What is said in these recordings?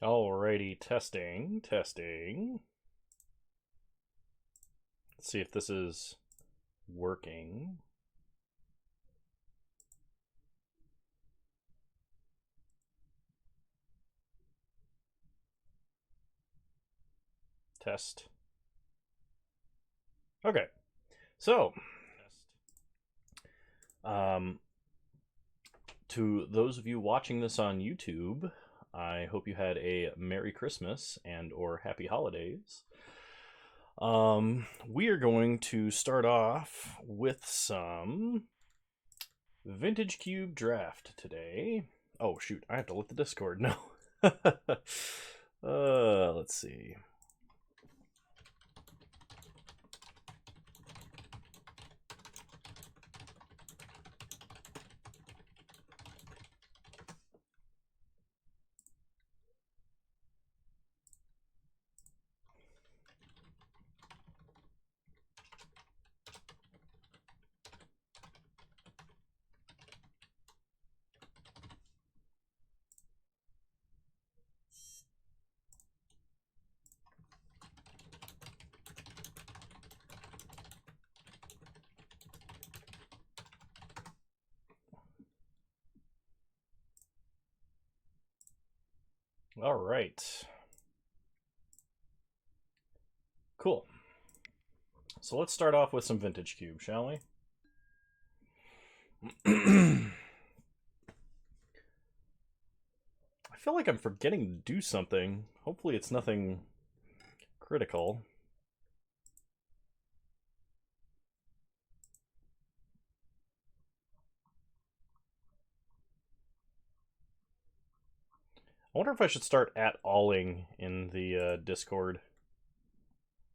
Alrighty, testing, testing. Let's see if this is working. Test. Okay, so to those of you watching this on YouTube, I hope you had a Merry Christmas and or Happy Holidays. We are going to start off with some Vintage Cube Draft today. Oh shoot, I have to look the Discord now. Let's see. All right. Cool. So let's start off with some Vintage Cube, shall we? I feel like I'm forgetting to do something. Hopefully it's nothing critical. I wonder if I should start at-alling in the Discord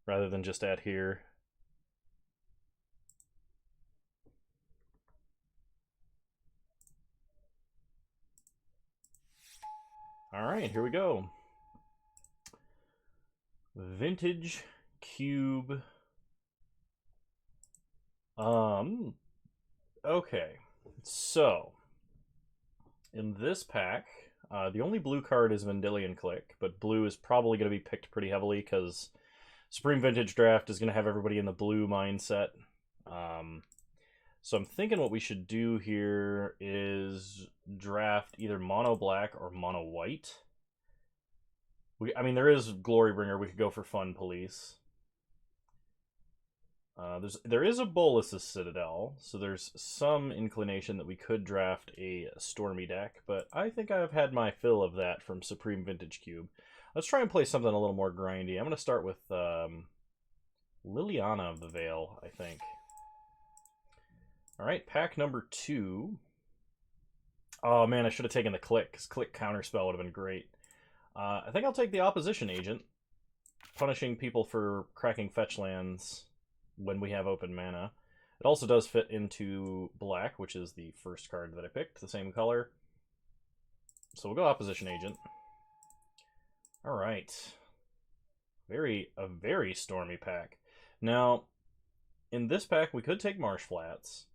rather than just at here. All right, here we go. Vintage Cube. Okay. So, in this pack, the only blue card is Vendilion Click, but blue is probably going to be picked pretty heavily because Supreme Vintage Draft is going to have everybody in the blue mindset. So I'm thinking what we should do here is draft either mono black or mono white. I mean, there is Glorybringer. We could go for Fun Police. There is a Bolus's Citadel, so there's some inclination that we could draft a Stormy deck, but I think I've had my fill of that from Supreme Vintage Cube. Let's try and play something a little more grindy. I'm going to start with Liliana of the Veil, I think. All right, pack number 2. Oh man, I should have taken the Click, because Click Counterspell would have been great. I think I'll take the Opposition Agent, punishing people for cracking fetch lands when we have open mana. It also does fit into black, which is the first card that I picked, the same color. So we'll go Opposition Agent. All right. A very stormy pack. Now, in this pack, we could take Marsh Flats.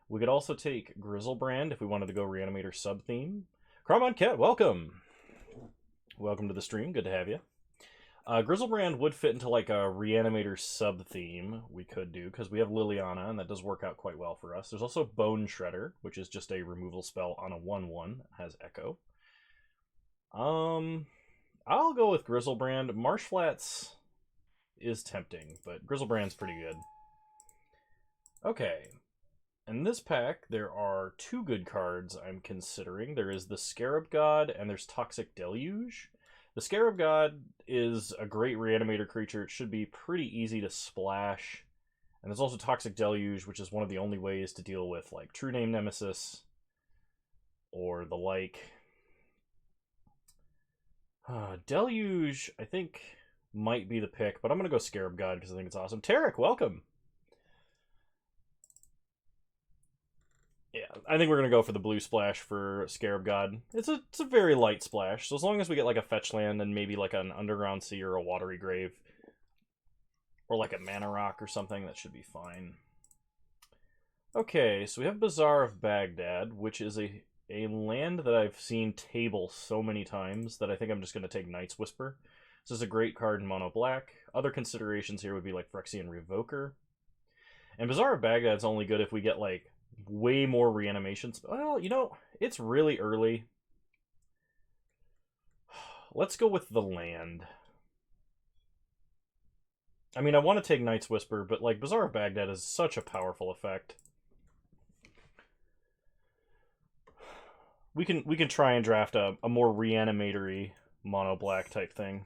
We could also take Grizzlebrand if we wanted to go Reanimator sub-theme. Carmine Cat, welcome! Welcome to the stream, good to have you. Grizzlebrand would fit into like a Reanimator sub-theme we could do, because we have Liliana, and that does work out quite well for us. There's also Bone Shredder, which is just a removal spell on a 1/1, has Echo. I'll go with Grizzlebrand. Marsh Flats is tempting, but Grizzlebrand's pretty good. Okay. In this pack, there are 2 good cards I'm considering. There is the Scarab God, and there's Toxic Deluge. The Scarab God is a great Reanimator creature. It should be pretty easy to splash. And there's also Toxic Deluge, which is one of the only ways to deal with like True Name Nemesis or the like. Deluge, I think, might be the pick, but I'm going to go Scarab God because I think it's awesome. Tarek, welcome! Yeah, I think we're going to go for the blue splash for Scarab God. It's a very light splash, so as long as we get like a fetch land and maybe like an Underground Sea or a Watery Grave, or like a Mana Rock or something, that should be fine. Okay, so we have Bazaar of Baghdad, which is a a land that I've seen table so many times that I think I'm just going to take Knight's Whisper. This is a great card in mono black. Other considerations here would be like Phyrexian Revoker. And Bazaar of Baghdad's only good if we get like way more reanimations. Well, you know, it's really early. Let's go with the land. I mean, I want to take Knight's Whisper, but like Bazaar of Baghdad is such a powerful effect. We can try and draft a more reanimatory mono black type thing.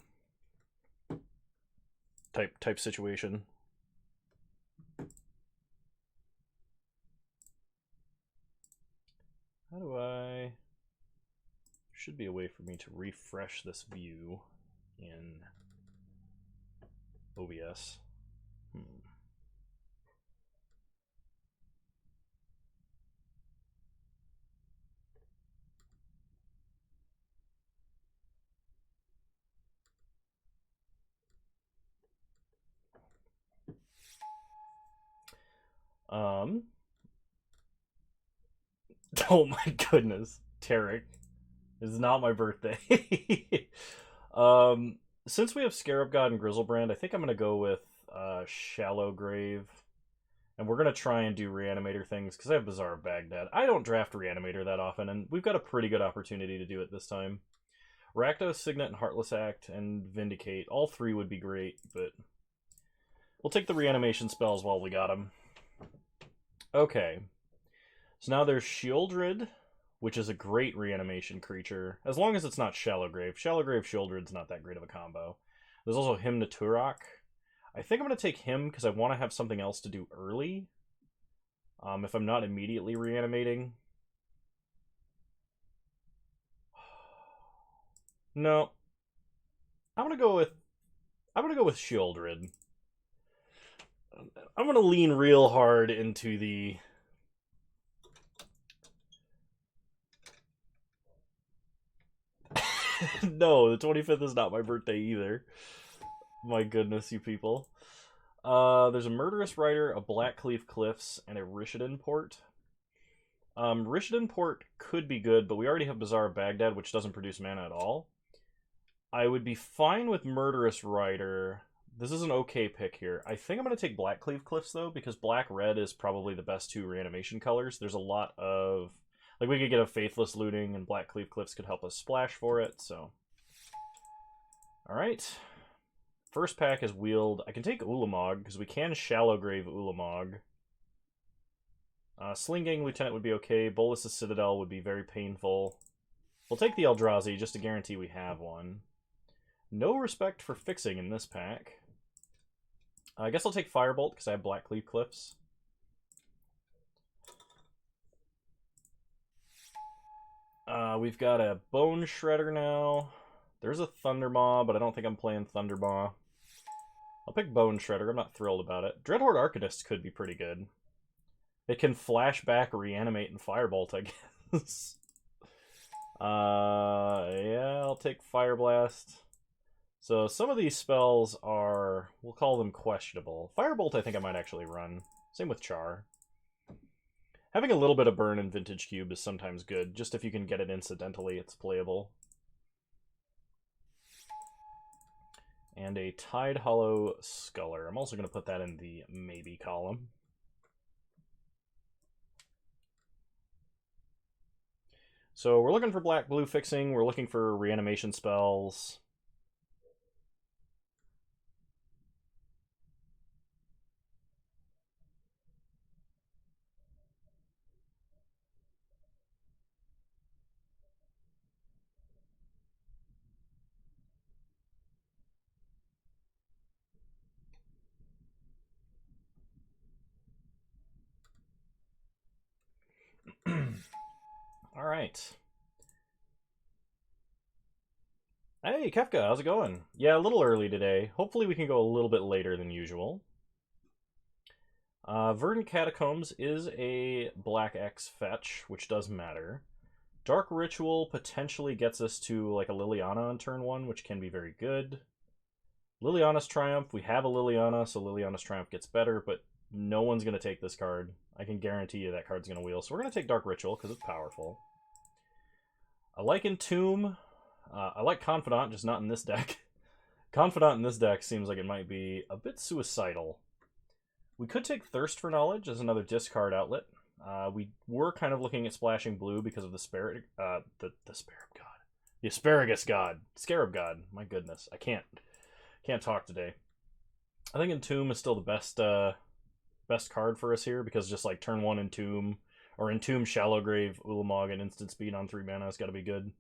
Type situation. How do I... Should be a way for me to refresh this view in OBS. Oh my goodness, Tarek. It's not my birthday. Since we have Scarab God and Grizzlebrand, I think I'm gonna go with Shallow Grave. And we're gonna try and do Reanimator things, because I have Bazaar of Baghdad. I don't draft Reanimator that often, and we've got a pretty good opportunity to do it this time. Rakdos, Signet, and Heartless Act, and Vindicate. All three would be great, but we'll take the reanimation spells while we got them. Okay. So now there's Shieldred, which is a great reanimation creature, as long as it's not Shallowgrave. Shallowgrave Shieldred's not that great of a combo. There's also Hymn to Turok. I think I'm going to take him because I want to have something else to do early. If I'm not immediately reanimating. No. I'm going to go with Shieldred. I'm going to lean real hard into the... No, the 25th is not my birthday either. My goodness, you people. There's a Murderous Rider, a Blackcleave Cliffs, and a Rishadan Port. Rishadan Port could be good, but we already have Bazaar of Baghdad, which doesn't produce mana at all. I would be fine with Murderous Rider. This is an okay pick here. I think I'm going to take Blackcleave Cliffs, though, because Black-Red is probably the best two reanimation colors. There's a lot of... Like, we could get a Faithless Looting, and Blackcleave Cliffs could help us splash for it, so... Alright. First pack is wheeled. I can take Ulamog, because we can Shallowgrave Ulamog. Slinging Lieutenant would be okay. Bolus's Citadel would be very painful. We'll take the Eldrazi, just to guarantee we have one. No respect for fixing in this pack. I guess I'll take Firebolt, because I have Blackcleave Cliffs. We've got a Bone Shredder now. There's a Thundermaw, but I don't think I'm playing Thundermaw. I'll pick Bone Shredder. I'm not thrilled about it. Dreadhorde Arcanist could be pretty good. It can flashback, reanimate, and Firebolt, I guess. Yeah, I'll take Fire Blast. So some of these spells are, we'll call them questionable. Firebolt I think I might actually run. Same with Char. Having a little bit of burn in Vintage Cube is sometimes good. Just if you can get it incidentally, it's playable. And a Tide Hollow Sculler. I'm also going to put that in the maybe column. So we're looking for black-blue fixing. We're looking for reanimation spells. All right. Hey, Kefka, how's it going? Yeah, a little early today. Hopefully we can go a little bit later than usual. Verdant Catacombs is a Black X fetch, which does matter. Dark Ritual potentially gets us to like a Liliana on turn 1, which can be very good. Liliana's Triumph, we have a Liliana, so Liliana's Triumph gets better, but no one's going to take this card. I can guarantee you that card's going to wheel. So we're going to take Dark Ritual, because it's powerful. I like Entomb. I like Confidant, just not in this deck. Confidant in this deck seems like it might be a bit suicidal. We could take Thirst for Knowledge as another discard outlet. We were kind of looking at splashing blue because of the Scarab God. The Asparagus God. Scarab God. My goodness. I can't talk today. I think Entomb is still the best card for us here, because just like turn 1 Entomb, or Entomb Shallowgrave, Ulamog, and instant speed on 3 mana has got to be good.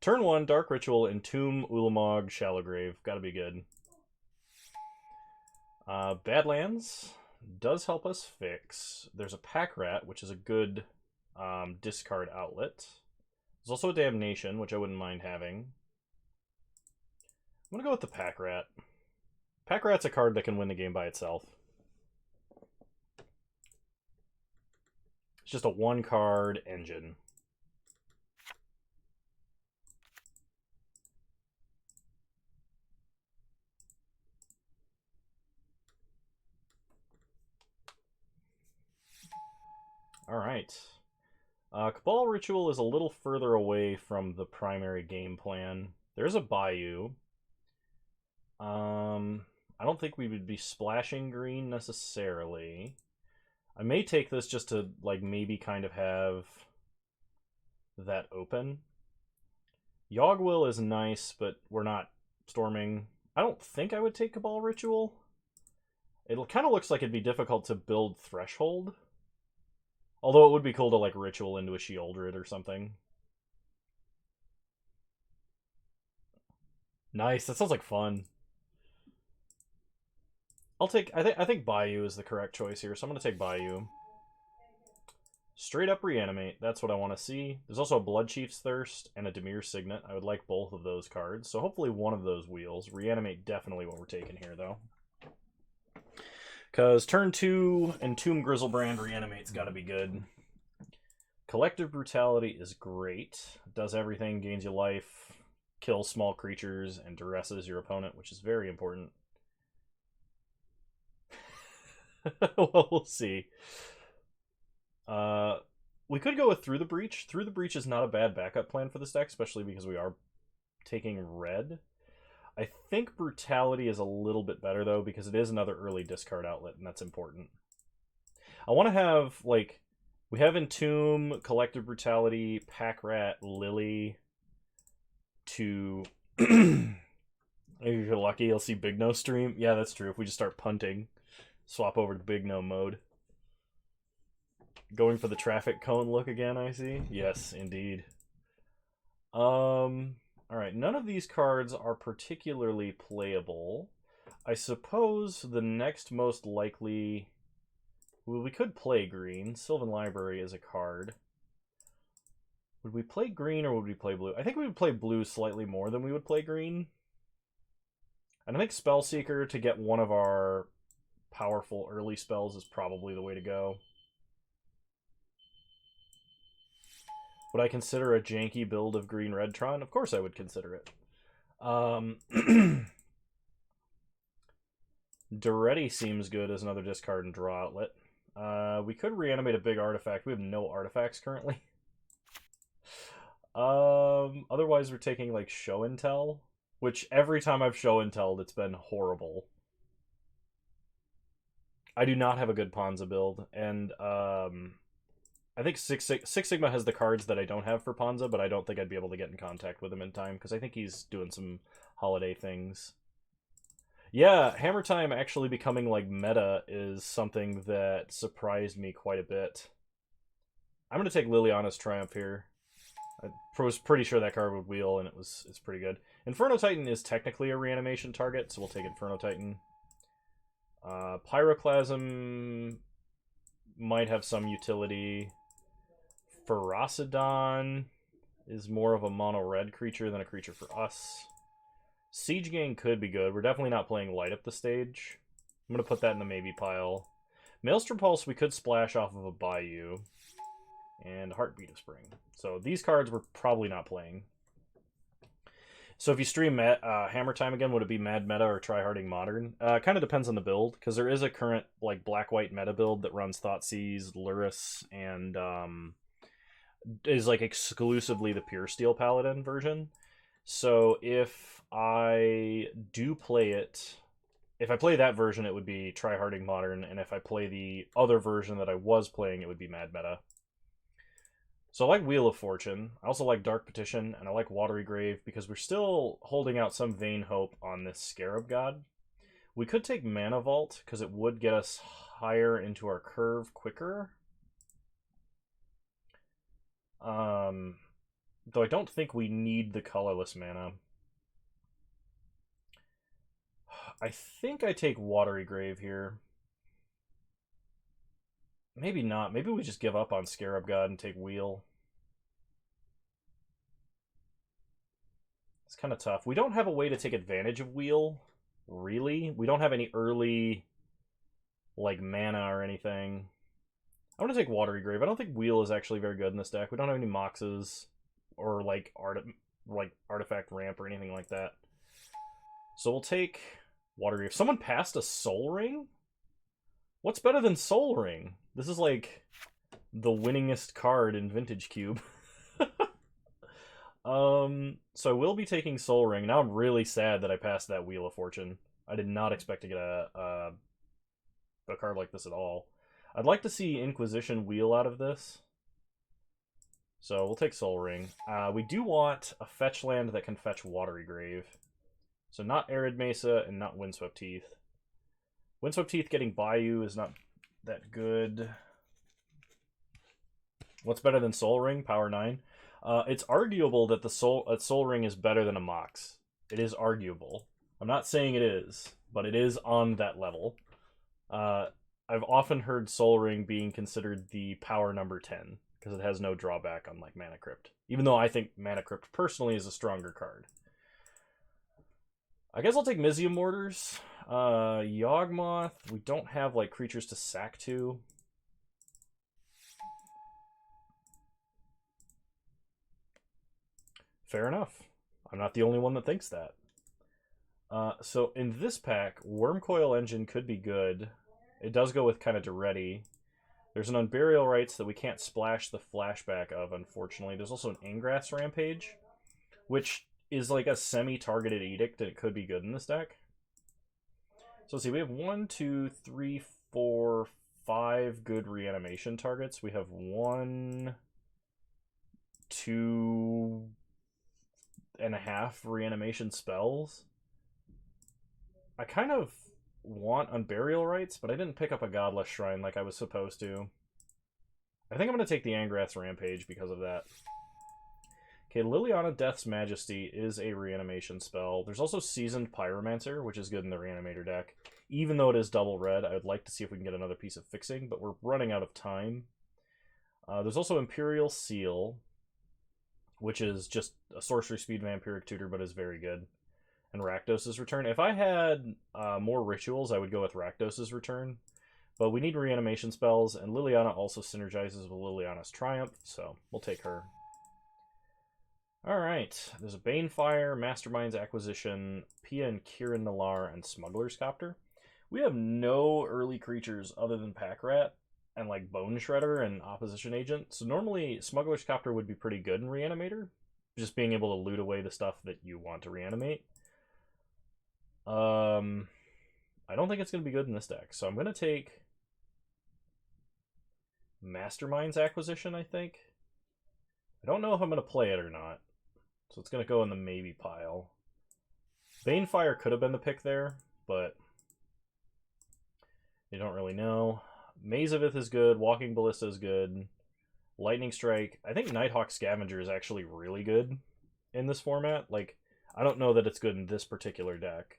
Turn 1, Dark Ritual, Entomb, Ulamog, Shallowgrave. Got to be good. Badlands does help us fix. There's a Pack Rat, which is a good discard outlet. There's also a Damnation, which I wouldn't mind having. I'm going to go with the Pack Rat. Pack Rat's a card that can win the game by itself. It's just a 1-card engine. Alright. Cabal Ritual is a little further away from the primary game plan. There's a Bayou. I don't think we would be splashing green necessarily. I may take this just to, like, maybe kind of have that open. Yogwill is nice, but we're not storming. I don't think I would take Cabal Ritual. It kind of looks like it'd be difficult to build Threshold. Although it would be cool to, like, Ritual into a Sheoldred or something. Nice, that sounds like fun. I think Bayou is the correct choice here, so I'm going to take Bayou. Straight up Reanimate, that's what I want to see. There's also a Bloodchief's Thirst and a Dimir Signet. I would like both of those cards, so hopefully one of those wheels. Reanimate definitely what we're taking here, though. Because turn 2, Entomb Grizzlebrand, Reanimate's got to be good. Collective Brutality is great. Does everything, gains you life, kills small creatures, and duresses your opponent, which is very important. Well, we'll see. We could go with Through the Breach. Through the Breach is not a bad backup plan for this deck, especially because we are taking red. I think Brutality is a little bit better, though, because it is another early discard outlet, and that's important. I want to have, like, we have Entomb, Collective Brutality, Pack Rat, Lily, to... If you're lucky, you'll see Big No stream. Yeah, that's true. If we just start punting, swap over to Big No mode. Going for the traffic cone look again, I see. Yes, indeed. Alright, none of these cards are particularly playable. I suppose the next most likely... Well, we could play green. Sylvan Library is a card. Would we play green or would we play blue? I think we would play blue slightly more than we would play green. And I think Spellseeker to get one of our powerful early spells is probably the way to go. Would I consider a janky build of Green Redtron? Of course I would consider it. Duretti seems good as another discard and draw outlet. We could reanimate a big artifact. We have no artifacts currently. Otherwise we're taking, like, Show and Tell, which every time I've Show and Telled, it's been horrible. I do not have a good Ponza build, and I think Six Sigma has the cards that I don't have for Ponza, but I don't think I'd be able to get in contact with him in time, because I think he's doing some holiday things. Yeah, Hammer Time actually becoming, like, meta is something that surprised me quite a bit. I'm going to take Liliana's Triumph here. I was pretty sure that card would wheel, and it's pretty good. Inferno Titan is technically a reanimation target, so we'll take Inferno Titan. Pyroclasm might have some utility. Ferocidon is more of a mono-red creature than a creature for us. Siege Gang could be good. We're definitely not playing Light Up the Stage. I'm going to put that in the maybe pile. Maelstrom Pulse we could splash off of a Bayou. And Heartbeat of Spring. So these cards we're probably not playing. So if you stream Hammer Time again, would it be Mad Meta or Tryharding Modern? Kind of depends on the build, because there is a current, like, black-white meta build that runs Thoughtseize, Luris, and is like exclusively the pure steel paladin version. So if I do play it, if I play that version, it would be tryharding modern, and if I play the other version that I was playing, it would be mad meta. So I like Wheel of Fortune. I also like Dark Petition, and I like Watery Grave because we're still holding out some vain hope on this Scarab God. We could take Mana Vault because it would get us higher into our curve quicker. Though I don't think we need the colorless mana. I think I take Watery Grave here. Maybe not. Maybe we just give up on Scarab God and take Wheel. It's kind of tough. We don't have a way to take advantage of Wheel, really. We don't have any early, like, mana or anything. I want to take Watery Grave. I don't think Wheel is actually very good in this deck. We don't have any Moxes or, like, Artifact Ramp or anything like that. So we'll take Watery Grave. Someone passed a Soul Ring? What's better than Soul Ring? This is like the winningest card in Vintage Cube. So I will be taking Soul Ring. Now I'm really sad that I passed that Wheel of Fortune. I did not expect to get a card like this at all. I'd like to see Inquisition Wheel out of this. So we'll take Soul Ring. We do want a fetch land that can fetch Watery Grave. So not Arid Mesa and not Windswept Teeth. Windswept Teeth getting Bayou is not that good. What's better than Soul Ring? Power 9. It's arguable that the Soul Ring is better than a Mox. It is arguable. I'm not saying it is, but it is on that level. I've often heard Soul Ring being considered the power number 10 because it has no drawback unlike Mana Crypt. Even though I think Mana Crypt personally is a stronger card. I guess I'll take Mizium Mortars. Yawgmoth, we don't have like creatures to sack to. Fair enough. I'm not the only one that thinks that. So in this pack, Wormcoil Engine could be good. It does go with kind of Duretti. There's an Unburial Rites that we can't splash the flashback of, unfortunately. There's also an Ingrass Rampage, which is like a semi-targeted Edict, and it could be good in this deck. So let's see, we have 1, 2, 3, 4, 5 good reanimation targets. We have 1, 2.5 reanimation spells. I kind of want Unburial Rites, but I didn't pick up a Godless Shrine like I was supposed to. I think I'm going to take the Angrath's Rampage because of that. Okay, Liliana Death's Majesty is a reanimation spell. There's also Seasoned Pyromancer, which is good in the Reanimator deck. Even though it is double red, I would like to see if we can get another piece of fixing, but we're running out of time. There's also Imperial Seal, which is just a sorcery speed vampiric tutor, but is very good. And Rakdos' Return. If I had more rituals, I would go with Rakdos' Return. But we need reanimation spells, and Liliana also synergizes with Liliana's Triumph, so we'll take her. Alright, there's a Banefire, Mastermind's Acquisition, Pia and Kirin Nalar, and Smuggler's Copter. We have no early creatures other than Packrat and like Bone Shredder and Opposition Agent. So normally Smuggler's Copter would be pretty good in Reanimator, just being able to loot away the stuff that you want to reanimate. I don't think it's going to be good in this deck, so I'm going to take Mastermind's Acquisition, I think. I don't know if I'm going to play it or not, so it's going to go in the maybe pile. Banefire could have been the pick there, but you don't really know. Mazavith is good, Walking Ballista is good, Lightning Strike. I think Nighthawk Scavenger is actually really good in this format. Like, I don't know that it's good in this particular deck,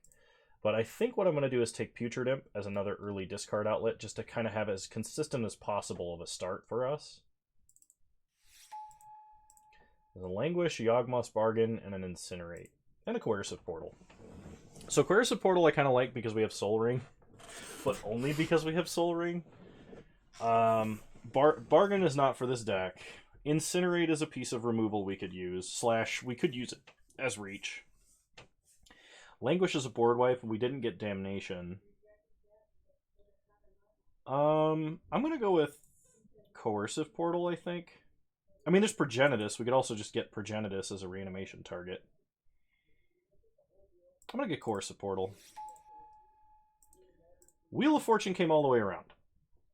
but I think what I'm going to do is take Putrid Imp as another early discard outlet, just to kind of have as consistent as possible of a start for us. There's a Languish, Yawgmoth's Bargain, and an Incinerate. And a Coercive Portal. So Coercive Portal I kind of like because we have Soul Ring, but only because we have Soul Ring. Bargain is not for this deck. Incinerate is a piece of removal we could use, / we could use it as reach. Languish is a board wipe, and we didn't get Damnation. I'm going to go with Coercive Portal, I think. I mean, there's Progenitus. We could also just get Progenitus as a reanimation target. I'm going to get Coercive Portal. Wheel of Fortune came all the way around.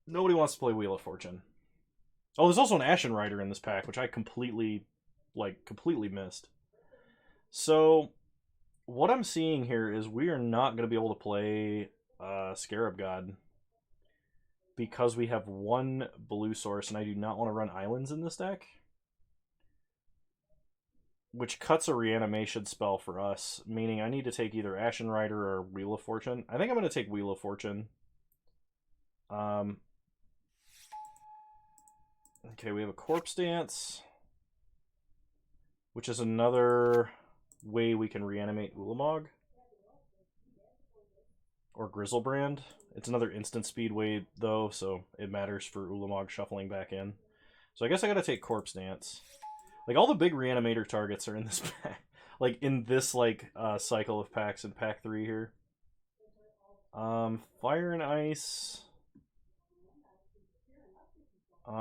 Nobody wants to play Wheel of Fortune. Oh, there's also an Ashen Rider in this pack, which I completely missed. So, what I'm seeing here is we are not going to be able to play Scarab God because we have one blue source, and I do not want to run islands in this deck. Which cuts a reanimation spell for us, meaning I need to take either Ashen Rider or Wheel of Fortune. I think I'm going to take Wheel of Fortune. Okay, we have a Corpse Dance, which is another way we can reanimate Ulamog. Or Grizzlebrand. It's another instant speed way, though, so it matters for Ulamog shuffling back in. So I guess I gotta take Corpse Dance. Like, all the big reanimator targets are in this pack. Like, in this, cycle of packs in pack 3 here. Fire and Ice. There's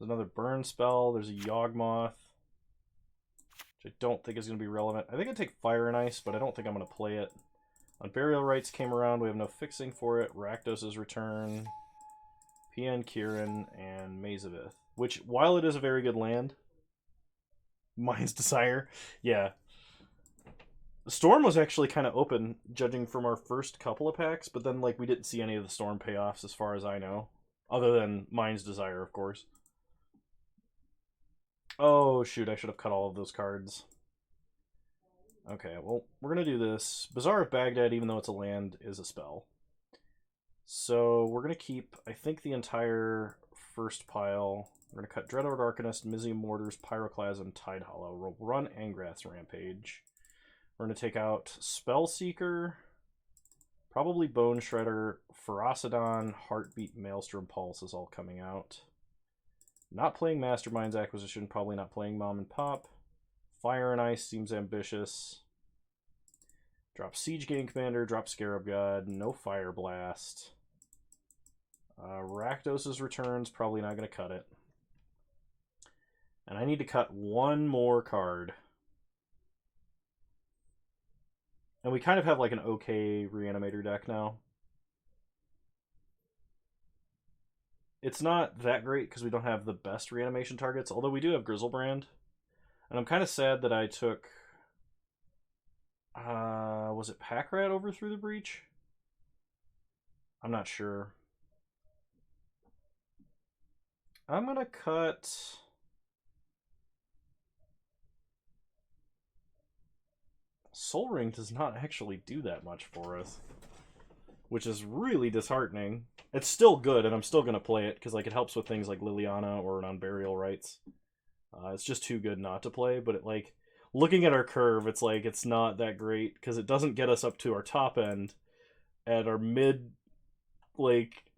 another burn spell. There's a Yawgmoth, which I don't think is going to be relevant. I think I'd take Fire and Ice, but I don't think I'm going to play it. Unburial Rites came around. We have no fixing for it. Rakdos' Return, PN Kieran, and Maze of Ith. Which, while it is a very good land, Mind's Desire, yeah. Storm was actually kind of open, judging from our first couple of packs, but then, we didn't see any of the Storm payoffs as far as I know. Other than Mind's Desire, of course. Oh, shoot, I should have cut all of those cards. Okay, well, we're going to do this. Bazaar of Baghdad, even though it's a land, is a spell. So we're going to keep, I think, the entire first pile. We're going to cut Dreadhorde Arcanist, Mizium Mortars, Pyroclasm, Tide Hollow. We'll run Angrath's Rampage. We're going to take out Spellseeker, probably Bone Shredder, Ferocidon, Heartbeat, Maelstrom Pulse is all coming out. Not playing Mastermind's Acquisition, probably not playing Mom and Pop. Fire and Ice seems ambitious. Drop Siege Gang Commander, drop Scarab God, no Fire Blast. Rakdos' Returns, probably not going to cut it. And I need to cut one more card. And we kind of have an okay Reanimator deck now. It's not that great because we don't have the best reanimation targets, although we do have Grizzlebrand. And I'm kind of sad that I took... was it Packrat over Through the Breach? I'm not sure. I'm going to cut... Soul Ring does not actually do that much for us, which is really disheartening. It's still good, and I'm still going to play it, because it helps with things like Liliana or Non-Burial Rites. It's just too good not to play, but looking at our curve, it's it's not that great, because it doesn't get us up to our top end, and our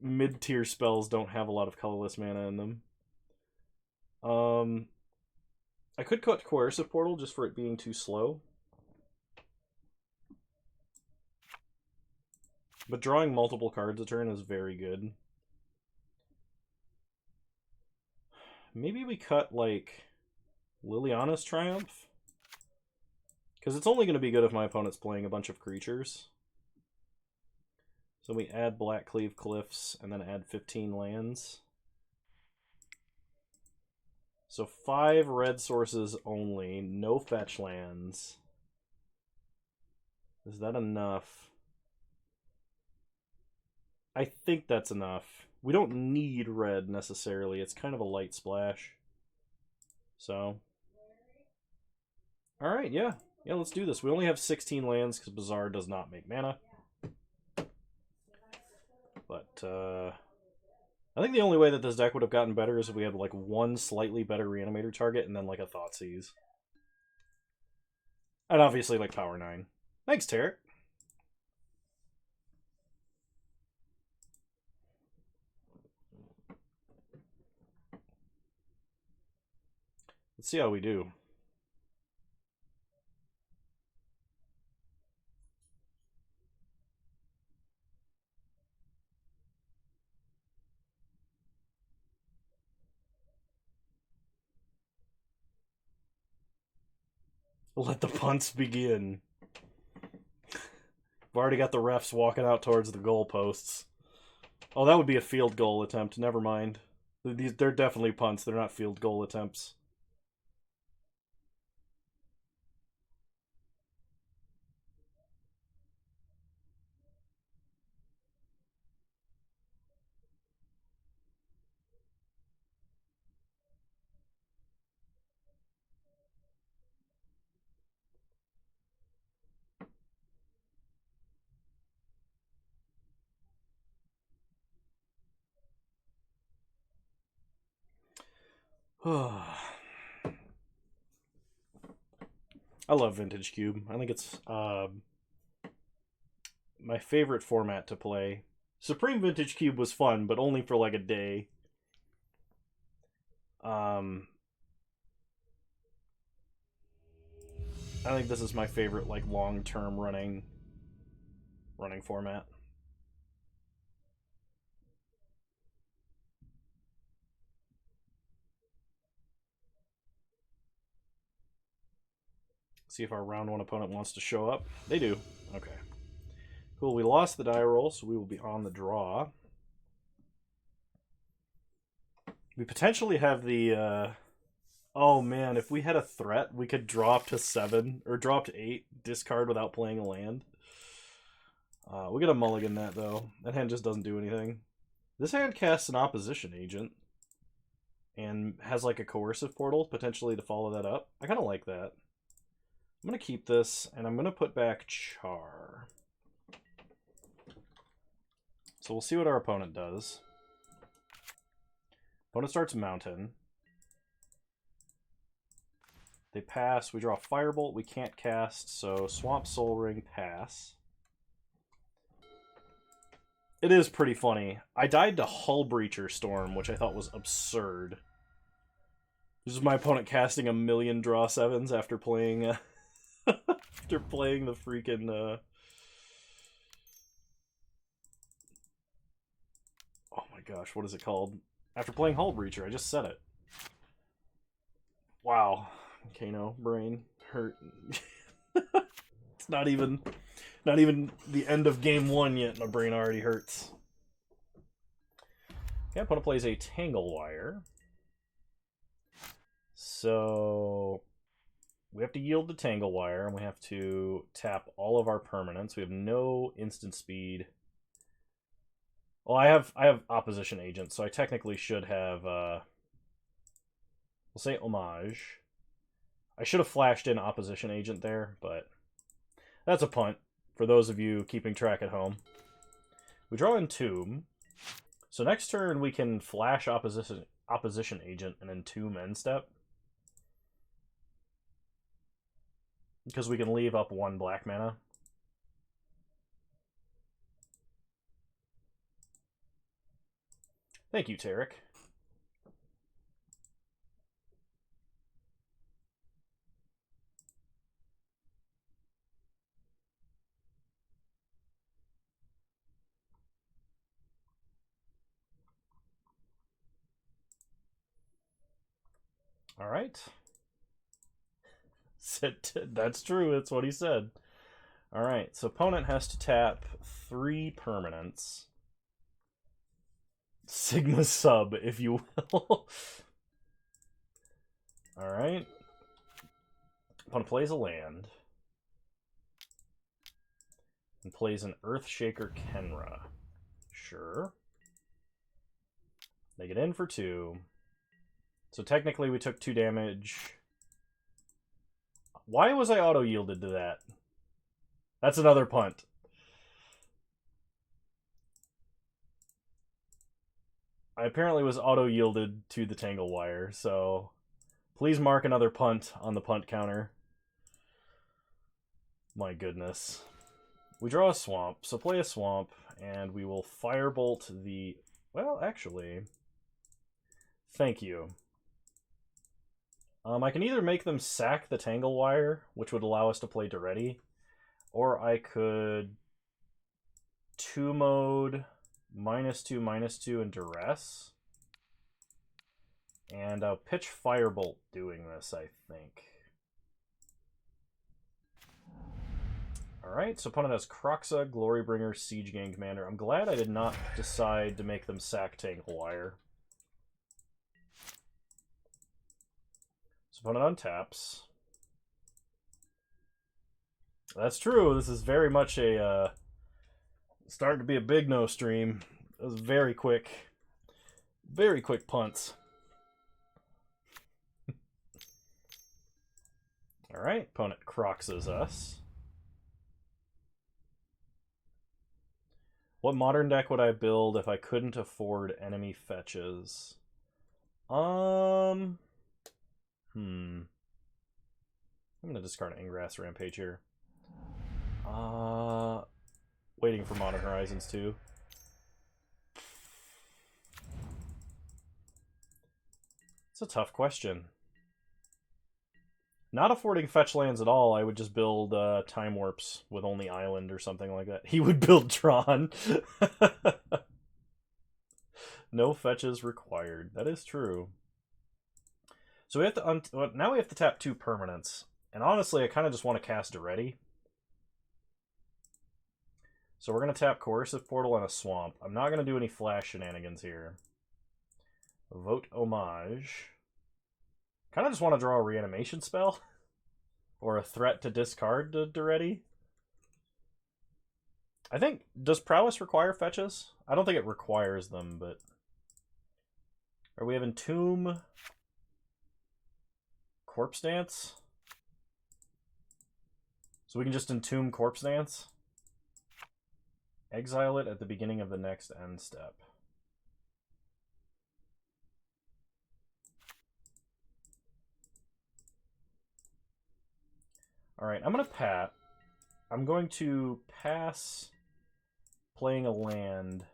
mid-tier spells don't have a lot of colorless mana in them. I could cut Coercive Portal just for it being too slow. But drawing multiple cards a turn is very good. Maybe we cut, Liliana's Triumph? Because it's only going to be good if my opponent's playing a bunch of creatures. So we add Blackcleave Cliffs, and then add 15 lands. So 5 red sources only, no fetch lands. Is that enough? I think that's enough. We don't need red necessarily. It's kind of a light splash. So. Alright, yeah. Yeah, let's do this. We only have 16 lands because Bazaar does not make mana. But, I think the only way that this deck would have gotten better is if we had, one slightly better Reanimator target and then, a Thoughtseize. And obviously, Power 9. Thanks, Tarek. Let's see how we do. Let the punts begin. I've already got the refs walking out towards the goalposts. Oh, that would be a field goal attempt. Never mind. They're definitely punts. They're not field goal attempts. I love Vintage Cube. I think it's my favorite format to play. Supreme Vintage Cube was fun, but only for like a day. I think this is my favorite like long-term running format. See if our round one opponent wants to show up. They do. Okay. Cool. We lost the die roll, so we will be on the draw. We potentially have the... Oh man, if we had a threat, we could drop to 7, or drop to 8, discard without playing a land. We get a mulligan that, though. That hand just doesn't do anything. This hand casts an opposition agent, and has like a coercive portal, potentially to follow that up. I kind of like that. I'm going to keep this, and I'm going to put back Char. So we'll see what our opponent does. Opponent starts Mountain. They pass. We draw Firebolt. We can't cast, so Swamp Soul Ring, pass. It is pretty funny. I died to Hull Breacher Storm, which I thought was absurd. This is my opponent casting a million draw 7s after playing... after playing the freaking... Oh my gosh, what is it called? After playing Hull Breacher, I just said it. Wow. Kano, brain, hurt. It's not even the end of game 1 yet, my brain already hurts. Okay, opponent plays a Tangle Wire. So... we have to yield the Tangle Wire, and we have to tap all of our permanents. We have no instant speed. Well, I have opposition agent, so I technically should have, we'll say Homage. I should have flashed in opposition agent there, but that's a punt for those of you keeping track at home. We draw Entomb. So next turn we can flash opposition agent and Entomb end step. Because we can leave up 1 black mana. Thank you, Tarek. All right. That's true. That's what he said. All right. So opponent has to tap 3 permanents. Sigma sub, if you will. All right. Opponent plays a land. And plays an Earthshaker Kenra. Sure. They get in for 2. So technically we took 2 damage. Why was I auto-yielded to that? That's another punt. I apparently was auto-yielded to the Tangle Wire, so please mark another punt on the punt counter. My goodness. We draw a swamp, so play a swamp, and we will firebolt the... Well, actually... Thank you. I can either make them sack the Tangle Wire, which would allow us to play Duretti, or I could 2-mode -2/-2 in Duress. And I'll pitch Firebolt doing this, I think. Alright, so opponent has Kroxa, Glorybringer, Siege Gang Commander. I'm glad I did not decide to make them sack Tangle Wire. So opponent untaps. That's true, this is very much a, starting to be a big no stream. It was very quick punts. Alright, opponent Kroxas us. What modern deck would I build if I couldn't afford enemy fetches? I'm gonna discard Ingrass Rampage here. Waiting for Modern Horizons 2. It's a tough question. Not affording fetch lands at all, I would just build Time Warps with only Island or something like that. He would build Tron. No fetches required. That is true. So we have to now we have to tap 2 permanents. And honestly, I kind of just want to cast Duretti. So we're going to tap Coercive Portal and a Swamp. I'm not going to do any flash shenanigans here. Vote Homage. Kind of just want to draw a reanimation spell. Or a threat to discard to Duretti. I think, does Prowess require fetches? I don't think it requires them, but... Are we having Entomb? Corpse Dance? So we can just Entomb Corpse Dance? Exile it at the beginning of the next end step. Alright, I'm going to pass playing a land.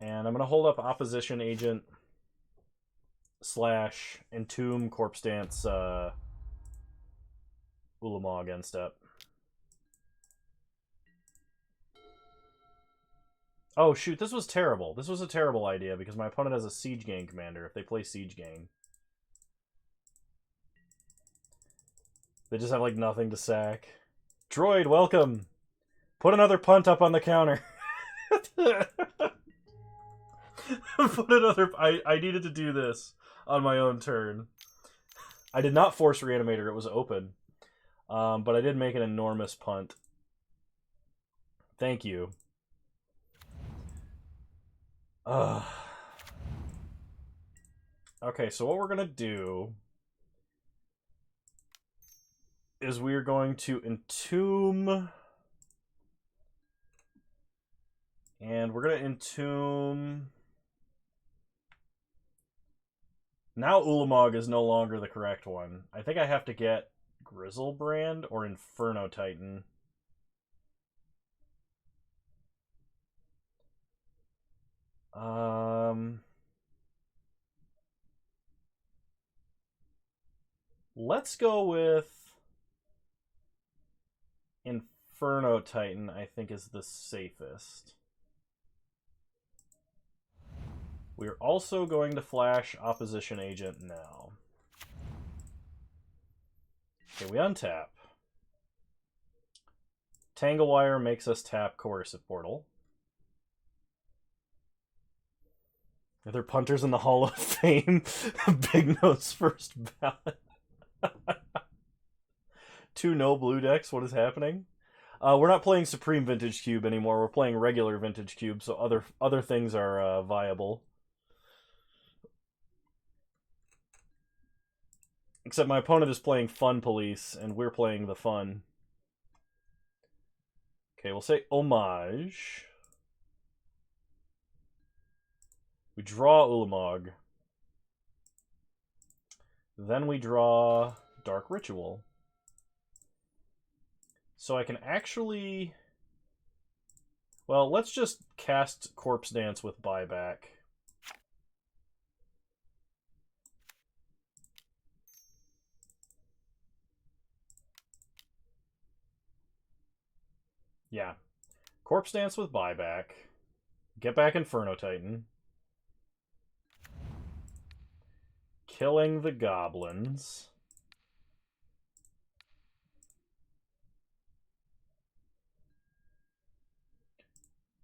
And I'm going to hold up Opposition Agent / Entomb Corpse Dance Ulamog end step. Oh shoot, this was terrible. This was a terrible idea because my opponent has a Siege Gang commander if they play Siege Gang. They just have like nothing to sack. Droid, welcome! Put another punt up on the counter. Put another... I needed to do this on my own turn. I did not force Reanimator, it was open. But I did make an enormous punt. Thank you. Okay, so what we're gonna do is we're going to Entomb, and we're gonna Entomb. Now Ulamog is no longer the correct one. I think I have to get Grizzlebrand or Inferno Titan. Let's go with Inferno Titan, I think is the safest. We're also going to flash Opposition Agent now. Okay, we untap. Tangle Wire makes us tap Coercive Portal. Are there punters in the Hall of Fame? Big No's first ballot. 2 no blue decks, what is happening? We're not playing Supreme Vintage Cube anymore, we're playing regular Vintage Cube, so other things are viable. Except my opponent is playing Fun Police, and we're playing the fun. Okay, we'll say Homage. We draw Ulamog. Then we draw Dark Ritual. So I can actually... Well, let's just cast Corpse Dance with buyback. Yeah. Corpse Dance with buyback. Get back Inferno Titan. Killing the goblins.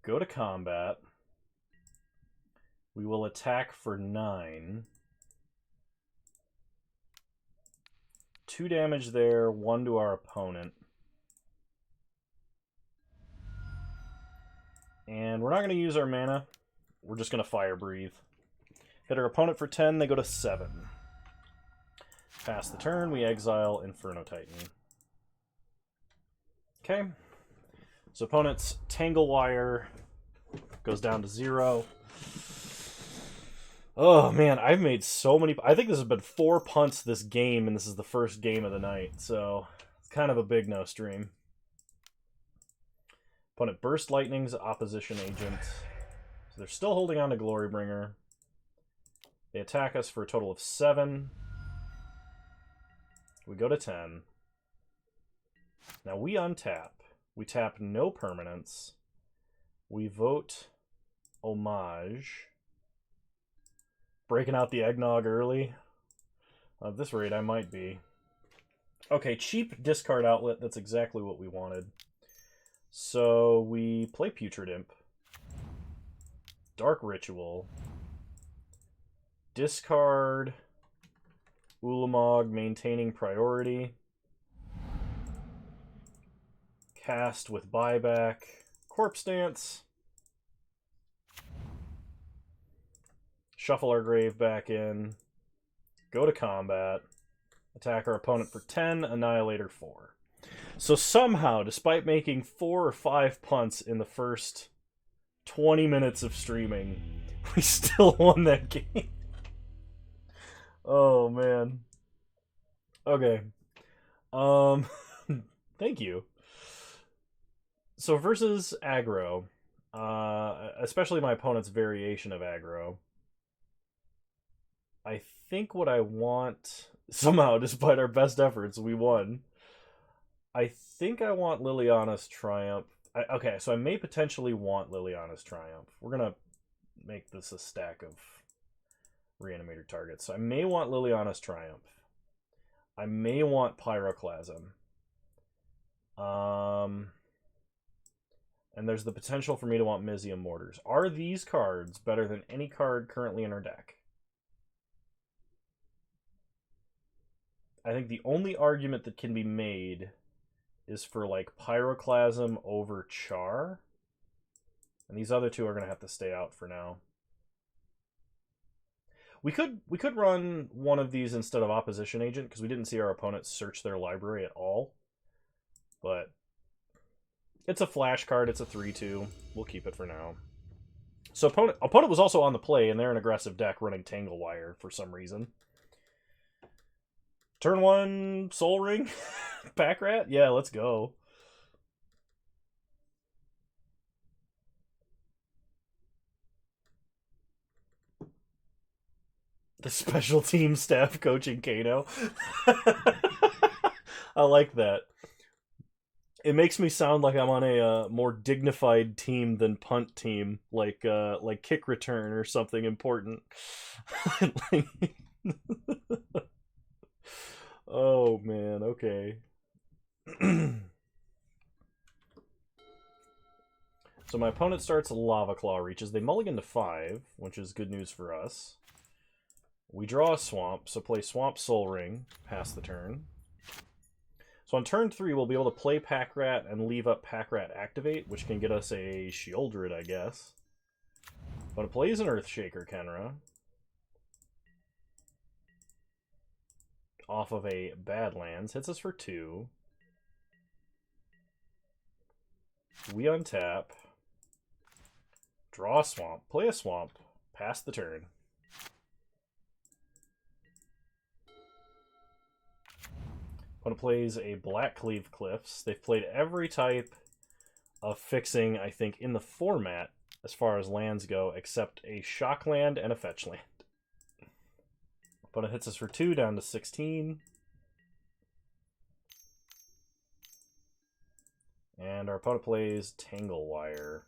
go to combat. We will attack for 9. 2 damage there, 1 to our opponent. And we're not going to use our mana. We're just going to Fire Breathe. Hit our opponent for 10, they go to 7. Pass the turn, we exile Inferno Titan. Okay. So opponent's Tangle Wire goes down to 0. Oh man, I've made so many... I think this has been 4 punts this game, and this is the first game of the night, so it's kind of a big no stream. Opponent Burst Lightning's Opposition Agent. So they're still holding on to Glorybringer. They attack us for a total of 7. We go to 10. Now we untap. We tap no permanents. We vote Homage. Breaking out the eggnog early. At this rate, I might be. Okay, cheap discard outlet. That's exactly what we wanted. So we play Putrid Imp. Dark Ritual. Discard Ulamog, maintaining priority. Cast with buyback. Corpse Dance. Shuffle our grave back in. Go to combat. Attack our opponent for 10, Annihilator 4. So somehow, despite making 4 or 5 punts in the first 20 minutes of streaming, we still won that game. Oh, man. Okay. Thank you. So versus aggro, especially my opponent's variation of aggro, I think what I want, somehow, despite our best efforts, we won. I think I want Liliana's Triumph. Okay, so I may potentially want Liliana's Triumph. We're going to make this a stack of reanimator targets. So I may want Liliana's Triumph. I may want Pyroclasm. And there's the potential for me to want Mizium Mortars. Are these cards better than any card currently in our deck? I think the only argument that can be made is for, like, Pyroclasm over Char. And these other two are going to have to stay out for now. We could run one of these instead of Opposition Agent, because we didn't see our opponent search their library at all. But it's a flash card, it's a 3-2. We'll keep it for now. So opponent was also on the play, and they're an aggressive deck running Tangle Wire for some reason. Turn 1, Soul Ring, Pack Rat? Yeah, let's go. The special team staff coaching Kano. I like that. It makes me sound like I'm on a more dignified team than punt team, like kick return or something important. Oh man, okay. So my opponent starts Lava Claw Reaches. They mulligan to 5, which is good news for us. We draw a Swamp, so play Swamp Soul Ring, pass the turn. So on turn 3, we'll be able to play Pack Rat and leave up Pack Rat Activate, which can get us a Sheoldred, I guess. But it plays an Earthshaker Kenra. Off of a Badlands, hits us for 2. We untap. Draw a Swamp, play a Swamp, pass the turn. Opponent plays a Black Cleave Cliffs. They've played every type of fixing, I think, in the format as far as lands go, except a Shock Land and a Fetch Land. Opponent hits us for 2, down to 16. And our opponent plays Tangle Wire.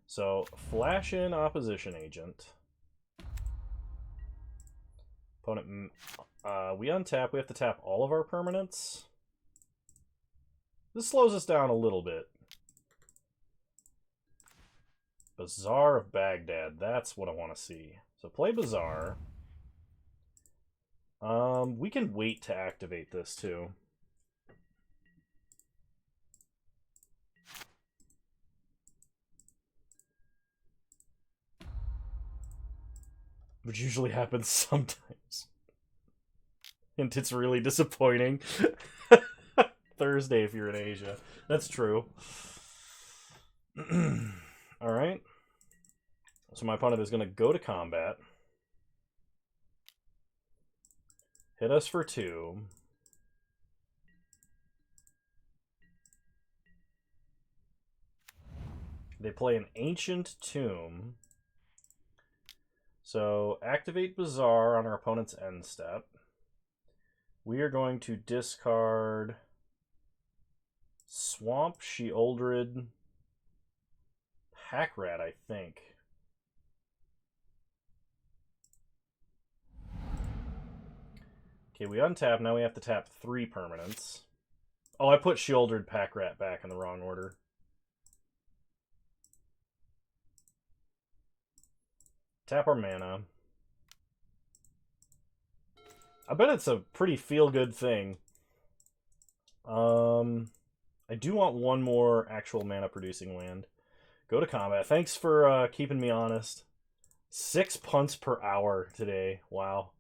So, flash in Opposition Agent. Opponent, we untap. We have to tap all of our permanents. This slows us down a little bit. Bazaar of Baghdad. That's what I want to see. So play Bazaar. We can wait to activate this too. Which usually happens sometimes. And it's really disappointing. Thursday if you're in Asia. That's true. Alright. So my opponent is going to go to combat. Hit us for 2. They play an Ancient Tomb. So activate Bazaar on our opponent's end step. We are going to discard Swamp, Sheoldred, Pack Rat, I think. Okay, we untap. Now we have to tap 3 permanents. Oh, I put Sheoldred Pack Rat back in the wrong order. Tap our mana. I bet it's a pretty feel-good thing. I do want one more actual mana-producing land. Go to combat. Thanks for keeping me honest. 6 punts per hour today. Wow.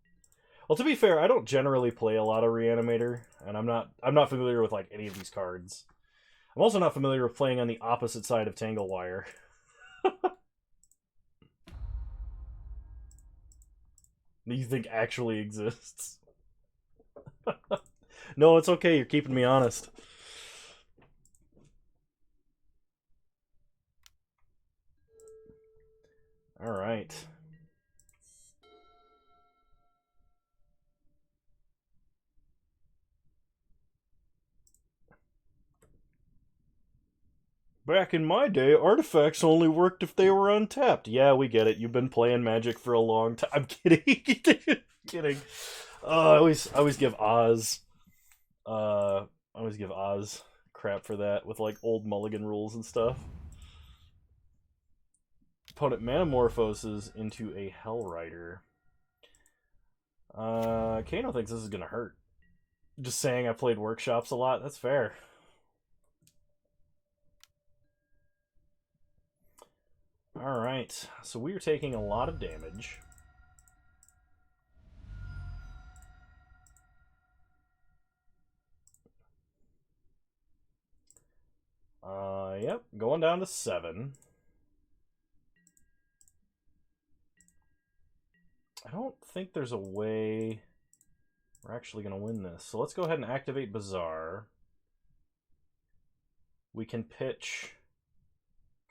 Well, to be fair, I don't generally play a lot of Reanimator, and I'm not familiar with like any of these cards. I'm also not familiar with playing on the opposite side of Tangle Wire. That you think actually exists. No, it's okay. You're keeping me honest. All right. Back in my day, artifacts only worked if they were untapped. Yeah, we get it. You've been playing Magic for a long time. I'm kidding. Kidding. I always give Oz. I always give Oz crap for that with like old Mulligan rules and stuff. Opponent Manamorphoses into a Hellrider. Kano thinks this is gonna hurt. Just saying I played workshops a lot. That's fair. Alright, so we are taking a lot of damage. Yep, going down to 7. I don't think there's a way we're actually going to win this. So let's go ahead and activate Bazaar. We can pitch...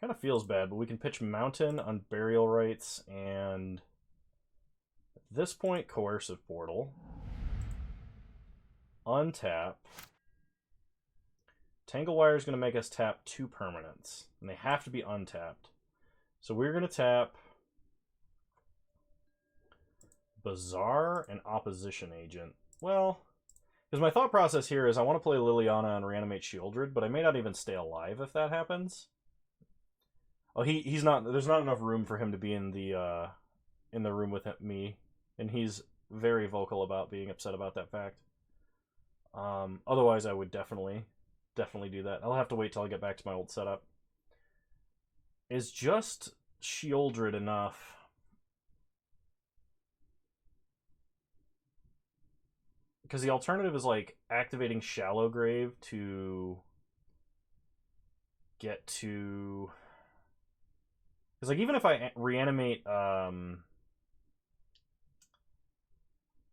Kind of feels bad, but we can pitch Mountain on Burial Rites and... At this point, Coercive Portal. Untap. Tangle Wire is going to make us tap 2 permanents, and they have to be untapped. So we're going to tap Bazaar and Opposition Agent. Well, because my thought process here is I want to play Liliana and reanimate Sheoldred, but I may not even stay alive if that happens. Oh, he's not. There's not enough room for him to be in the room with me, and he's very vocal about being upset about that fact. Otherwise, I would definitely do that. I'll have to wait till I get back to my old setup. Is just Sheoldred enough? Because the alternative is like activating Shallow Grave to get to... Because like even if I reanimate...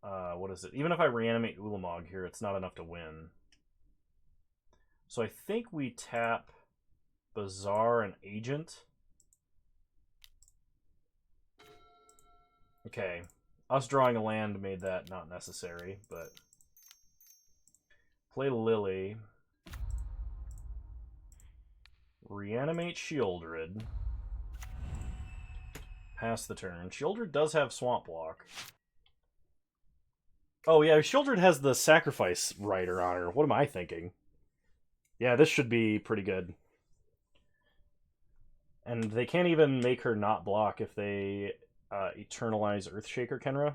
what is it? Even if I reanimate Ulamog here, it's not enough to win. So I think we tap Bazaar and Agent. Okay. Us drawing a land made that not necessary, but... Play Lily. Reanimate Sheoldred. Pass the turn. Sheoldred does have Swamp Block. Oh yeah, Sheoldred has the Sacrifice Rider on her. What am I thinking? Yeah, this should be pretty good. And they can't even make her not block if they eternalize Earthshaker Kenra.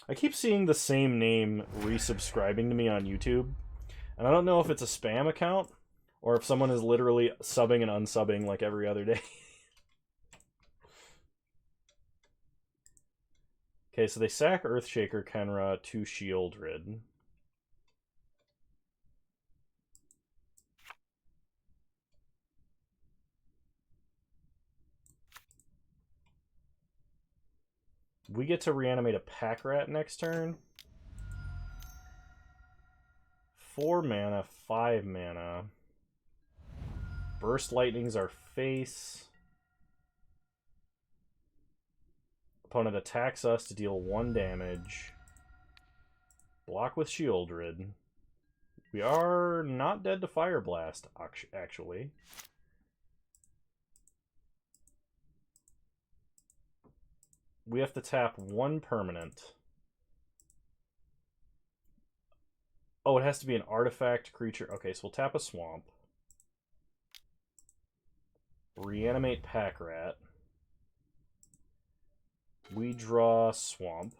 I keep seeing the same name resubscribing to me on YouTube, and I don't know if it's a spam account or if someone is literally subbing and unsubbing like every other day. Okay, so they sack Earthshaker Kenra to Shieldred. We get to reanimate a Pack Rat next turn. 4 mana, 5 mana. Burst Lightning's our face. Opponent attacks us to deal 1 damage. Block with Shieldred. We are not dead to Fire Blast, actually. We have to tap 1 permanent. Oh, it has to be an artifact creature. Okay, so we'll tap a swamp. Reanimate Pack Rat. We draw swamp.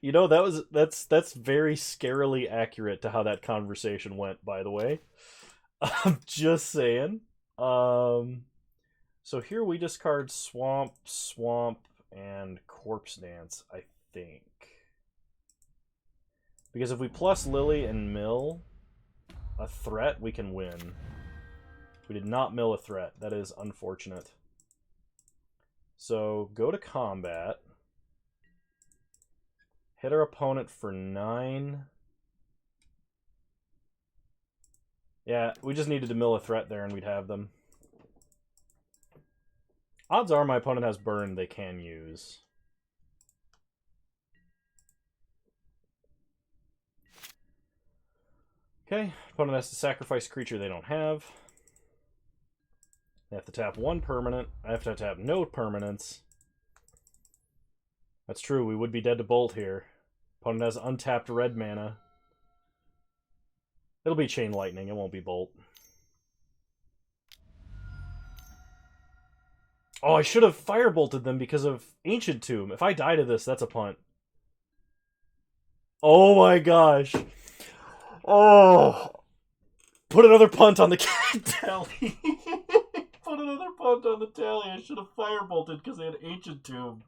You know, that's very scarily accurate to how that conversation went, by the way. I'm just saying. So here we discard swamp, swamp, and corpse dance, I think. Because if we plus Lily and mill a threat, we can win. We did not mill a threat. That is unfortunate. So go to combat. Hit our opponent for 9. Yeah, we just needed to mill a threat there and we'd have them. Odds are my opponent has burn they can use. Okay, opponent has to sacrifice a creature they don't have. They have to tap 1 permanent. I have to tap no permanents. That's true, we would be dead to bolt here. Opponent has untapped red mana. It'll be Chain Lightning, it won't be bolt. Oh, I should have firebolted them because of Ancient Tomb. If I die to this, that's a punt. Oh my gosh. Oh. Put another punt on the tally. Put another punt on the tally. I should have firebolted because they had Ancient Tomb.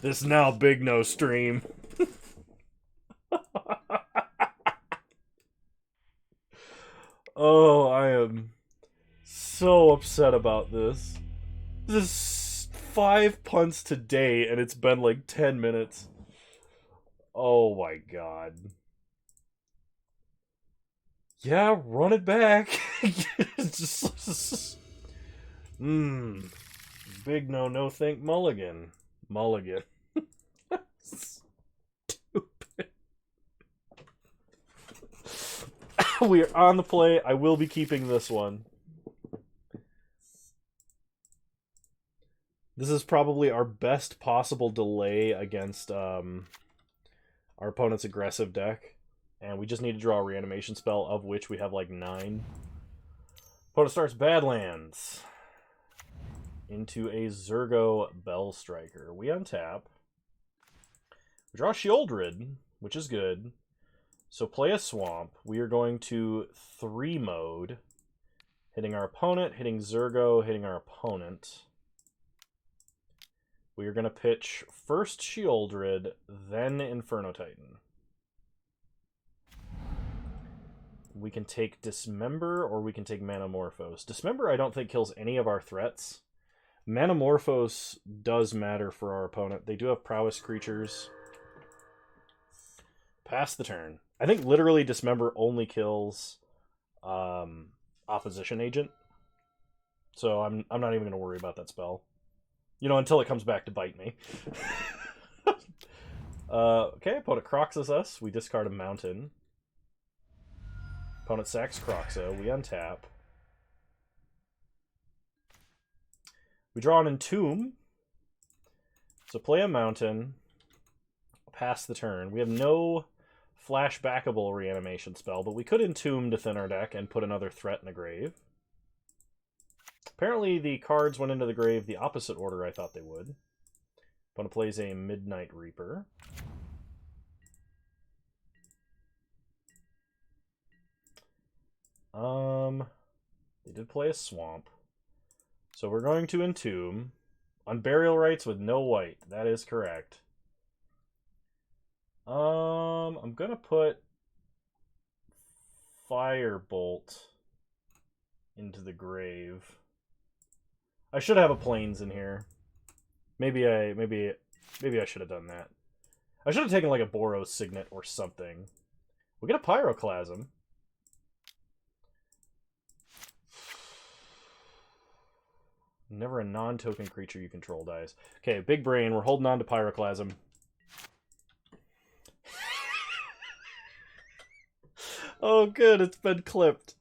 This now Big No stream. Oh, I am so upset about this. This is 5 punts today, and it's been like 10 minutes. Oh my god. Yeah, run it back. Big no think mulligan. Mulligan. Stupid. We are on the play. I will be keeping this one. This is probably our best possible delay against our opponent's aggressive deck. And we just need to draw a reanimation spell, of which we have like 9. Opponent starts Badlands into a Zergo Bell Striker. We untap. We draw Shieldred, which is good. So play a Swamp. We are going to 3 mode. Hitting our opponent, hitting Zergo, hitting our opponent. We are going to pitch first Shieldred, then Inferno Titan. We can take Dismember, or we can take Manamorphose. Dismember I don't think kills any of our threats. Manamorphose does matter for our opponent. They do have prowess creatures. Pass the turn. I think literally Dismember only kills Opposition Agent. So I'm not even going to worry about that spell. You know, until it comes back to bite me. Okay, opponent Croxes us. We discard a mountain. Opponent sacks Croxa. We untap. We draw an Entomb. So play a mountain. Pass the turn. We have no flashbackable reanimation spell, but we could Entomb to thin our deck and put another threat in the grave. Apparently the cards went into the grave the opposite order I thought they would. Opponent plays a Midnight Reaper. They did play a Swamp. So we're going to Entomb. On Burial Rites with no white. That is correct. I'm gonna put Firebolt into the grave. I should have a Plains in here. Maybe I should have done that. I should have taken like a Boros Signet or something. We get a Pyroclasm. Never a non-token creature you control dies. Okay, big brain. We're holding on to Pyroclasm. Oh, good. It's been clipped.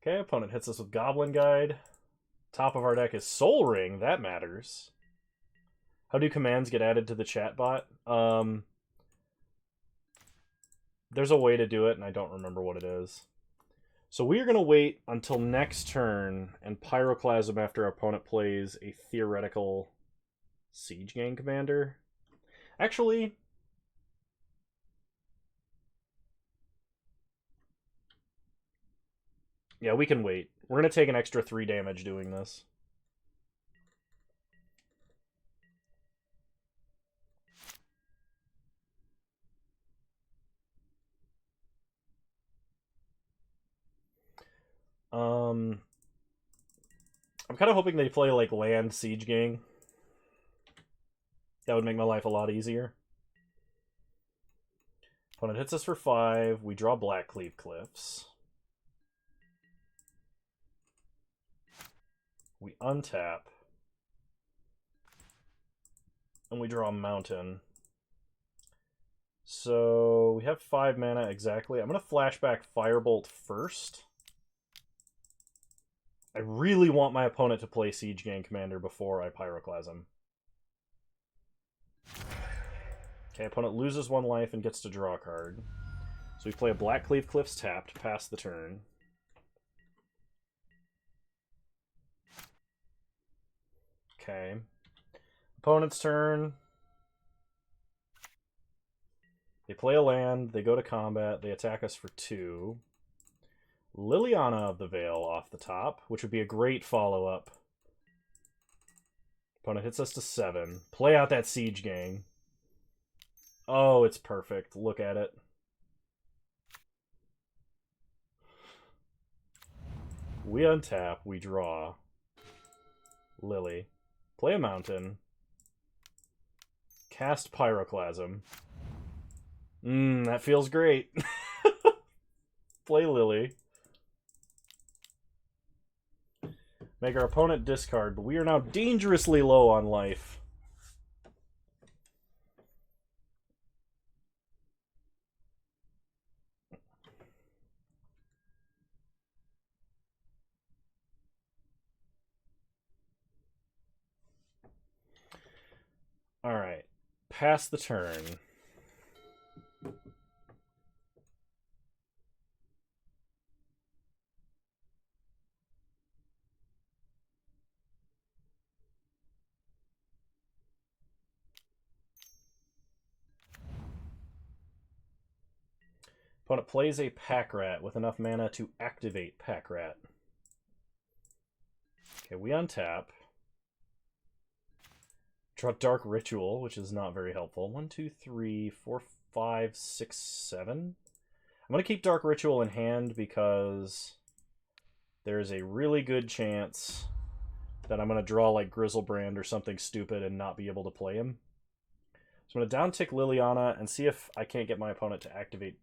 Okay, opponent hits us with Goblin Guide. Top of our deck is Soul Ring. That matters. How do commands get added to the chat bot? There's a way to do it, and I don't remember what it is. So we are going to wait until next turn and Pyroclasm after our opponent plays a theoretical Siege Gang commander. Actually, yeah, we can wait. We're going to take an extra 3 damage doing this. I'm kind of hoping they play like land Siege Gang. That would make my life a lot easier. Opponent hits us for 5. We draw Blackcleave Cliffs. We untap. And we draw a Mountain. So we have 5 mana exactly. I'm going to flashback Firebolt first. I really want my opponent to play Siege Gang Commander before I Pyroclasm. Okay, opponent loses 1 life and gets to draw a card. So we play a Blackcleave Cliffs tapped, pass the turn. Okay. Opponent's turn. They play a land, they go to combat, they attack us for 2. Liliana of the Veil off the top, which would be a great follow-up. Opponent hits us to 7. Play out that Siege Gang. Oh, it's perfect. Look at it. We untap, we draw. Lily. Play a Mountain. Cast Pyroclasm. That feels great. Play Lily. Make our opponent discard, but we are now dangerously low on life. Alright. Pass the turn. Opponent plays a Pack Rat with enough mana to activate Pack Rat. Okay, we untap. Draw Dark Ritual, which is not very helpful. 1, 2, 3, 4, 5, 6, 7. I'm going to keep Dark Ritual in hand because there's a really good chance that I'm going to draw like Grizzlebrand or something stupid and not be able to play him. So I'm going to downtick Liliana and see if I can't get my opponent to activate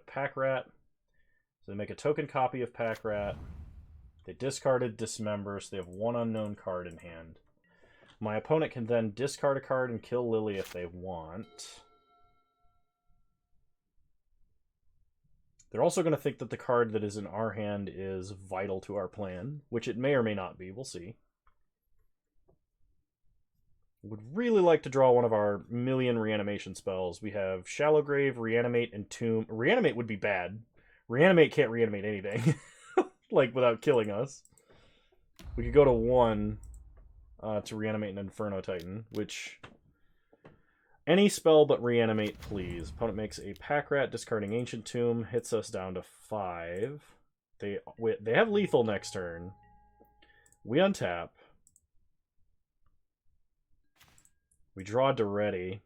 Pack Rat. So they make a token copy of Pack Rat. They discarded Dismember, so they have 1 unknown card in hand. My opponent can then discard a card and kill Lily if they want. They're also going to think that the card that is in our hand is vital to our plan, which it may or may not be. We'll see. Would really like to draw one of our million reanimation spells. We have Shallow Grave, Reanimate, and Tomb. Reanimate would be bad. Reanimate can't reanimate anything. Like, without killing us. We could go to 1 to reanimate an Inferno Titan, which... Any spell but reanimate, please. Opponent makes a Pack Rat, discarding Ancient Tomb, hits us down to 5. They have lethal next turn. We untap. We draw Duretti.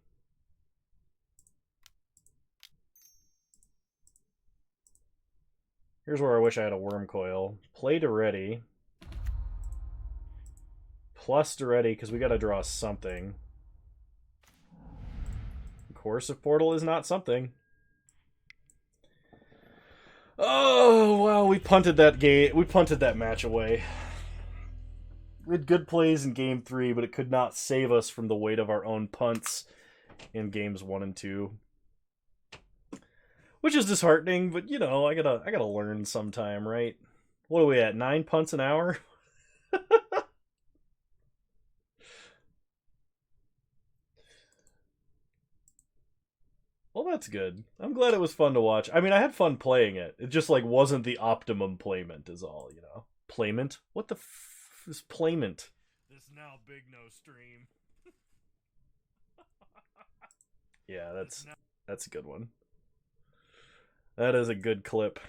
Here's where I wish I had a Worm Coil. Play Duretti. Plus Duretti, because we got to draw something. Coercive Portal is not something. Oh, well, we punted that game. We punted that match away. We had good plays in Game 3, but it could not save us from the weight of our own punts in Games 1 and 2. Which is disheartening, but, you know, I gotta learn sometime, right? What are we at, 9 punts an hour? Well, that's good. I'm glad it was fun to watch. I mean, I had fun playing it. It just, like, wasn't the optimum playment is all, you know? Playment? What the f is playment? This now Big No stream. Yeah, that's a good one. That is a good clip.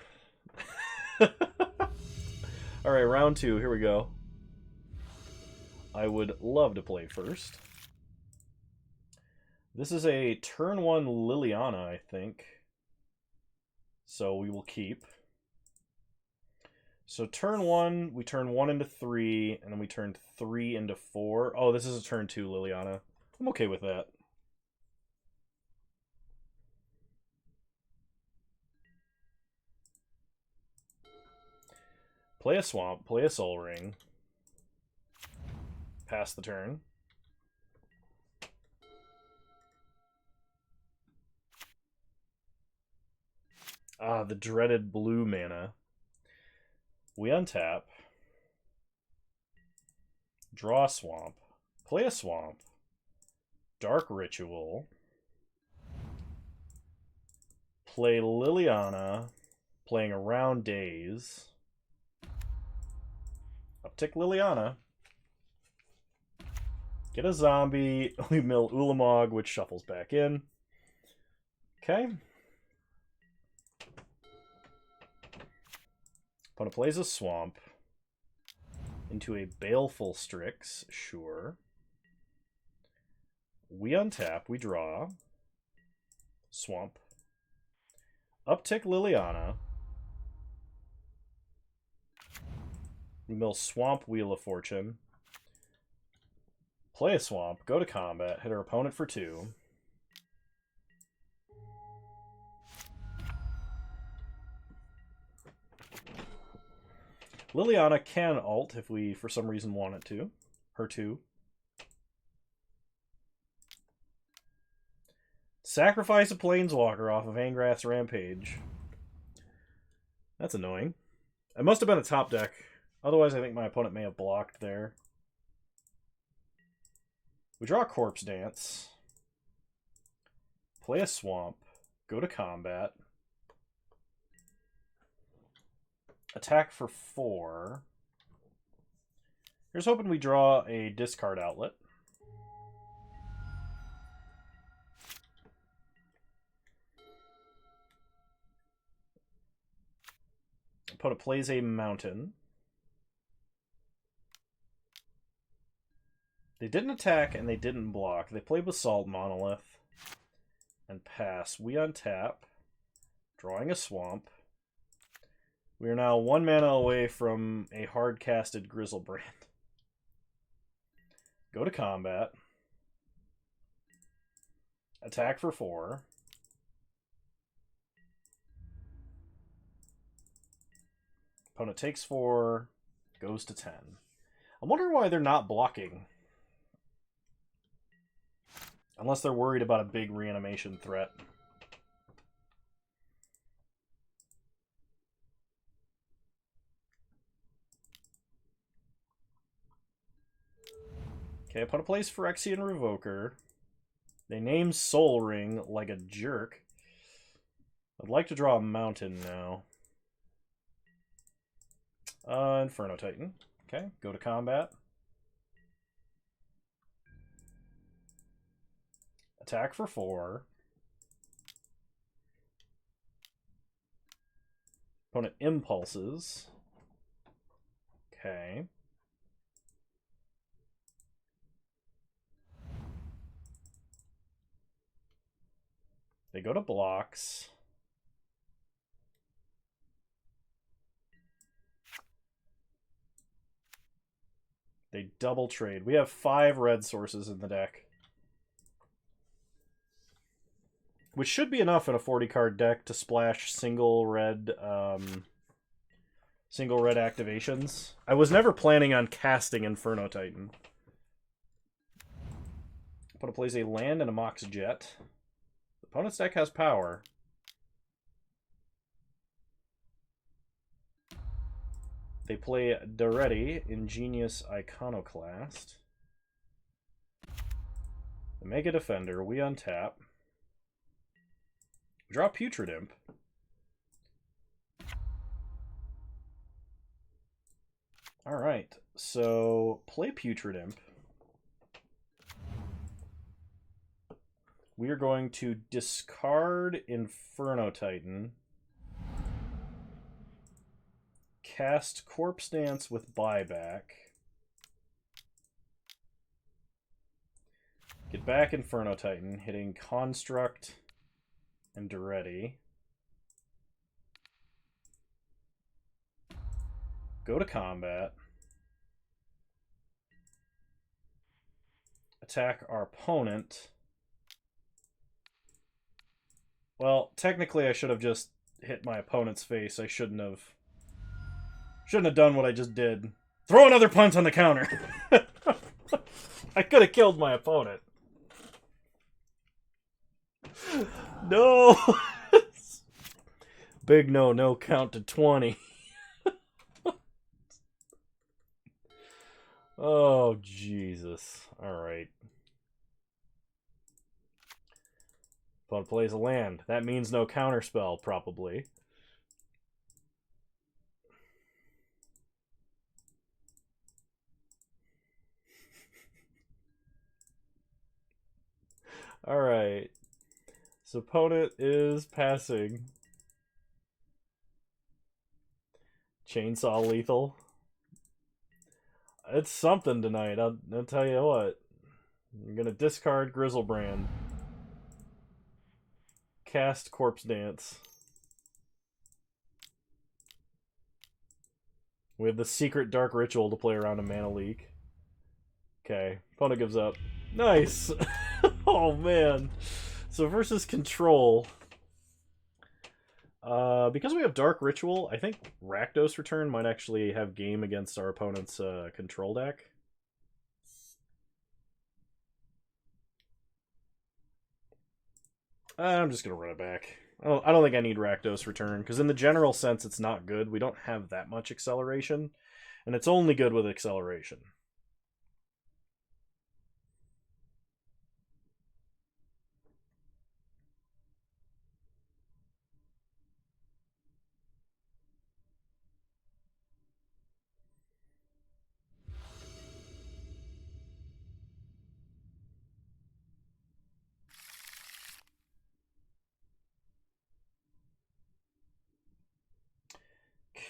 Alright, round 2. Here we go. I would love to play first. This is a turn 1 Liliana, I think. So we will keep. So turn 1, we turn 1 into 3, and then we turn 3 into 4. Oh, this is a turn 2 Liliana. I'm okay with that. Play a Swamp, play a Soul Ring. Pass the turn. Ah, the dreaded blue mana. We untap. Draw a Swamp. Play a Swamp. Dark Ritual. Play Liliana. Playing around Days. Uptick Liliana. Get a zombie. We mill Ulamog, which shuffles back in. Okay. Opponent plays a Swamp into a Baleful Strix. Sure. We untap. We draw. Swamp. Uptick Liliana. We mill Swamp, Wheel of Fortune. Play a Swamp. Go to combat. Hit our opponent for 2. Liliana can ult if we, for some reason, want it to. Her 2. Sacrifice a Planeswalker off of Angrath's Rampage. That's annoying. It must have been a top deck. Otherwise, I think my opponent may have blocked there. We draw Corpse Dance. Play a Swamp. Go to combat. Attack for 4. Here's hoping we draw a discard outlet. Opponent plays a mountain. They didn't attack and they didn't block. They played Basalt Monolith and pass. We untap, drawing a Swamp. We are now 1 mana away from a hard-casted Grizzlebrand. Go to combat. Attack for 4. Opponent takes 4, goes to 10. I'm wondering why they're not blocking. Unless they're worried about a big reanimation threat. Okay, opponent plays Phyrexian Revoker. They name Soul Ring like a jerk. I'd like to draw a mountain now. Inferno Titan. Okay, go to combat. Attack for 4. Opponent impulses. Okay. They go to blocks. They double trade. We have 5 red sources in the deck, which should be enough in a 40-card deck to splash single red activations. I was never planning on casting Inferno Titan. Opponent plays a land and a Mox Jet. Opponent's deck has power. They play Daretti, Ingenious Iconoclast. The Mega Defender, we untap. Draw Putrid Imp. Alright, so play Putrid Imp. We are going to discard Inferno Titan. Cast Corpse Dance with buyback. Get back Inferno Titan, hitting Construct and Daretti. Go to combat. Attack our opponent. Well, technically I should have just hit my opponent's face. I shouldn't have done what I just did. Throw another punt on the counter. I could have killed my opponent. No. Big no count to 20. Oh, Jesus. Alright. Opponent plays a land. That means no counterspell, probably. Alright. So opponent is passing. Chainsaw lethal. It's something tonight, I'll tell you what. I'm gonna discard Grizzlebrand. Cast Corpse Dance. We have the secret Dark Ritual to play around a Mana Leak. Okay, opponent gives up. Nice! Oh man. So versus Control. Because we have Dark Ritual, I think Rakdos Return might actually have game against our opponent's control deck. I'm just going to run it back. I don't think I need Rakdos Return, because in the general sense it's not good. We don't have that much acceleration, and it's only good with acceleration.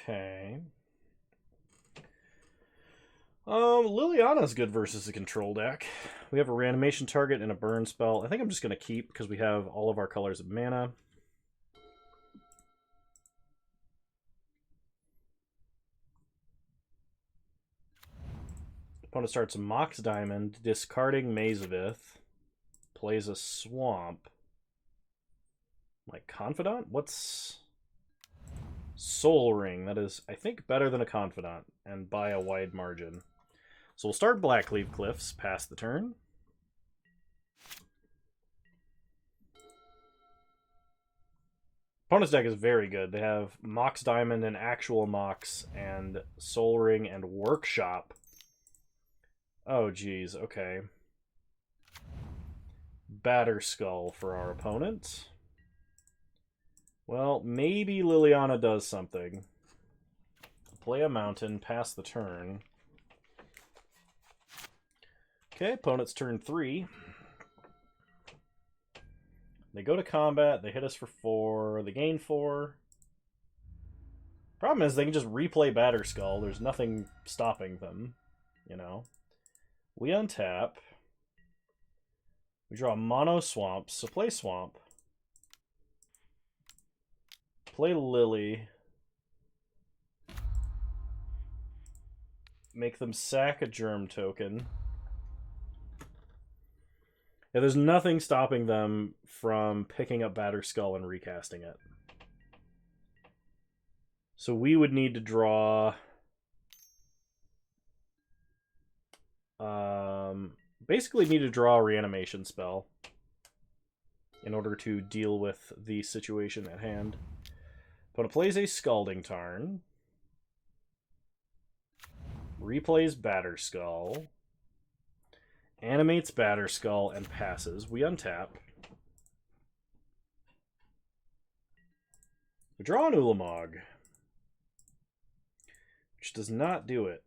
Okay. Liliana's good versus a control deck. We have a reanimation target and a burn spell. I think I'm just going to keep because we have all of our colors of mana. Opponent starts Mox Diamond, discarding Mazavith. Plays a Swamp. Like Confidant? What's... Soul Ring. That is, I think, better than a Confidant, and by a wide margin. So we'll start Blackleaf Cliffs, pass the turn. Opponent's deck is very good. They have Mox Diamond and Actual Mox, and Soul Ring and Workshop. Oh, geez. Okay. Batter Skull for our opponent. Well, maybe Liliana does something. Play a mountain, pass the turn. Okay, opponent's turn 3. They go to combat, they hit us for 4, they gain 4. Problem is, they can just replay Batter Skull. There's nothing stopping them, you know. We untap. We draw mono swamp, so play swamp. Play Lily. Make them sack a germ token. Yeah, there's nothing stopping them from picking up Batter Skull and recasting it. So we would need to draw... basically need to draw a reanimation spell in order to deal with the situation at hand. Opponent plays a Scalding Tarn. Replays Batter Skull. Animates Batter Skull and passes. We untap. We draw an Ulamog, which does not do it.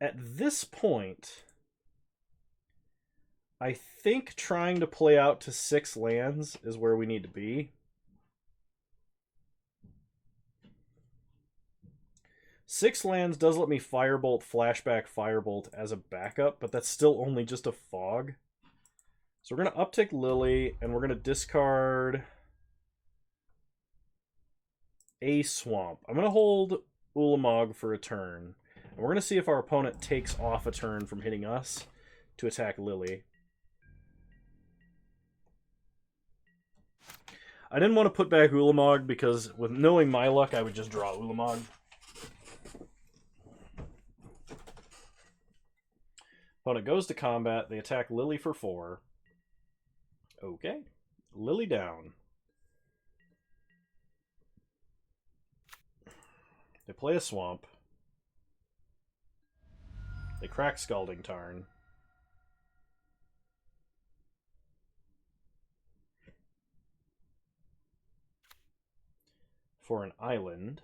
At this point, I think trying to play out to 6 lands is where we need to be. 6 lands does let me Firebolt, Flashback, Firebolt as a backup, but that's still only just a fog. So we're going to uptick Lily, and we're going to discard a swamp. I'm going to hold Ulamog for a turn. And we're going to see if our opponent takes off a turn from hitting us to attack Lily. I didn't want to put back Ulamog because with knowing my luck, I would just draw Ulamog. Opponent goes to combat. They attack Lily for 4. Okay. Lily down. They play a swamp. They crack Scalding Tarn. For an island.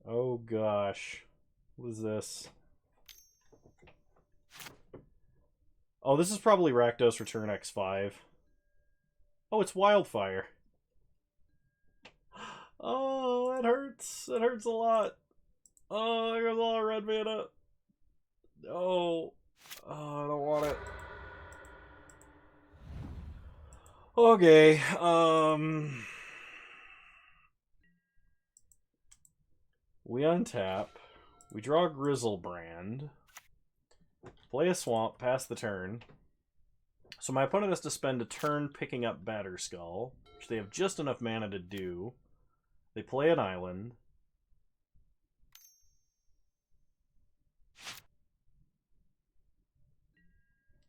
Oh gosh. What is this? Oh, this is probably Rakdos Return X5. Oh, it's Wildfire. Oh, that hurts. That hurts a lot. Oh, there goes all our red mana. Oh. Oh, I don't want it. Okay, we untap. We draw Grizzlebrand. Play a swamp, pass the turn. So my opponent has to spend a turn picking up Batter Skull, which they have just enough mana to do. They play an island.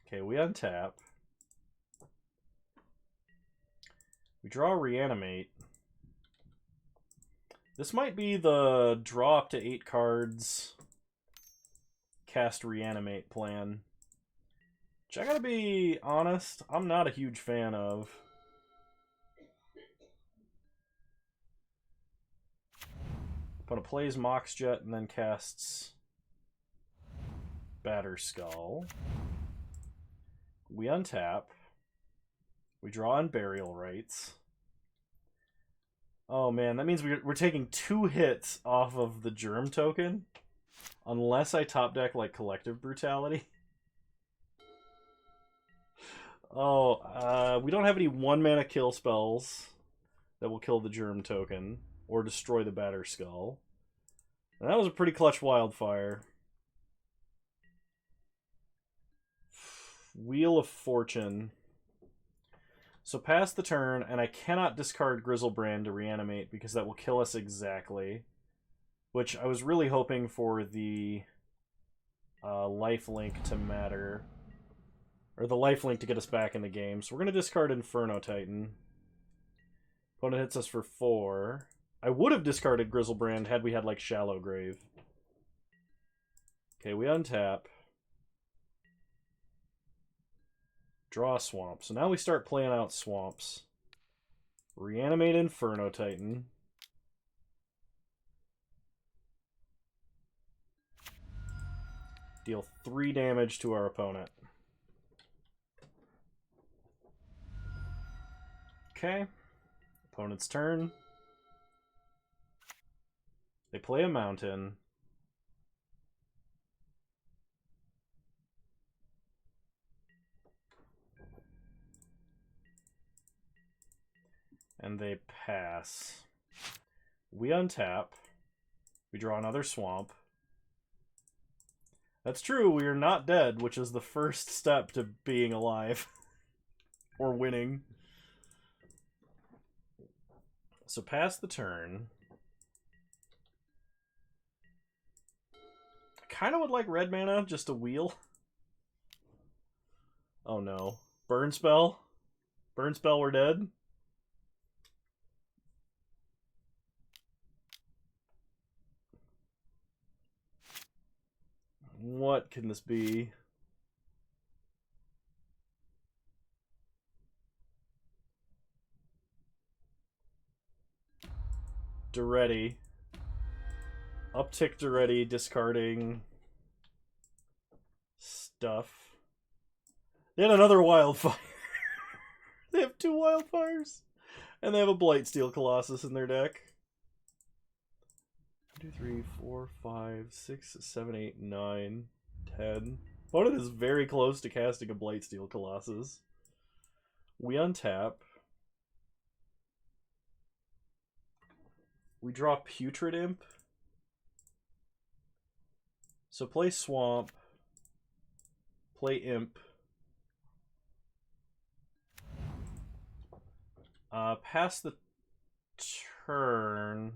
Okay, we untap. We draw Reanimate. This might be the draw up to 8 cards, cast Reanimate plan. Which I gotta be honest, I'm not a huge fan of. Opponent plays Moxjet and then casts Batter Skull. We untap. We draw on Burial Rites. Oh man, that means we're taking 2 hits off of the Germ token. Unless I top deck like Collective Brutality. Oh, we don't have any 1-mana kill spells that will kill the Germ token or destroy the Batter Skull. And that was a pretty clutch Wildfire. Wheel of Fortune. So pass the turn, and I cannot discard Grizzlebrand to reanimate because that will kill us exactly. Which I was really hoping for the lifelink to matter. Or the lifelink to get us back in the game. So we're going to discard Inferno Titan. Opponent hits us for 4. I would have discarded Grizzlebrand had we had, like, Shallow Grave. Okay, we untap. Draw a swamp. So now we start playing out swamps. Reanimate Inferno Titan. Deal 3 damage to our opponent. Okay. Opponent's turn. They play a mountain. And they pass. We untap. We draw another swamp. That's true, we are not dead, which is the first step to being alive. Or winning. So pass the turn. I kind of would like red mana, just a wheel. Oh no. Burn spell? Burn spell, we're dead? What can this be? Duretti. Uptick Duretti, discarding stuff. They had another wildfire. They have 2 wildfires. And they have a Blightsteel Colossus in their deck. 1, 2, 3, 4, 5, 6, 7, 8, 9, 10. Opponent is very close to casting a Blightsteel Colossus. We untap. We draw Putrid Imp. So play Swamp. Play Imp. Pass the turn.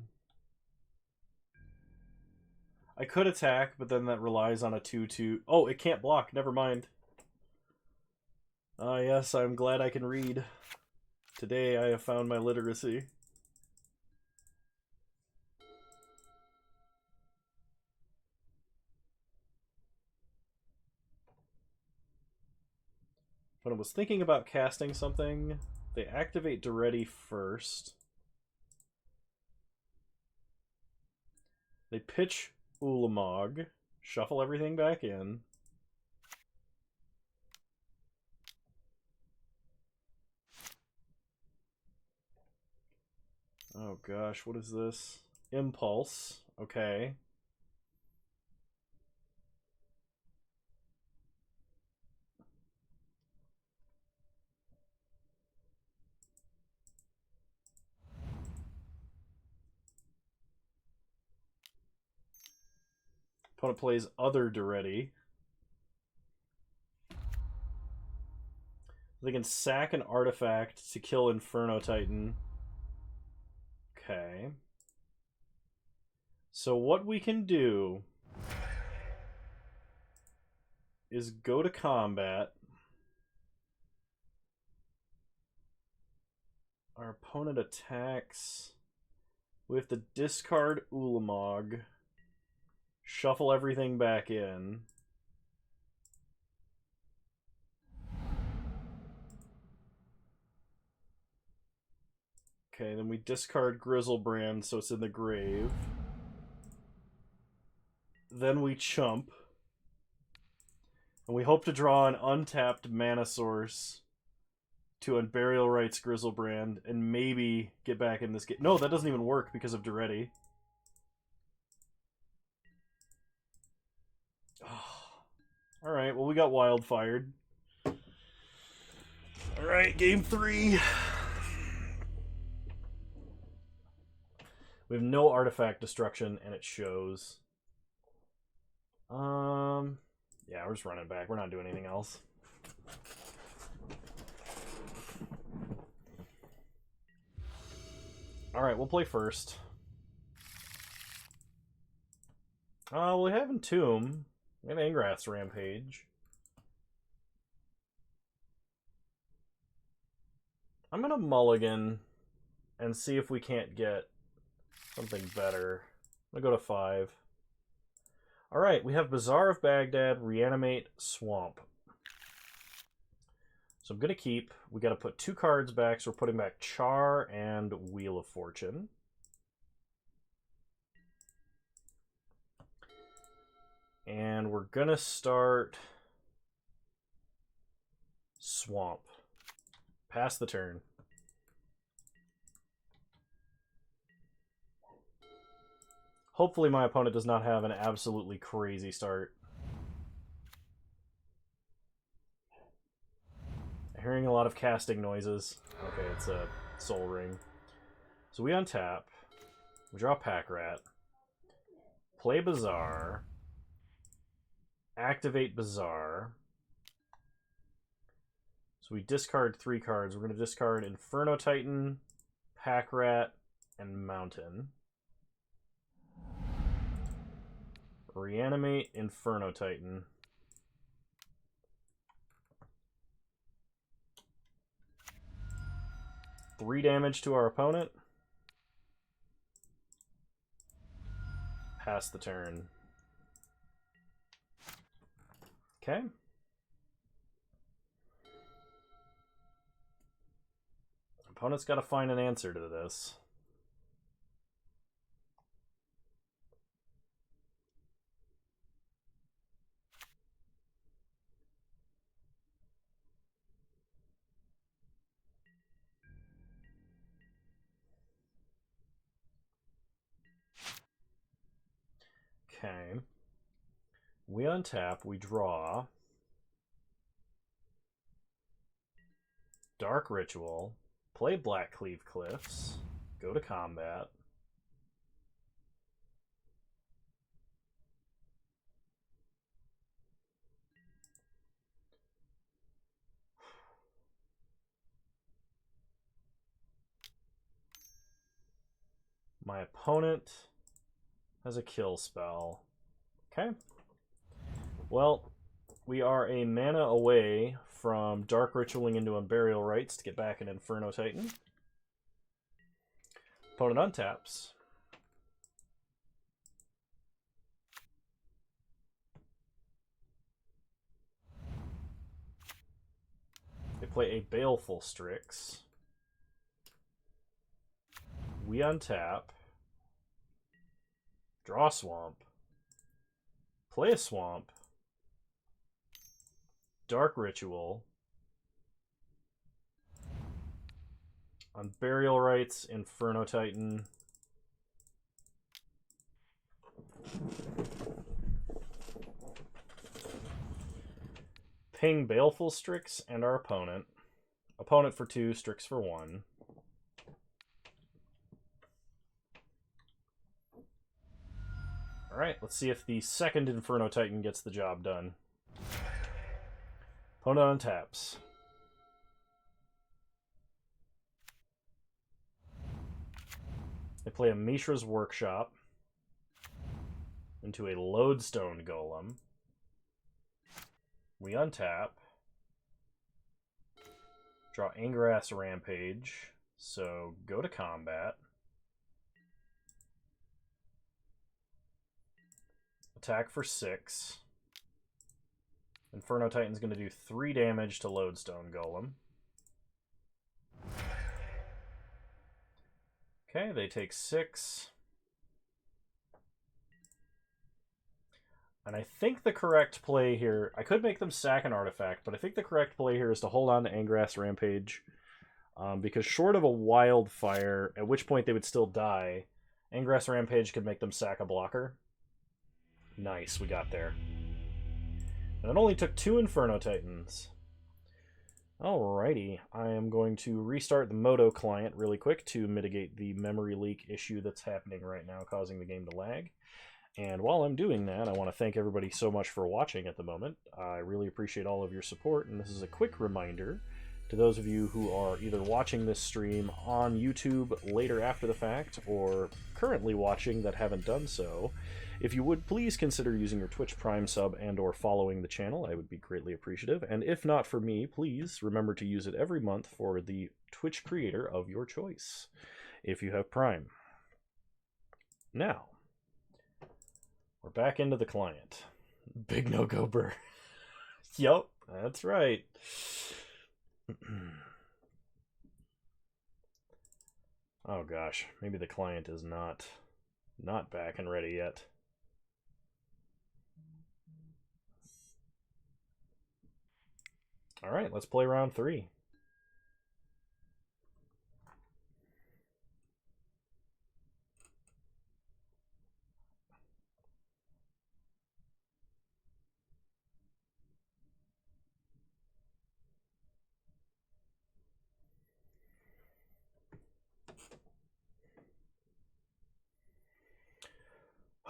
I could attack, but then that relies on a 2/2. Oh, it can't block. Never mind. Yes, I'm glad I can read. Today I have found my literacy. When I was thinking about casting something, they activate Duretti first. They pitch Ulamog, shuffle everything back in. Oh gosh, what is this? Impulse. Okay. Opponent plays other Duretti. They can sack an artifact to kill Inferno Titan. Okay. So what we can do is go to combat. Our opponent attacks. We have to discard Ulamog. Shuffle everything back in. Okay, then we discard Grizzlebrand, so it's in the grave. Then we chump. And we hope to draw an untapped mana source to Unburial Rites Grizzlebrand and maybe get back in this game. No, that doesn't even work because of Duretti. Alright, well we got wildfired. Alright, game 3. We have no artifact destruction, and it shows. Yeah, we're just running back. We're not doing anything else. Alright, we'll play first. We have Entomb. We have Angrath's Rampage. I'm gonna mulligan and see if we can't get something better. I'm going to go to 5. All right, we have Bazaar of Baghdad, Reanimate, Swamp. So I'm going to keep. We got to put 2 cards back, so we're putting back Char and Wheel of Fortune. And we're going to start Swamp. Pass the turn. Hopefully my opponent does not have an absolutely crazy start. I'm hearing a lot of casting noises. Okay, it's a Soul Ring. So we untap. We draw Pack Rat. Play Bazaar. Activate Bazaar. So we discard 3 cards. We're going to discard Inferno Titan, Pack Rat, and Mountain. Reanimate Inferno Titan. Three damage to our opponent. Pass the turn. Okay. Opponent's got to find an answer to this. Okay. We untap, we draw. Dark Ritual. Play Black Cleave Cliffs. Go to combat. My opponent has a kill spell. Okay. Well, we are a mana away from Dark Ritualing into Unburial Rites to get back an Inferno Titan. Opponent untaps. They play a Baleful Strix. We untap. Draw Swamp. Play a Swamp. Dark Ritual. Unburial Rites, Inferno Titan. Ping Baleful Strix and our opponent. Opponent for 2, Strix for 1. Alright, let's see if the second Inferno Titan gets the job done. Opponent untaps. They play a Mishra's Workshop into a Lodestone Golem. We untap. Draw Angrass Rampage. So go to combat. Attack for 6. Inferno Titan's going to do 3 damage to Lodestone Golem. Okay, they take 6. And I think the correct play here... I could make them sack an artifact, but I think the correct play here is to hold on to Angrass Rampage. Because short of a Wildfire, at which point they would still die, Angrass Rampage could make them sack a blocker. Nice, we got there. And it only took 2 Inferno Titans. Alrighty, I am going to restart the Moto client really quick to mitigate the memory leak issue that's happening right now, causing the game to lag. And while I'm doing that, I want to thank everybody so much for watching at the moment. I really appreciate all of your support, and this is a quick reminder to those of you who are either watching this stream on YouTube later after the fact, or currently watching that haven't done so. If you would, please consider using your Twitch Prime sub and or following the channel. I would be greatly appreciative. And if not for me, please remember to use it every month for the Twitch creator of your choice. if you have Prime. Now, we're back into the client. Big no-go burr. Yup, that's right. Oh gosh, maybe the client is not back and ready yet. All right, let's play round 3.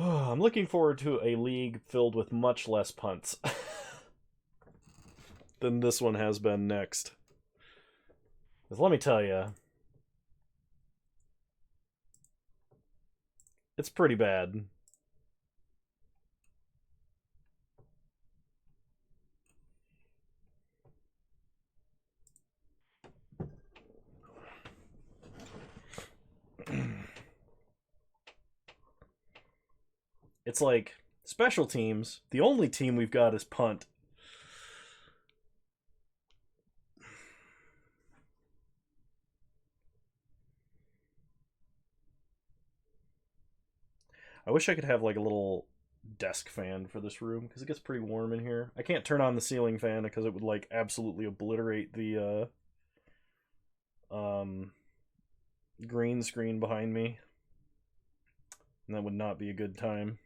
I'm looking forward to a league filled with much less punts than this one has been next. Because let me tell you, it's pretty bad. It's like special teams. The only team we've got is punt. I wish I could have like a little desk fan for this room because it gets pretty warm in here. I can't turn on the ceiling fan because it would like absolutely obliterate the green screen behind me. And that would not be a good time.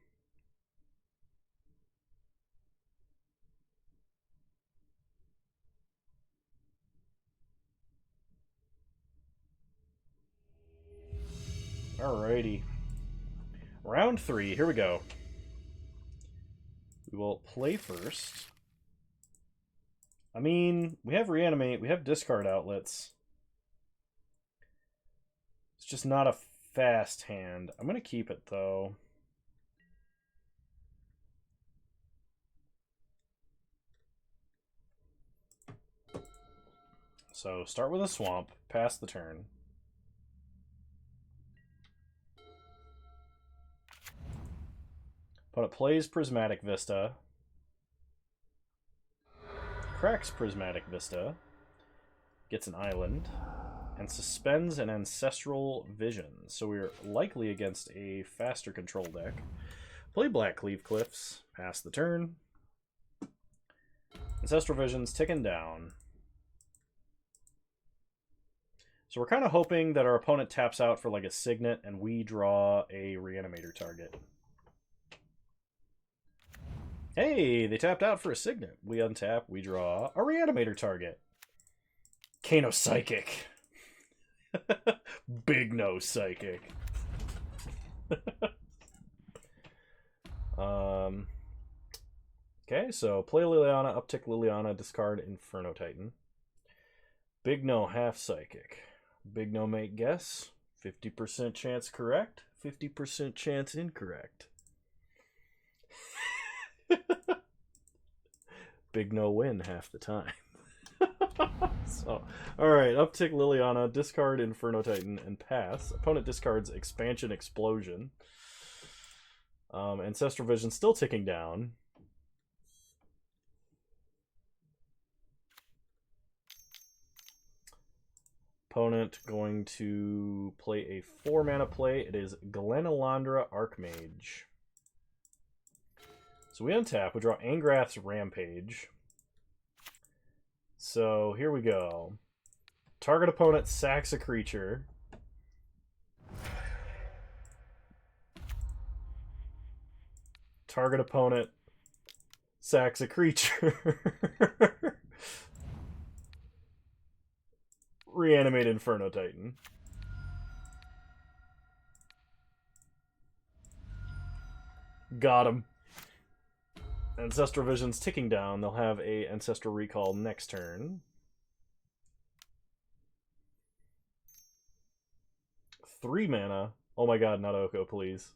Alrighty. Round 3, here we go. We will play first. I mean, we have reanimate, we have discard outlets. It's just not a fast hand. I'm going to keep it, though. So, start with a swamp, pass the turn. Opponent plays Prismatic Vista. Cracks Prismatic Vista. Gets an island. And suspends an Ancestral Vision. So we're likely against a faster control deck. Play Black Cleave Cliffs. Pass the turn. Ancestral Vision's ticking down. So we're kind of hoping that our opponent taps out for like a Signet and we draw a Reanimator target. Hey, they tapped out for a Signet. We untap, we draw a Reanimator target. Kano Psychic. Big no Psychic. Okay, so play Liliana, uptick Liliana, discard Inferno Titan. Big no half Psychic. Big no make guess. 50% chance correct, 50% chance incorrect. Big no win half the time. So, alright, uptick Liliana, discard Inferno Titan, and pass. Opponent discards Expansion Explosion. Ancestral Vision still ticking down. Opponent going to play a 4-mana play. It is Glenalandra Archmage. So we untap, we draw Angrath's Rampage. So here we go. Target opponent sacks a creature. Target opponent sacks a creature. Reanimate Inferno Titan. Got him. Ancestral Vision's ticking down. They'll have a Ancestral Recall next turn. 3 mana. Oh my god, not Oko, please.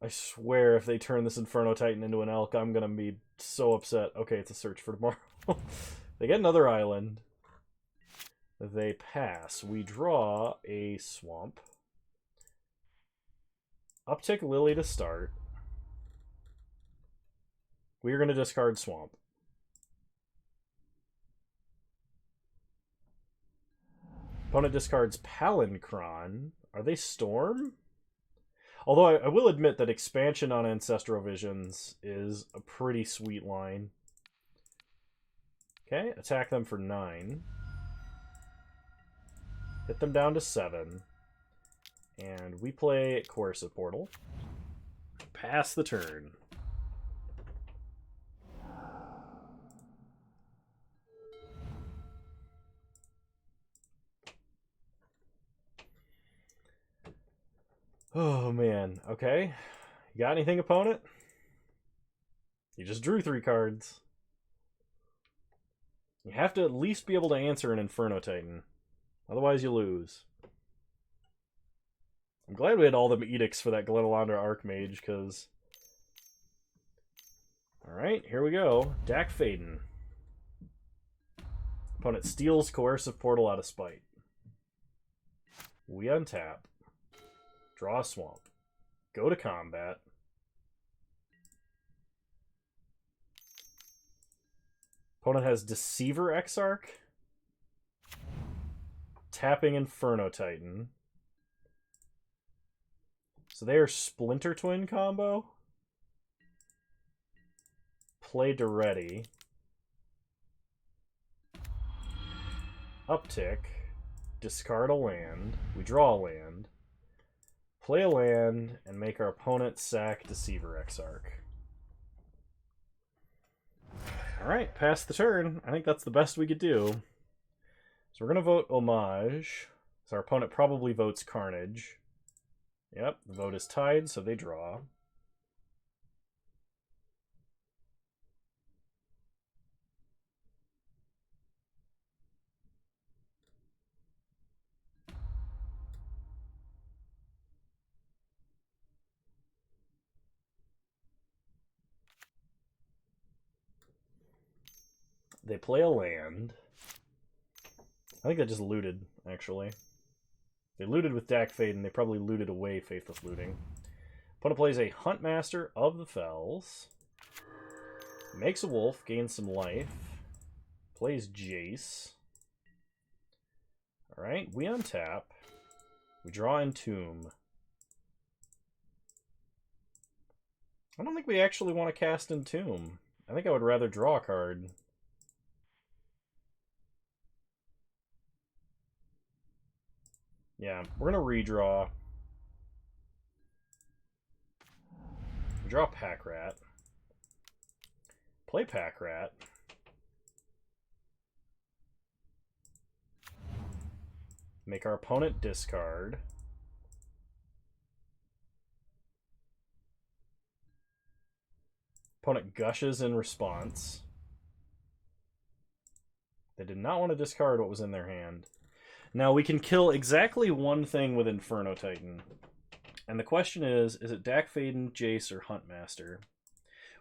I swear if they turn this Inferno Titan into an elk, I'm gonna be so upset. Okay, it's a search for tomorrow. They get another island. They pass. We draw a swamp. Uptick Lily to start. We are going to discard swamp. Opponent discards Palincron. Are they Storm? Although I will admit that expansion on Ancestral Visions is a pretty sweet line. Okay, attack them for 9. Hit them down to 7. And we play Coercive Portal. Pass the turn. Oh, man. Okay. You got anything, opponent? You just drew 3 cards. You have to at least be able to answer an Inferno Titan. Otherwise, you lose. I'm glad we had all the edicts for that Glenalandra Archmage, because... Alright, here we go. Dak Faden. Opponent steals Coercive Portal out of spite. We untap. Draw a swamp. Go to combat. Opponent has Deceiver Exarch. Tapping Inferno Titan. So they are Splinter Twin combo. Play Duretti. Uptick. Discard a land. We draw a land. Play a land and make our opponent sack Deceiver Exarch. Alright, pass the turn. I think that's the best we could do. So we're going to vote Homage. So our opponent probably votes Carnage. Yep, the vote is tied, so they draw. They play a land. I think they just looted, actually. They looted with Dak Faden. They probably looted away Faithless Looting. Opponent plays a Huntmaster of the Fells. Makes a wolf, gains some life. Plays Jace. Alright, we untap. We draw Entomb. I don't think we actually want to cast Entomb. I think I would rather draw a card. Yeah, we're going to redraw. Draw Pack Rat. Play Pack Rat. Make our opponent discard. Opponent gushes in response. They did not want to discard what was in their hand. Now, we can kill exactly one thing with Inferno Titan. And the question is it Dak Faden, Jace, or Huntmaster?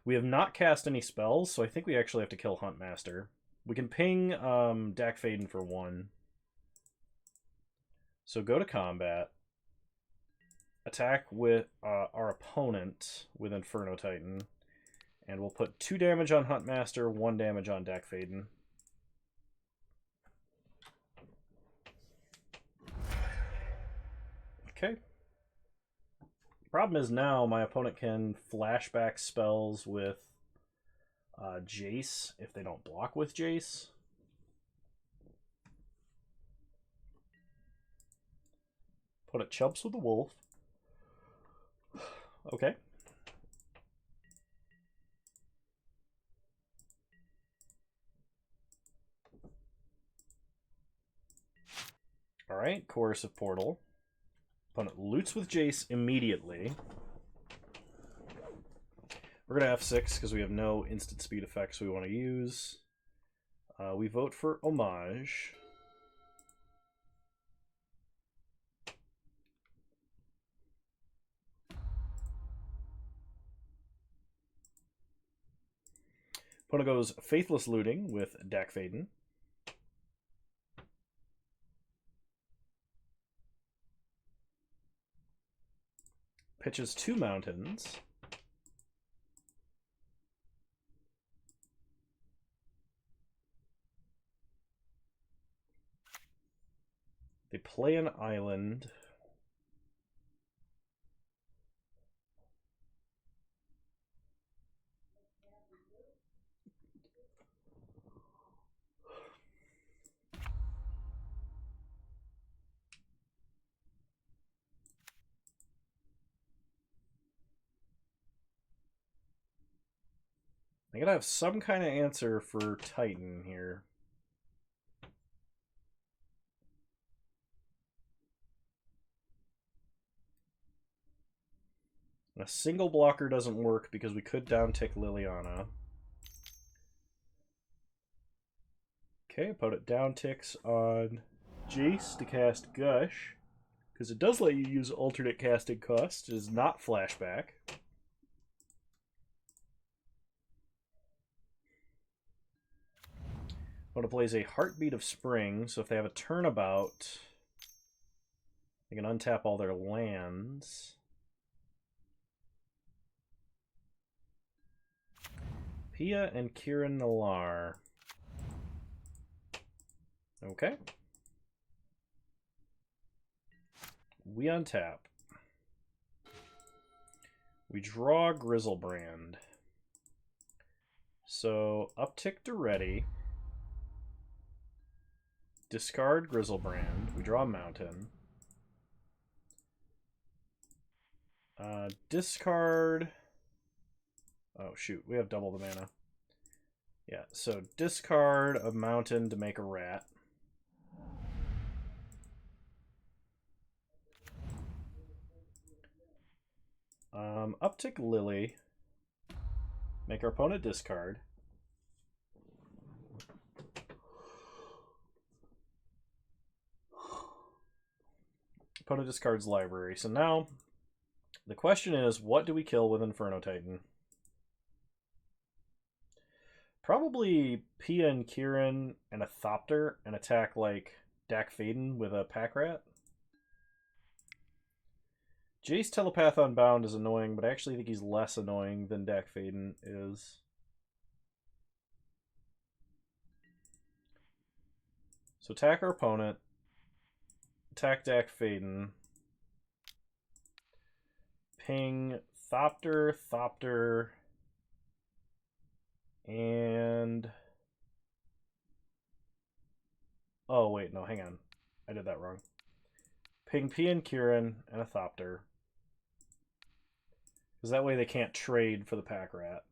We have not cast any spells, so I think we actually have to kill Huntmaster. We can ping Dak Faden for 1. So go to combat. Attack with our opponent with Inferno Titan. And we'll put 2 damage on Huntmaster, 1 damage on Dak Faden. Okay. Problem is now my opponent can flashback spells with Jace if they don't block with Jace. Opponent chumps with the wolf. Okay. Alright, Coercive Portal. Opponent loots with Jace immediately. We're going to F6 because we have no instant speed effects we want to use. We vote for Homage. Opponent goes Faithless Looting with Dak Faden. Pitches 2 mountains. They play an island. I gotta have some kind of answer for Titan here. A single blocker doesn't work because we could downtick Liliana. Okay, opponent downticks on Jace to cast Gush. Because it does let you use alternate casting cost. It is not flashback. Opponent plays a Heartbeat of Spring, so if they have a turnabout, they can untap all their lands. Pia and Kieran Nalar. Okay. We untap. We draw Grizzlebrand. So, uptick to ready. Discard Grizzlebrand. We draw a mountain. Discard... Oh, shoot. We have double the mana. Yeah, so discard a mountain to make a rat. Uptick Lily. Make our opponent discard. Opponent discards library. So now, the question is, what do we kill with Inferno Titan? Probably Pia and Kieran and a Thopter and attack like Dak Faden with a Pack Rat. Jace Telepath Unbound is annoying, but I actually think he's less annoying than Dak Faden is. So attack our opponent. Attack Dak Faden. Ping Thopter, Thopter, and... Oh, wait, no, hang on. I did that wrong. Ping P and Kieran and a Thopter. Because that way they can't trade for the Pack Rat.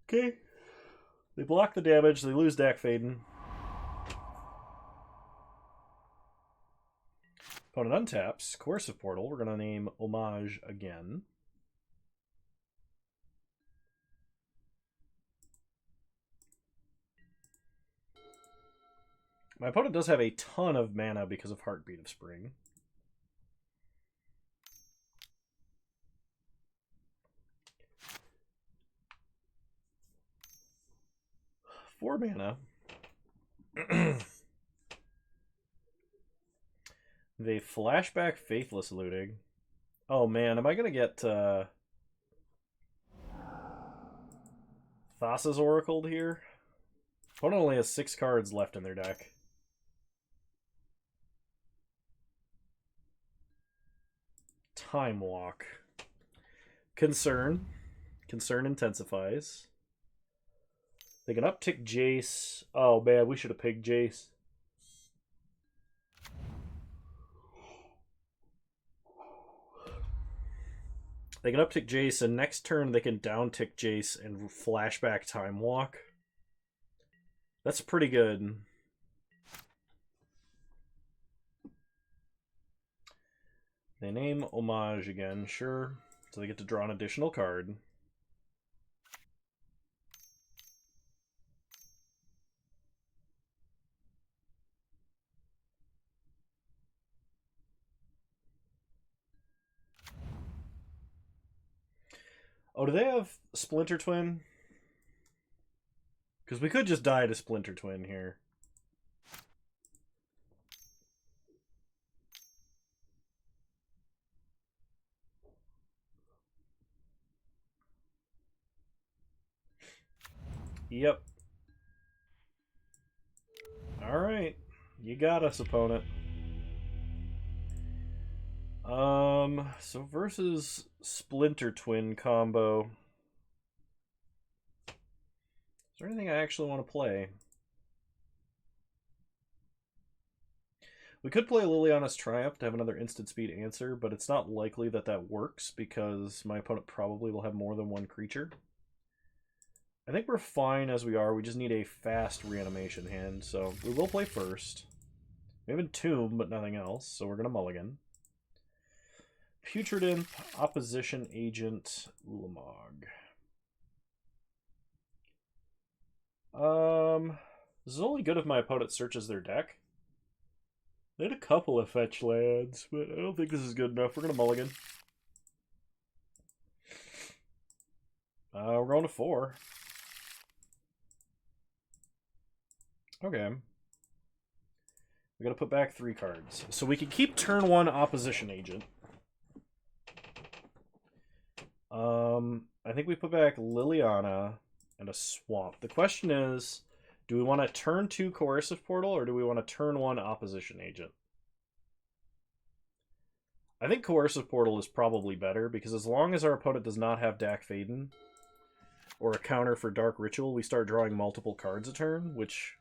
Okay. They block the damage. They lose Dak Faden. Opponent untaps. Coercive Portal. We're going to name Homage again. My opponent does have a ton of mana because of Heartbeat of Spring. Four mana. They flashback Faithless Looting. Oh man, am I going to get Thassa's Oracled here? Opponent only has 6 cards left in their deck. Time Walk. Concern. Concern intensifies. They can uptick Jace. Oh man, we should have picked Jace. They can uptick Jace, and next turn they can downtick Jace and flashback Time Walk. That's pretty good. They name Homage again, sure. So they get to draw an additional card. Oh, do they have Splinter Twin? Because we could just die to Splinter Twin here. Yep. Alright. You got us, opponent. So versus Splinter Twin combo. Is there anything I actually want to play? We could play Liliana's Triumph to have another instant speed answer, but it's not likely that that works because my opponent probably will have more than one creature. I think we're fine as we are. We just need a fast reanimation hand, so we will play first. We have Entomb, but nothing else, so we're going to mulligan. Putrid Imp, Opposition Agent, Ulamog. This is only good if my opponent searches their deck. They had a couple of fetch lands, but I don't think this is good enough. We're going to mulligan. We're going to 4. Okay. We gotta put back 3 cards. So we can keep turn 1 Opposition Agent. I think we put back Liliana and a Swamp. The question is, do we want to turn 2 Coercive Portal or do we want to turn 1 Opposition Agent? I think Coercive Portal is probably better because as long as our opponent does not have Dak Faden or a counter for Dark Ritual, we start drawing multiple cards a turn, which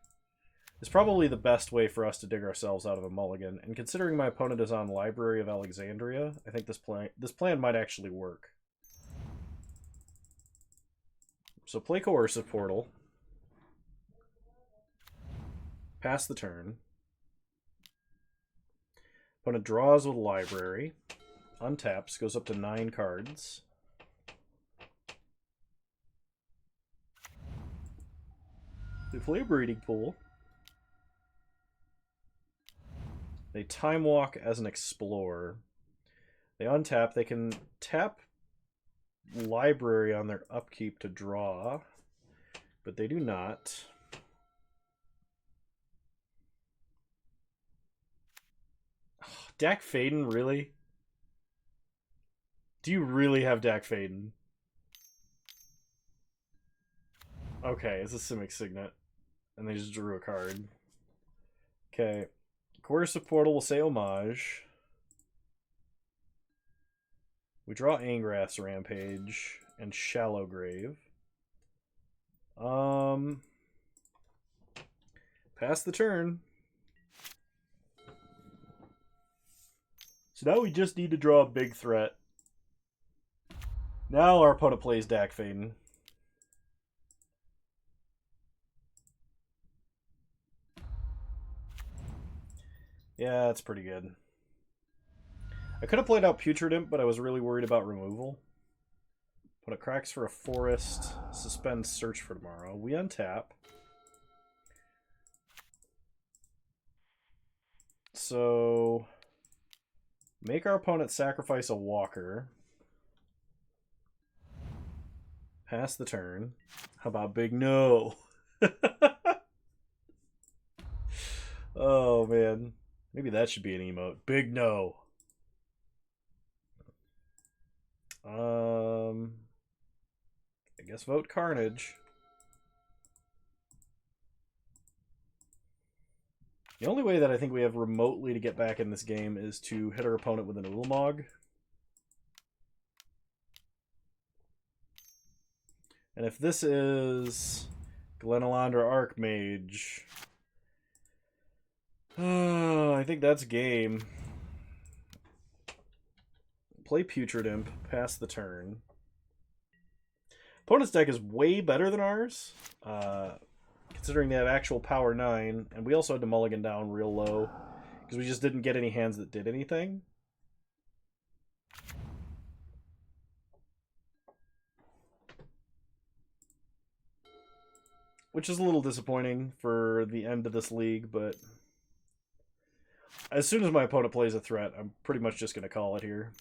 is probably the best way for us to dig ourselves out of a mulligan. And considering my opponent is on Library of Alexandria, I think this plan might actually work. So play Coercive Portal. Pass the turn. Opponent draws with Library. Untaps, goes up to 9 cards. They play a Breeding Pool. They Time Walk as an Explorer. They untap. They can tap Library on their upkeep to draw, but they do not. Oh, Dak Faden, really? Do you really have Dak Faden? Okay, it's a Simic Signet. And they just drew a card. Okay. Coercive Portal will say Homage. We draw Angrath's Rampage and Shallow Grave. Pass the turn. So now we just need to draw a big threat. Now our opponent plays Dak Faden. Yeah, that's pretty good. I could have played out Putrid Imp, but I was really worried about removal. Put a Cracks for a Forest. Suspend Search for tomorrow. We untap. So make our opponent sacrifice a Walker. Pass the turn. How about Big No? Oh, man. Maybe that should be an emote. Big No. I guess vote Carnage. The only way that I think we have remotely to get back in this game is to hit our opponent with an Ulamog. And if this is Glenalandra Archmage, I think that's game. Play Putrid Imp, pass the turn. Opponent's deck is way better than ours, considering they have actual power 9, and we also had to mulligan down real low, because we just didn't get any hands that did anything. Which is a little disappointing for the end of this league, but as soon as my opponent plays a threat, I'm pretty much just going to call it here.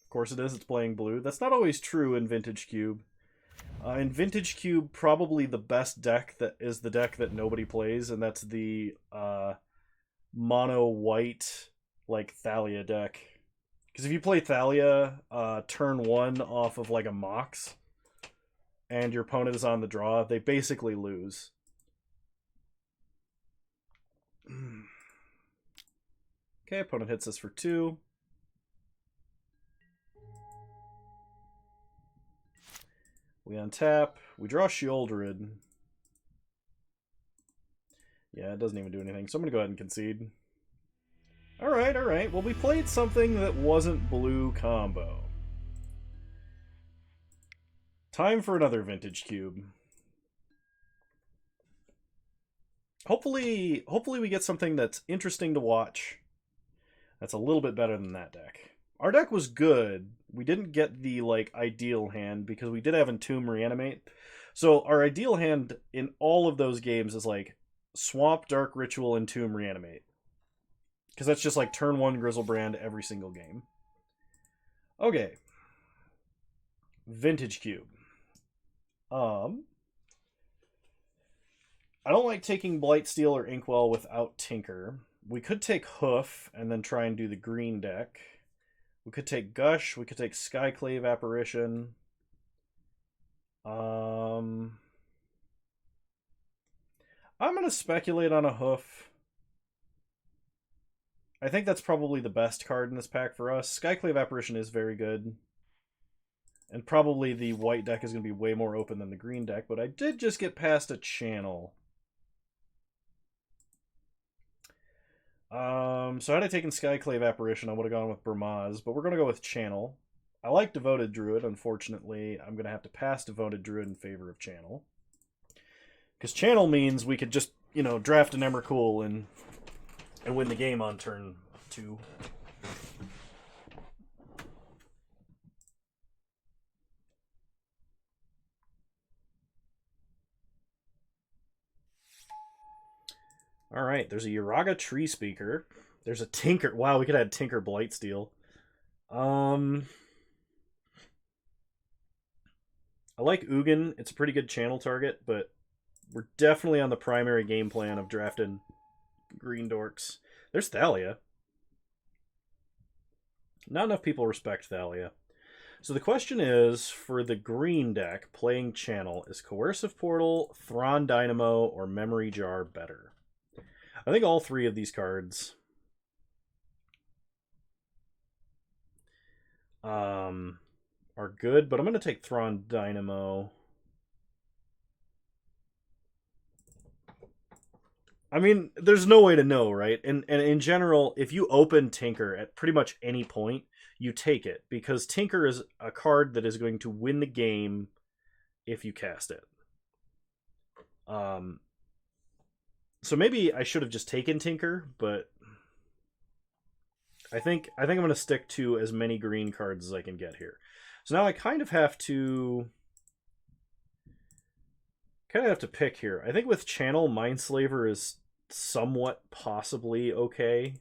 Of course it is. It's playing blue. That's not always true in Vintage Cube. In Vintage Cube, probably the best deck that is the deck that nobody plays, and that's the mono white like Thalia deck. Because if you play Thalia turn 1 off of like a Mox, and your opponent is on the draw, they basically lose. Okay, opponent hits us for 2. We untap. We draw Sheoldred. Yeah, it doesn't even do anything, so I'm going to go ahead and concede. Alright, alright. Well, we played something that wasn't blue combo. Time for another Vintage Cube. Hopefully we get something that's interesting to watch. That's a little bit better than that deck. Our deck was good. We didn't get the like ideal hand because we did have Entomb Reanimate. So our ideal hand in all of those games is like Swamp, Dark Ritual, Entomb Reanimate. Because that's just like turn 1 Grizzlebrand every single game. Okay. Vintage Cube. I don't like taking Blightsteel or Inkwell without Tinker. We could take Hoof and then try and do the green deck. We could take Gush. We could take Skyclave Apparition. I'm going to speculate on a Hoof. I think that's probably the best card in this pack for us. Skyclave Apparition is very good. And probably the white deck is going to be way more open than the green deck, but I did just get past a channel. So had I taken Skyclave Apparition, I would have gone with Burmaz, but we're going to go with Channel. I like Devoted Druid. Unfortunately, I'm going to have to pass Devoted Druid in favor of Channel. Because Channel means we could just, you know, draft an Emrakul and win the game on turn 2. Alright, there's a Uraga Tree Speaker. There's a Tinker. Wow, we could add Tinker Blightsteel. I like Ugin. It's a pretty good channel target, but we're definitely on the primary game plan of drafting green dorks. There's Thalia. Not enough people respect Thalia. So the question is, for the green deck playing channel, is Coercive Portal, Thrawn Dynamo, or Memory Jar better? I think all 3 of these cards are good, but I'm going to take Thrawn Dynamo. I mean, there's no way to know, right? And in general, if you open Tinker at pretty much any point, you take it, because Tinker is a card that is going to win the game if you cast it. So maybe I should have just taken Tinker, but I think I'm going to stick to as many green cards as I can get here. So now I kind of have to pick here. I think with Channel, Mindslaver is somewhat possibly okay.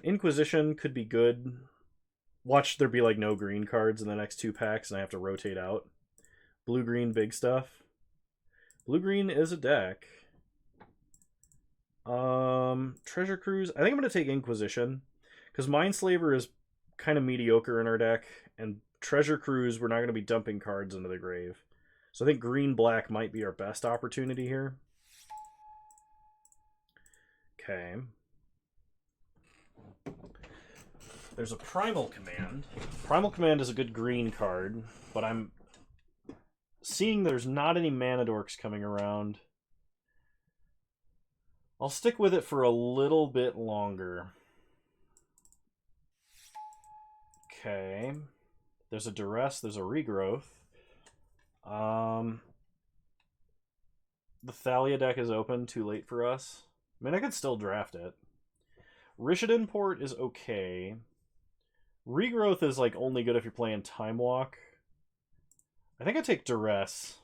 Inquisition could be good. Watch there be like no green cards in the next 2 packs and I have to rotate out. Blue-green, big stuff. Blue-green is a deck. Treasure Cruise. I think I'm going to take Inquisition, because Mindslaver is kind of mediocre in our deck, and Treasure Cruise, we're not going to be dumping cards into the grave. So I think green-black might be our best opportunity here. Okay. There's a Primal Command. Primal Command is a good green card, but I'm seeing there's not any mana dorks coming around. I'll stick with it for a little bit longer. Okay. There's a Duress, there's a Regrowth. The Thalia deck is open, too late for us. I mean, I could still draft it. Rishadan Port is okay. Regrowth is like only good if you're playing Time Walk. I think I take Duress,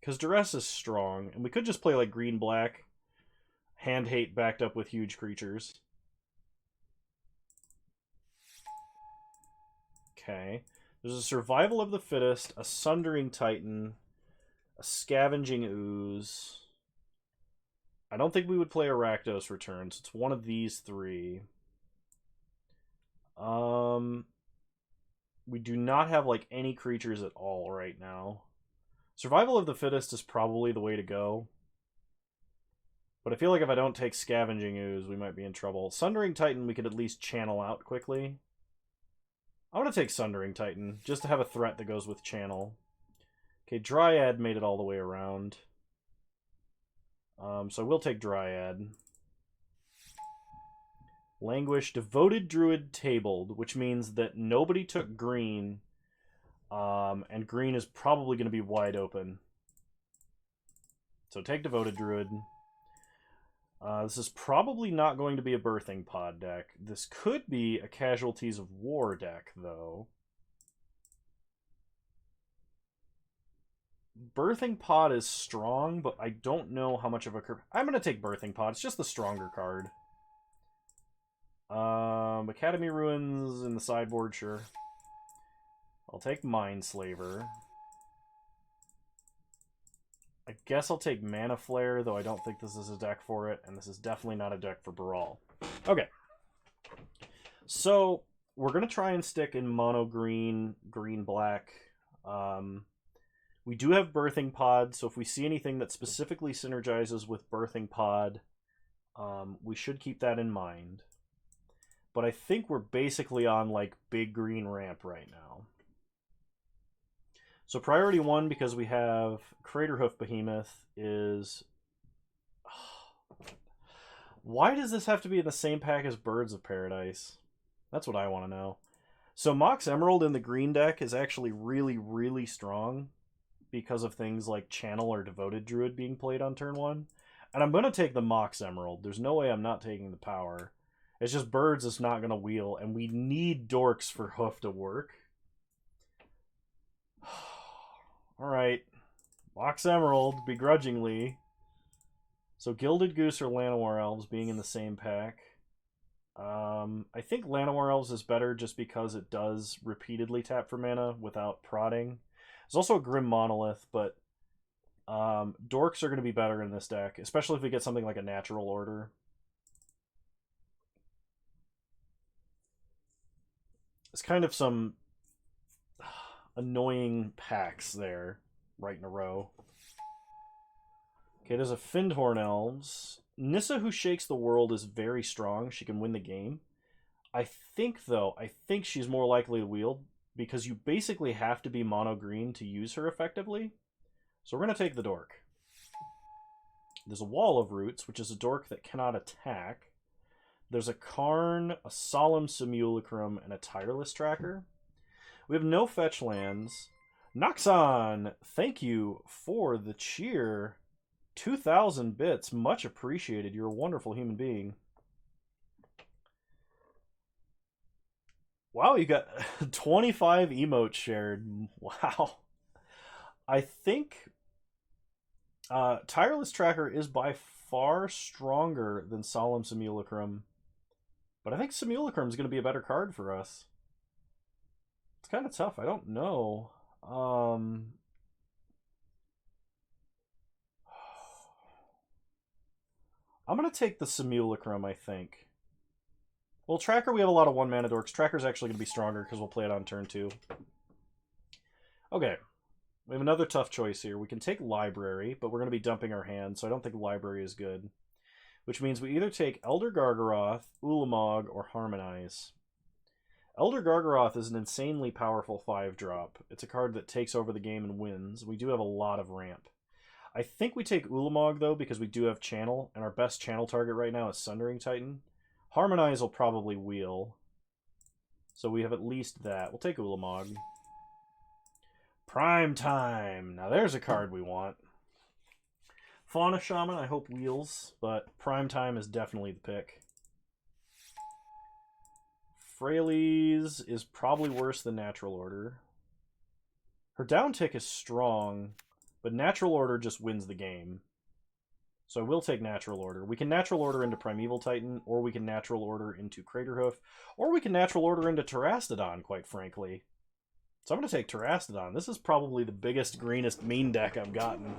because Duress is strong, and we could just play like green-black, Hand Hate backed up with huge creatures. Okay. There's a Survival of the Fittest, a Sundering Titan, a Scavenging Ooze. I don't think we would play a Rakdos Returns. It's one of these three. We do not have like any creatures at all right now. Survival of the Fittest is probably the way to go. But I feel like if I don't take Scavenging Ooze, we might be in trouble. Sundering Titan we could at least channel out quickly. I want to take Sundering Titan, just to have a threat that goes with channel. Okay, Dryad made it all the way around. So we'll take Dryad. Languish, Devoted Druid tabled, which means that nobody took green, and green is probably going to be wide open. So take Devoted Druid. This is probably not going to be a Birthing Pod deck. This could be a Casualties of War deck, though. Birthing Pod is strong, but I don't know how much of a... I'm going to take Birthing Pod. It's just the stronger card. Academy Ruins in the sideboard, sure. I'll take Mindslaver. I guess I'll take Mana Flare, though I don't think this is a deck for it, and this is definitely not a deck for Brawl. Okay. So, we're going to try and stick in mono green, green black. We do have Birthing Pod, so if we see anything that specifically synergizes with Birthing Pod, we should keep that in mind. But I think we're basically on, like, big green ramp right now. So priority 1, because we have Craterhoof Behemoth, is... Why does this have to be in the same pack as Birds of Paradise? That's what I want to know. So Mox Emerald in the green deck is actually really, really strong because of things like Channel or Devoted Druid being played on turn 1. And I'm going to take the Mox Emerald. There's no way I'm not taking the power. It's just Birds is not going to wheel, and we need Dorks for Hoof to work. Alright. Mox Emerald, begrudgingly. So Gilded Goose or Llanowar Elves being in the same pack. I think Llanowar Elves is better just because it does repeatedly tap for mana without prodding. There's also a Grim Monolith, but Dorks are going to be better in this deck, especially if we get something like a Natural Order. It's kind of some annoying packs there, right in a row. Okay, there's a Findhorn Elves. Nissa, who shakes the world, is very strong. She can win the game. I think, though, she's more likely to wield because you basically have to be mono green to use her effectively. So we're going to take the Dork. There's a Wall of Roots, which is a Dork that cannot attack. There's a Karn, a Solemn Simulacrum, and a Tireless Tracker. We have no fetch lands. Noxon, thank you for the cheer. 2,000 bits, much appreciated. You're a wonderful human being. Wow, you got 25 emotes shared. Wow. I think Tireless Tracker is by far stronger than Solemn Simulacrum. But I think Simulacrum is going to be a better card for us. It's kind of tough. I don't know. I'm going to take the Simulacrum, I think. Well, Tracker, we have a lot of 1-mana Dorks. Tracker's actually going to be stronger because we'll play it on turn 2. Okay. We have another tough choice here. We can take Library, but we're going to be dumping our hand, so I don't think Library is good. Which means we either take Elder Gargaroth, Ulamog, or Harmonize. Elder Gargaroth is an insanely powerful 5-drop. It's a card that takes over the game and wins. We do have a lot of ramp. I think we take Ulamog, though, because we do have Channel, and our best Channel target right now is Sundering Titan. Harmonize will probably wheel. So we have at least that. We'll take Ulamog. Prime Time! Now there's a card we want. Fauna Shaman, I hope wheels, but Prime Time is definitely the pick. Fraley's is probably worse than Natural Order. Her down tick is strong, but Natural Order just wins the game. So I will take Natural Order. We can Natural Order into Primeval Titan, or we can Natural Order into Craterhoof, or we can Natural Order into Terastodon, quite frankly. So I'm going to take Terastodon. This is probably the biggest, greenest main deck I've gotten.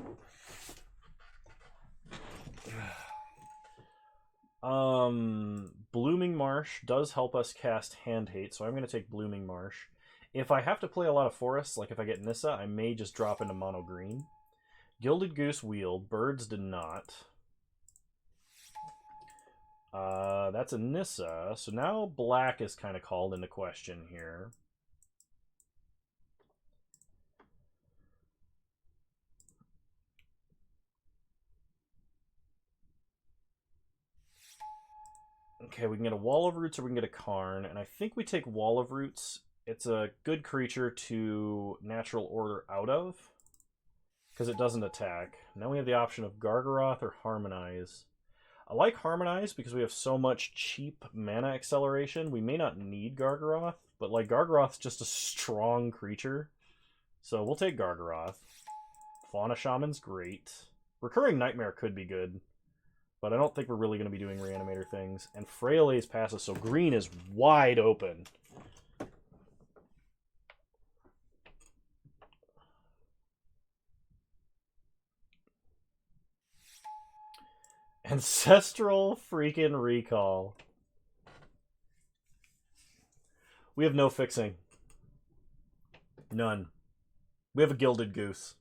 Blooming Marsh does help us cast Hand Hate, so I'm going to take Blooming Marsh. If I have to play a lot of forests, like if I get Nissa, I may just drop into mono green. Gilded Goose Wheel. Birds did not. That's a Nissa. So now black is kind of called into question here. Okay, we can get a Wall of Roots or we can get a Karn, and I think we take Wall of Roots. It's a good creature to natural order out of, because it doesn't attack. Now we have the option of Gargaroth or Harmonize. I like Harmonize because we have so much cheap mana acceleration. We may not need Gargaroth, but like Gargaroth's just a strong creature. So we'll take Gargaroth. Fauna Shaman's great. Recurring Nightmare could be good, but I don't think we're really going to be doing Reanimator things. And Freyale's passes, so green is wide open. Ancestral freaking Recall. We have no fixing. None. We have a Gilded Goose.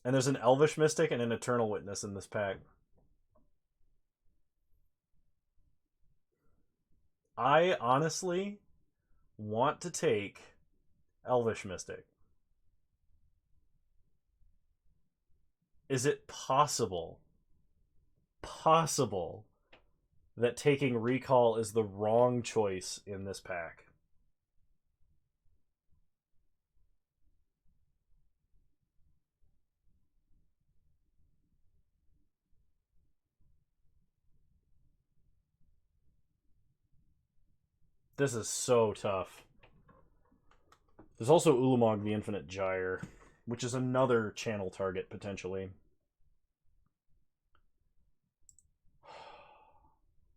And there's an Elvish Mystic and an Eternal Witness in this pack. I honestly want to take Elvish Mystic. Is it possible that taking Recall is the wrong choice in this pack? This is so tough. There's also Ulamog the Infinite Gyre, which is another channel target, potentially.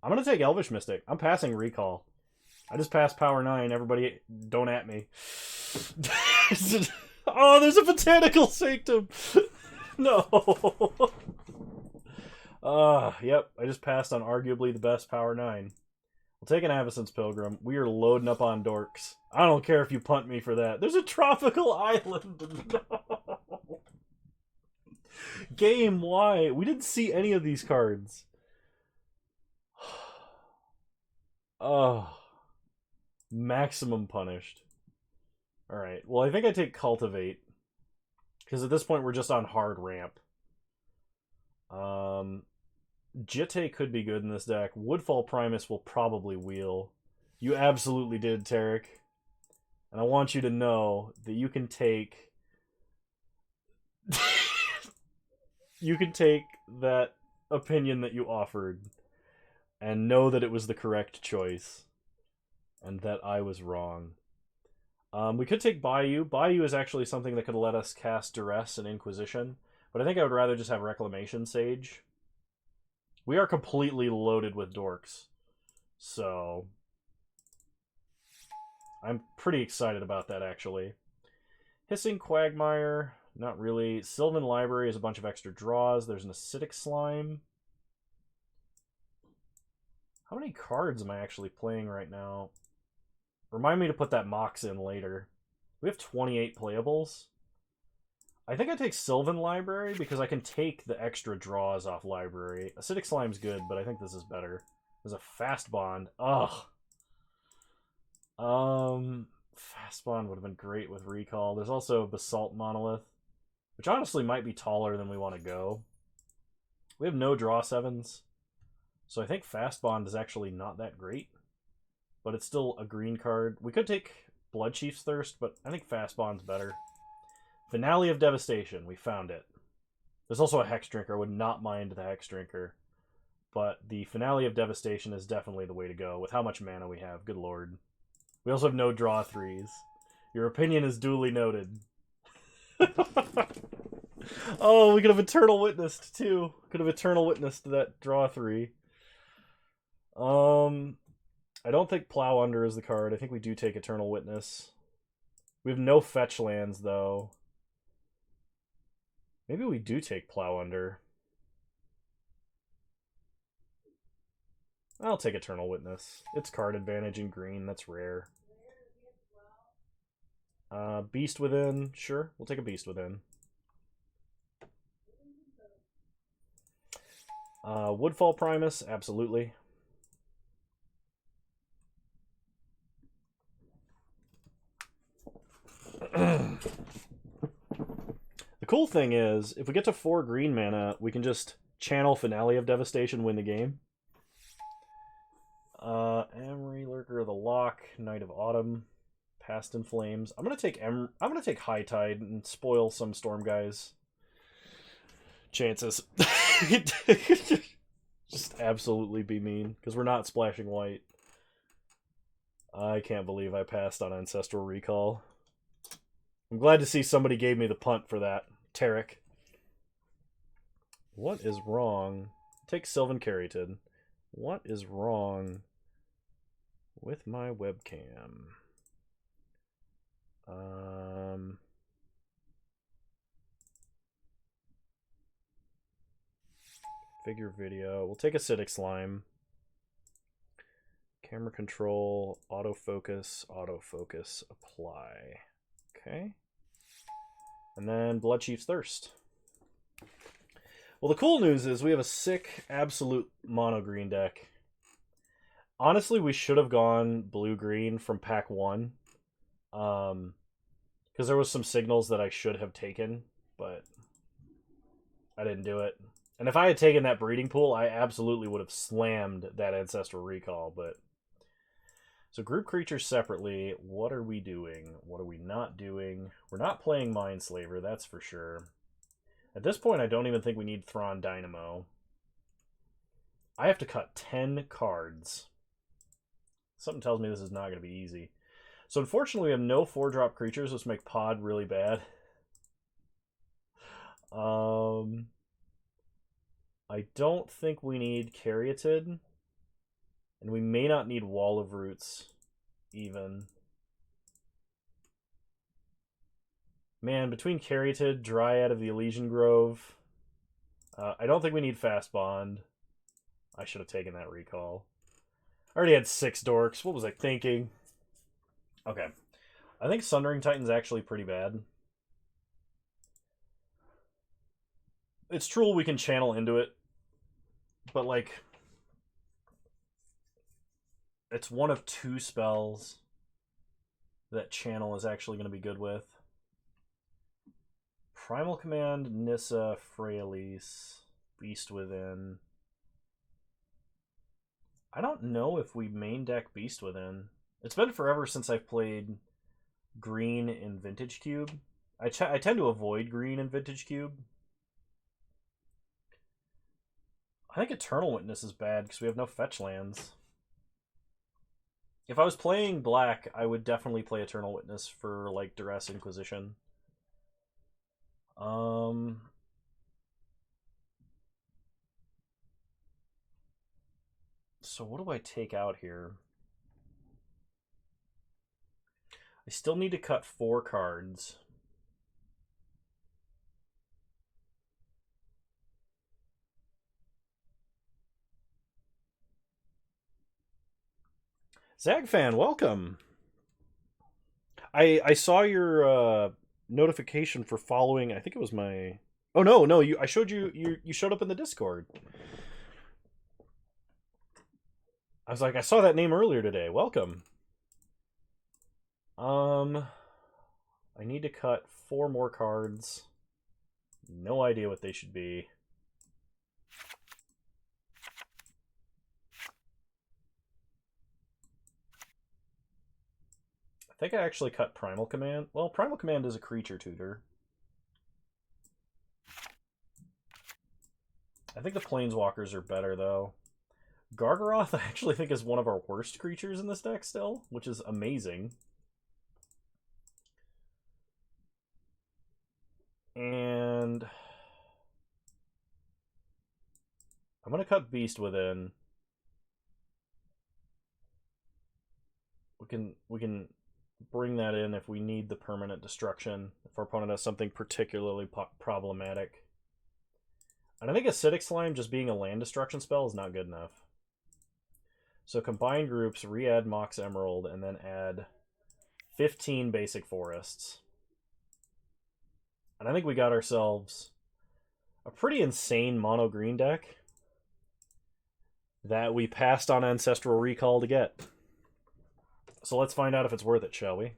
I'm going to take Elvish Mystic. I'm passing Recall. I just passed Power 9. Everybody, don't at me. Oh, there's a Botanical Sanctum! No! Yep, I just passed on arguably the best Power 9. We'll take an Avacyn's Pilgrim. We are loading up on dorks. I don't care if you punt me for that. There's a tropical island! No! Game, why? We didn't see any of these cards. Oh. Maximum punished. Alright, well I think I take Cultivate. Because at this point we're just on hard ramp. Jitte could be good in this deck. Woodfall Primus will probably wheel. You absolutely did, Tarek. And I want you to know that you can take... you can take that opinion that you offered and know that it was the correct choice. And that I was wrong. We could take Bayou. Bayou is actually something that could let us cast Duress and Inquisition. But I think I would rather just have Reclamation Sage. We are completely loaded with dorks. So I'm pretty excited about that, actually. Hissing Quagmire, not really. Sylvan Library is a bunch of extra draws. There's an Acidic Slime. How many cards am I actually playing right now? Remind me to put that Mox in later. We have 28 playables. I think I take Sylvan Library because I can take the extra draws off Library. Acidic Slime's good, but I think this is better. There's a Fast Bond. Ugh. Fast Bond would have been great with Recall. There's also Basalt Monolith, which honestly might be taller than we want to go. We have no draw 7s, so I think Fast Bond is actually not that great, but it's still a green card. We could take Bloodchief's Thirst, but I think Fast Bond's better. Finale of Devastation. We found it. There's also a Hex Drinker. I would not mind the Hex Drinker, but the Finale of Devastation is definitely the way to go with how much mana we have. Good lord. We also have no draw 3s. Your opinion is duly noted. Oh, we could have Eternal Witnessed too. Could have Eternal Witnessed that draw 3. I don't think Plow Under is the card. I think we do take Eternal Witness. We have no fetch lands, though. Maybe we do take Plow Under. I'll take Eternal Witness. It's card advantage in green. That's rare. Beast Within. Sure, we'll take a Beast Within. Woodfall Primus. Absolutely. The cool thing is, if we get to 4 green mana, we can just channel Finale of Devastation, win the game. Emery, Lurker of the Lock, Knight of Autumn, Past in Flames. I'm gonna take High Tide and spoil some Storm guys' chances. Just absolutely be mean, because we're not splashing white. I can't believe I passed on Ancestral Recall. I'm glad to see somebody gave me the punt for that. Tarek. What is wrong? Take Sylvan Caryatid. What is wrong with my webcam? Figure video. We'll take Acidic Slime. Camera control, autofocus, apply. Okay. And then Blood Chief's Thirst. Well, the cool news is we have a sick, absolute mono green deck. Honestly, we should have gone blue-green from pack 1. Because there was some signals that I should have taken, but I didn't do it. And if I had taken that breeding pool, I absolutely would have slammed that Ancestral Recall, but... So group creatures separately. What are we doing? What are we not doing? We're not playing Mindslaver, that's for sure. At this point, I don't even think we need Thrawn Dynamo. I have to cut 10 cards. Something tells me this is not going to be easy. So unfortunately, we have no 4-drop creatures, which make Pod really bad. I don't think we need Caryatid. And we may not need Wall of Roots, even. Man, between Caryatid, Dryad of the Elysian Grove, I don't think we need Fast Bond. I should have taken that recall. I already had 6 dorks. What was I thinking? Okay. I think Sundering Titan's actually pretty bad. It's true we can channel into it, but like... It's one of 2 spells that channel is actually going to be good with. Primal Command, Nissa, Freyalise, Beast Within. I don't know if we main deck Beast Within. It's been forever since I've played green in Vintage Cube. I tend to avoid green in Vintage Cube. I think Eternal Witness is bad because we have no fetch lands. If I was playing black, I would definitely play Eternal Witness for, like, Duress Inquisition. So what do I take out here? I still need to cut 4 cards. Zagfan, welcome. I saw your notification for following. I think it was my. Oh no! I showed you. You showed up in the Discord. I was like, I saw that name earlier today. Welcome. I need to cut 4 more cards. No idea what they should be. I think I actually cut Primal Command. Well, Primal Command is a creature tutor. I think the Planeswalkers are better, though. Gargaroth, I actually think, is one of our worst creatures in this deck still, which is amazing. And I'm going to cut Beast Within. We can bring that in if we need the permanent destruction, if our opponent has something particularly problematic. And I think Acidic Slime just being a land destruction spell is not good enough. So combine groups, re-add Mox Emerald, and then add 15 basic forests. And I think we got ourselves a pretty insane mono green deck that we passed on Ancestral Recall to get. So let's find out if it's worth it, shall we?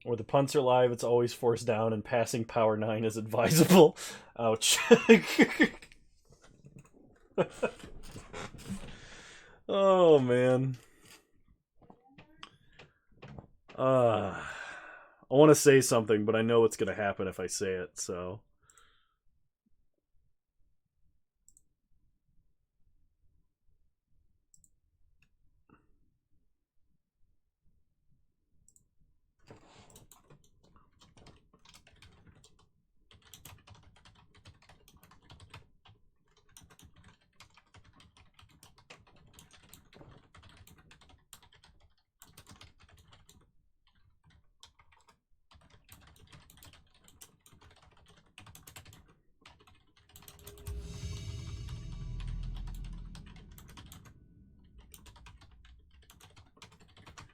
Where the punts are live, it's always forced down, and passing power 9 is advisable. Ouch. Oh, man. I want to say something, but I know what's going to happen if I say it, so...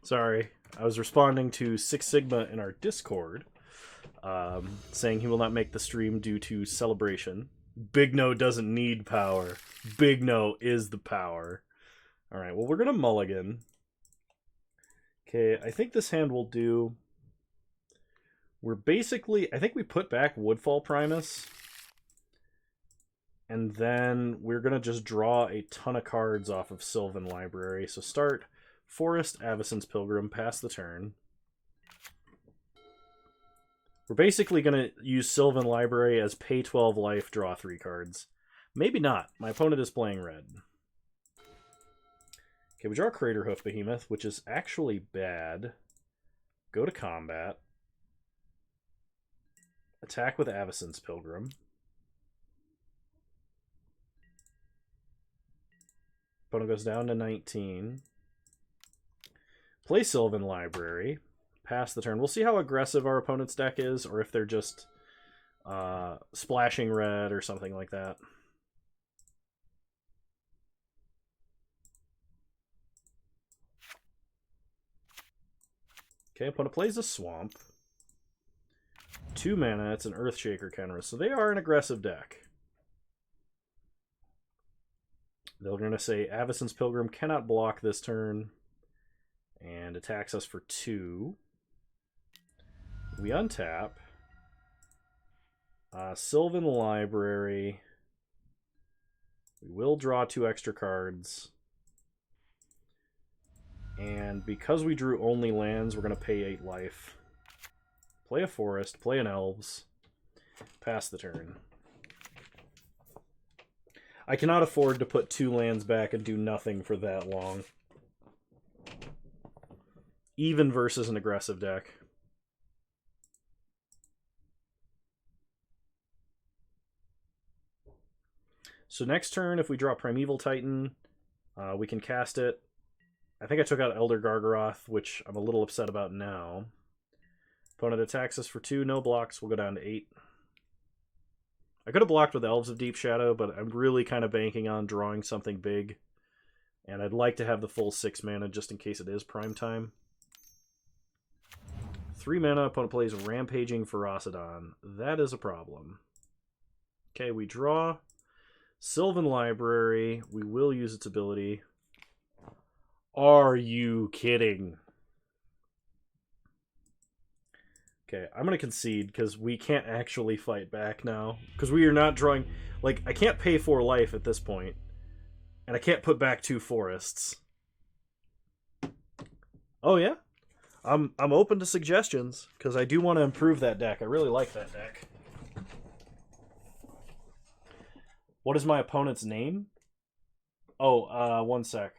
Sorry, I was responding to Six Sigma in our Discord, saying he will not make the stream due to celebration. Big No doesn't need power. Big No is the power. Alright, well, we're going to mulligan. Okay, I think this hand will do... We're basically... I think we put back Woodfall Primus. And then we're going to just draw a ton of cards off of Sylvan Library. So start... Forest, Avacyn's Pilgrim, pass the turn. We're basically going to use Sylvan Library as pay 12 life, draw 3 cards. Maybe not. My opponent is playing red. Okay, we draw Craterhoof Behemoth, which is actually bad. Go to combat. Attack with Avacyn's Pilgrim. Opponent goes down to 19. Play Sylvan Library. Pass the turn. We'll see how aggressive our opponent's deck is, or if they're just splashing red or something like that. Okay, opponent plays a Swamp. 2 mana, it's an Earthshaker counter, so they are an aggressive deck. They're going to say Avacyn's Pilgrim cannot block this turn. And attacks us for 2. We untap. Sylvan Library. We will draw 2 extra cards. And because we drew only lands, we're going to pay 8 life. Play a forest, play an elves. Pass the turn. I cannot afford to put 2 lands back and do nothing for that long. Even versus an aggressive deck. So next turn, if we draw Primeval Titan, we can cast it. I think I took out Elder Gargaroth, which I'm a little upset about now. Opponent attacks us for 2, no blocks, we'll go down to 8. I could have blocked with Elves of Deep Shadow, but I'm really kind of banking on drawing something big. And I'd like to have the full 6 mana just in case it is prime time. 3 mana, opponent plays Rampaging Ferocidon. That is a problem. Okay, we draw Sylvan Library. We will use its ability. Are you kidding? Okay, I'm going to concede because we can't actually fight back now. Because we are not drawing... Like, I can't pay 4 life at this point. And I can't put back 2 forests. Oh, yeah? I'm open to suggestions, because I do want to improve that deck. I really like that deck. What is my opponent's name? Oh, one sec.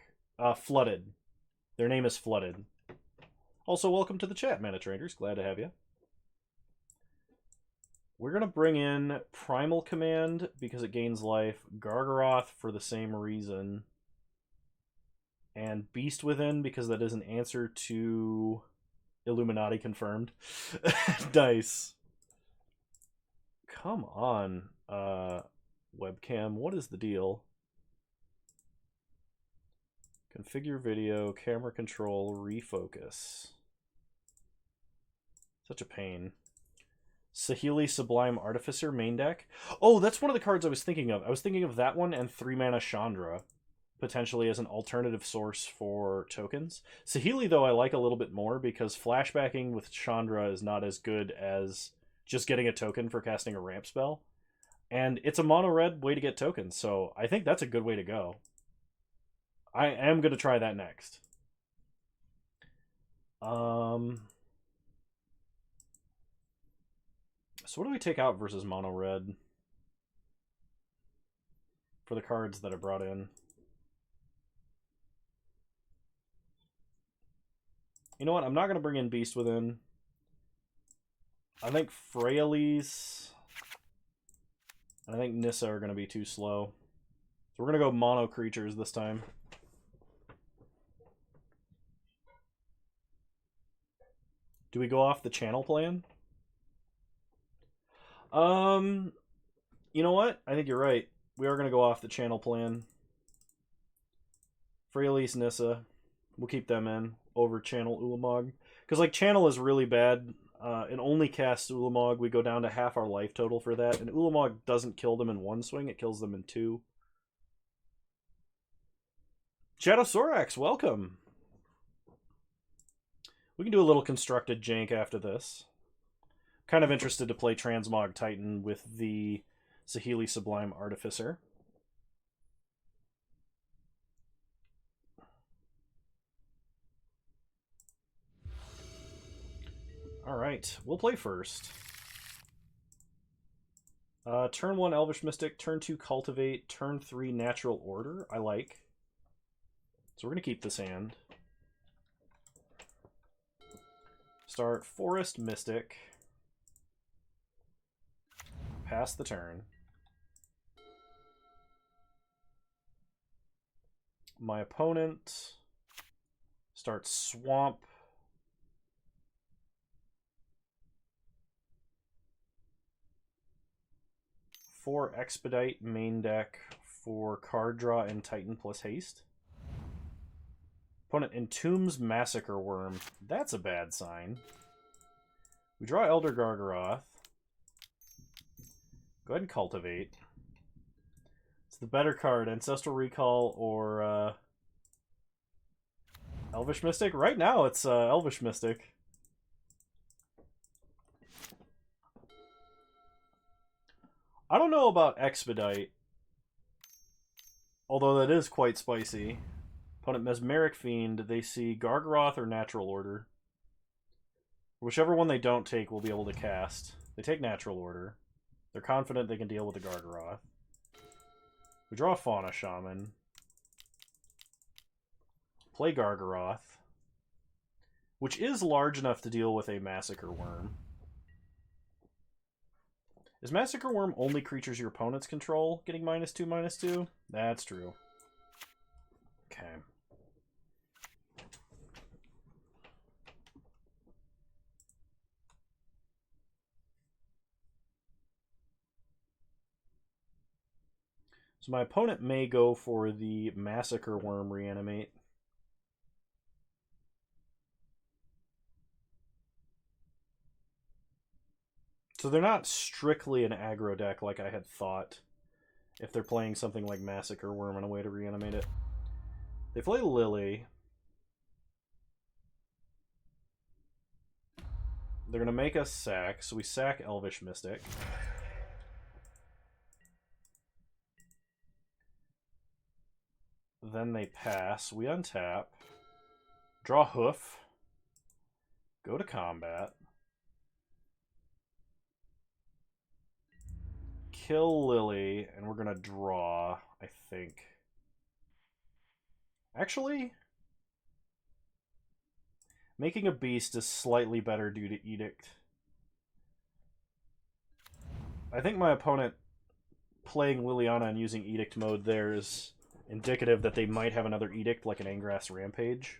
Flooded. Their name is Flooded. Also, welcome to the chat, Mana Traders. Glad to have you. We're going to bring in Primal Command because it gains life, Gargaroth for the same reason, and Beast Within because that is an answer to Illuminati confirmed. Dice. Come on, webcam. What is the deal? Configure video, camera control, refocus. Such a pain. Saheeli Sublime Artificer main deck. Oh, that's one of the cards I was thinking of. I was thinking of that one and 3-mana Chandra, potentially as an alternative source for tokens. Saheeli, though, I like a little bit more because flashbacking with Chandra is not as good as just getting a token for casting a ramp spell. And it's a mono-red way to get tokens, so I think that's a good way to go. I am going to try that next. So what do we take out versus mono red for the cards that I brought in? You know what? I'm not going to bring in Beast Within. I think Freyalise and I think Nissa are going to be too slow. So we're going to go mono creatures this time. Do we go off the channel plan? You know what? I think you're right. We are going to go off the channel plan. Freyalise, Nissa. We'll keep them in over channel Ulamog. Because, like, channel is really bad. It only casts Ulamog. We go down to half our life total for that. And Ulamog doesn't kill them in 1 swing. It kills them in 2. Shadow Sorax, welcome. We can do a little constructed jank after this. Kind of interested to play Transmog Titan with the Saheeli Sublime Artificer. Alright, we'll play first. Turn 1 Elvish Mystic, turn 2 Cultivate, turn 3 Natural Order. I like. So we're going to keep this hand. Start Forest Mystic. Pass the turn. My opponent starts Swamp. For Expedite main deck for card draw and Titan plus haste. Opponent entombs Massacre Worm. That's a bad sign. We draw Elder Gargaroth. Go ahead and Cultivate. It's the better card, Ancestral Recall or Elvish Mystic. Right now it's Elvish Mystic. I don't know about Expedite, although that is quite spicy. Opponent Mesmeric Fiend, they see Gargaroth or Natural Order. Whichever one they don't take will be able to cast. They take Natural Order. They're confident they can deal with the Gargaroth. We draw a Fauna Shaman. Play Gargaroth, which is large enough to deal with a Massacre Worm. Is Massacre Worm only creatures your opponents control getting -2/-2? That's true. Okay. So my opponent may go for the Massacre Worm Reanimate. So they're not strictly an aggro deck like I had thought, if they're playing something like Massacre Worm and a way to reanimate it. They play Lily. They're going to make us sack, so we sack Elvish Mystic. Then they pass. We untap. Draw Hoof. Go to combat. Kill Lily, and we're going to draw, I think. Actually, making a beast is slightly better due to Edict. I think my opponent playing Liliana and using Edict mode there is indicative that they might have another Edict, like an Angrass Rampage.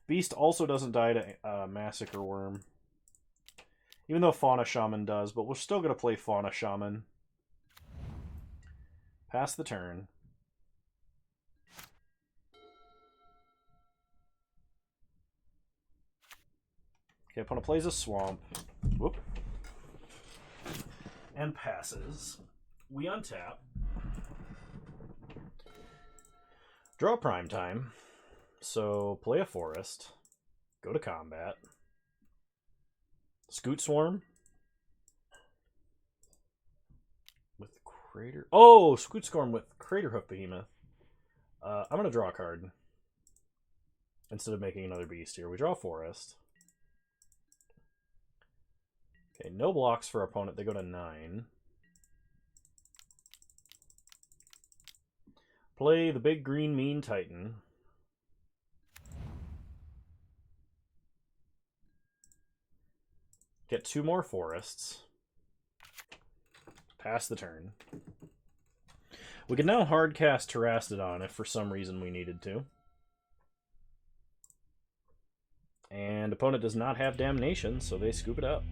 Beast also doesn't die to Massacre Worm. Even though Fauna Shaman does, but we're still going to play Fauna Shaman. Pass the turn. Okay, opponent plays a Swamp. Whoop. And passes. We untap. Draw Prime Time. So play a Forest. Go to combat. Scoot Swarm. With Crater... Oh! Scoot Swarm with Crater Hoof Behemoth. I'm going to draw a card. Instead of making another beast here. We draw a Forest. Okay, no blocks for our opponent. They go to 9. Play the big green mean Titan. Get 2 more forests. Pass the turn. We can now hardcast Terrastodon if for some reason we needed to. And opponent does not have Damnation, so they scoop it up.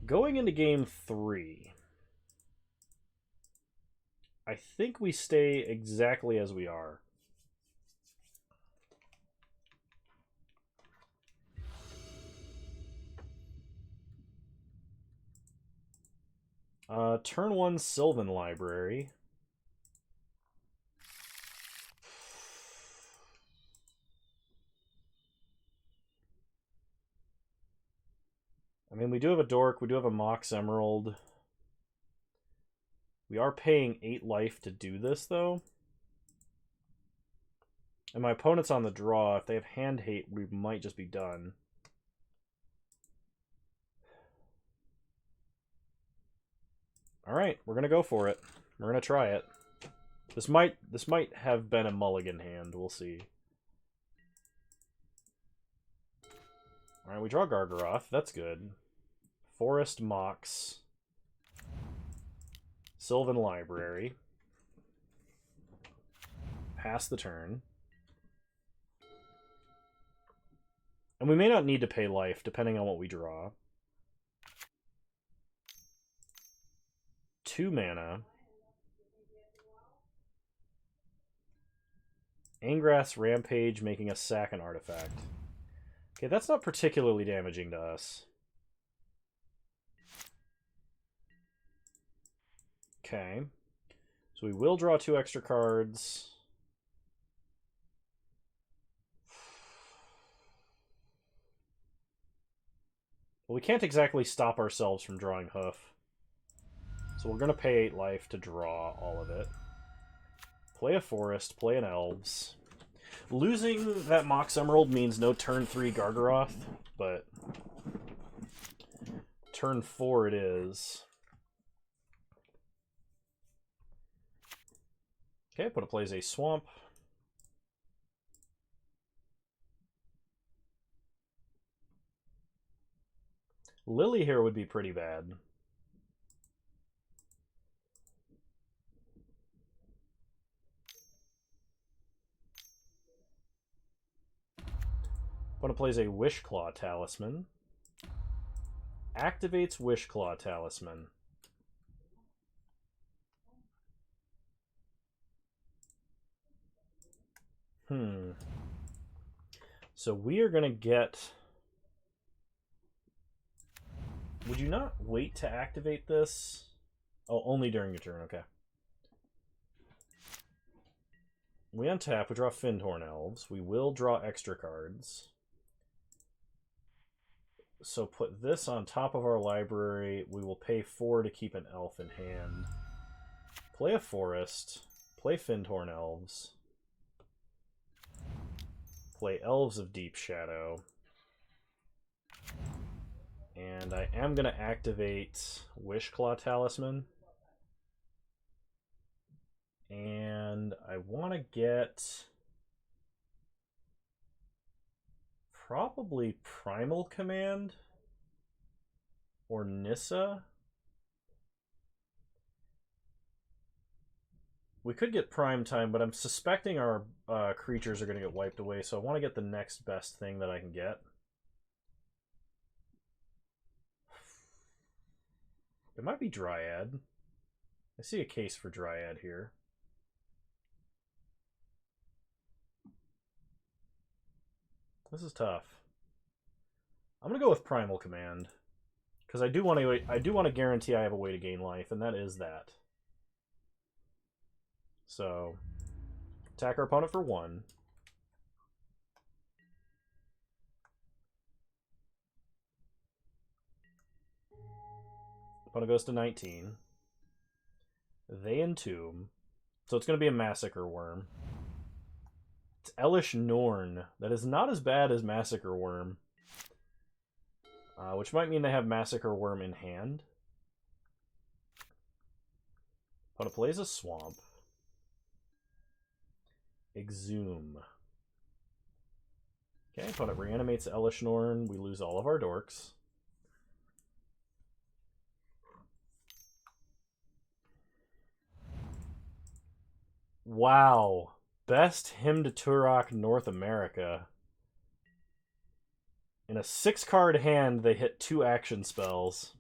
Going into game 3, I think we stay exactly as we are. Turn 1 Sylvan Library. I mean, we do have a Dork, we do have a Mox Emerald. We are paying 8 life to do this, though. And my opponent's on the draw. If they have Hand Hate, we might just be done. Alright, we're going to go for it. We're going to try it. This might have been a mulligan hand. We'll see. Alright, we draw Gargaroth. That's good. Forest Mox. Sylvan Library. Pass the turn. And we may not need to pay life, depending on what we draw. 2 mana. Angrass Rampage, making us sack an artifact. Okay, that's not particularly damaging to us. Okay. So we will draw 2 extra cards. Well, we can't exactly stop ourselves from drawing Hoof. So we're going to pay 8 life to draw all of it. Play a Forest, play an Elves. Losing that Mox Emerald means no turn 3 Gargaroth, but turn 4 it is. Okay, put a plays a Swamp. Lily here would be pretty bad. Opponent plays a Wishclaw Talisman. Activates Wishclaw Talisman. So we are going to get... Would you not wait to activate this? Oh, only during your turn, okay. We untap, we draw Findhorn Elves. We will draw extra cards. So put this on top of our library. We will pay 4 to keep an elf in hand. Play a forest. Play Findhorn Elves. Play Elves of Deep Shadow. And I am going to activate Wishclaw Talisman. And I want to get probably Primal Command or Nissa. We could get Prime Time, but I'm suspecting our creatures are going to get wiped away, so I want to get the next best thing that I can get. It might be Dryad. I see a case for Dryad here. This is tough. I'm gonna go with Primal Command because I do want to guarantee I have a way to gain life, and that is that. So attack our opponent for 1. Opponent goes to 19. They entomb, so it's gonna be a Massacre Worm. It's Elish Norn. That is not as bad as Massacre Worm. Which might mean they have Massacre Worm in hand. Opponent plays a Swamp. Exhume. Okay, opponent reanimates Elish Norn. We lose all of our dorks. Wow. Best Hymn to Turok North America. In a 6-card hand, they hit 2 action spells.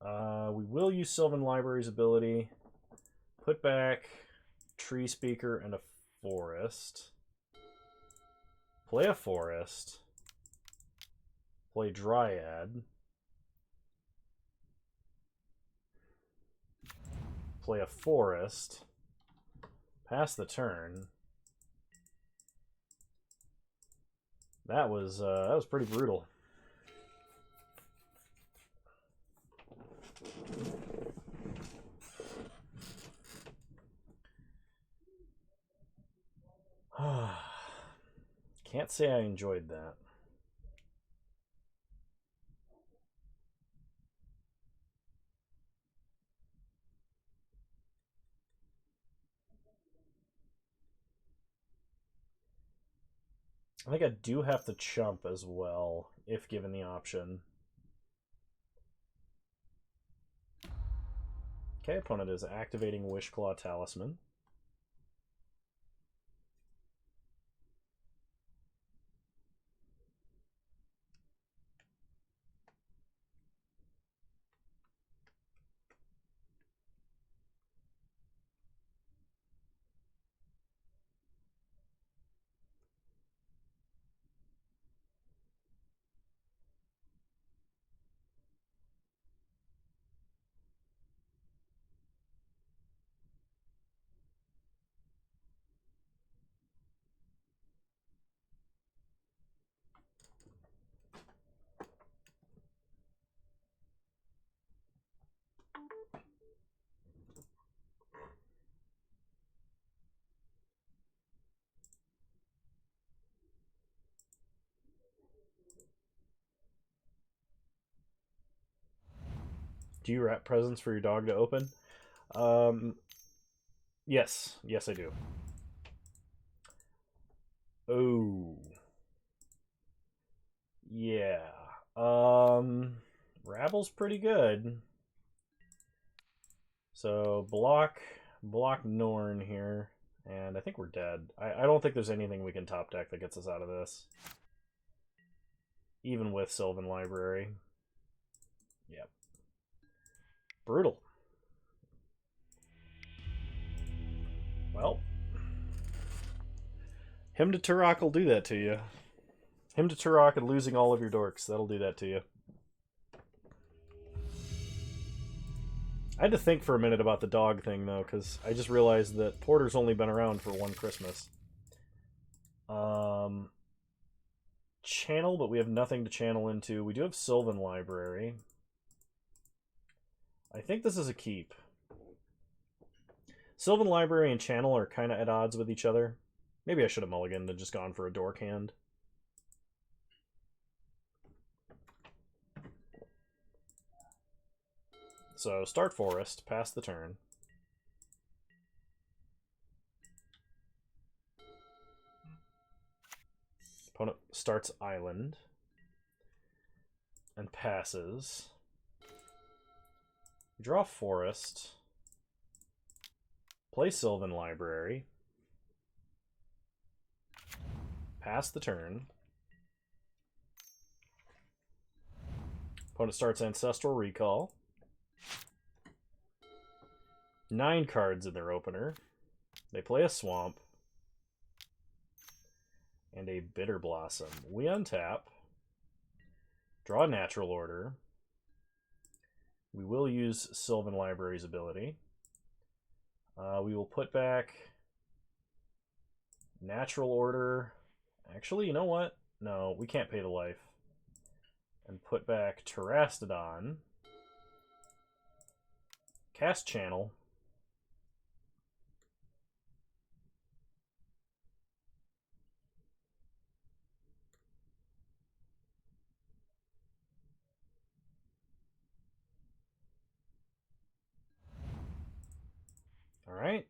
We will use Sylvan Library's ability. Put back Tree Speaker and a Forest. Play a Forest. Play Dryad. Play a Forest. Pass the turn. That was pretty brutal. Can't say I enjoyed that. I think I do have to chump as well, if given the option. Okay, opponent is activating Wishclaw Talisman. Do you wrap presents for your dog to open? Yes. Yes, I do. Oh. Yeah. Rabble's pretty good. So block Norn here. And I think we're dead. I don't think there's anything we can top deck that gets us out of this. Even with Sylvan Library. Yep. Brutal. Well, Hymn to Turok will do that to you. Hymn to Turok and losing all of your dorks, that'll do that to you. I had to think for a minute about the dog thing, though, because I just realized that Porter's only been around for 1 Christmas. channel, but we have nothing to channel into. We do have Sylvan Library. I think this is a keep. Sylvan Library and channel are kind of at odds with each other. Maybe I should have mulliganed and just gone for a dork hand. So, start forest, pass the turn. Opponent starts island and passes. Draw forest. Play Sylvan Library. Pass the turn. Opponent starts Ancestral Recall. 9 cards in their opener. They play a Swamp. And a Bitter Blossom. We untap. Draw a Natural Order. We will use Sylvan Library's ability. We will put back Natural Order. Actually, you know what? No, we can't pay the life. And put back Terastodon. Cast Channel. All right.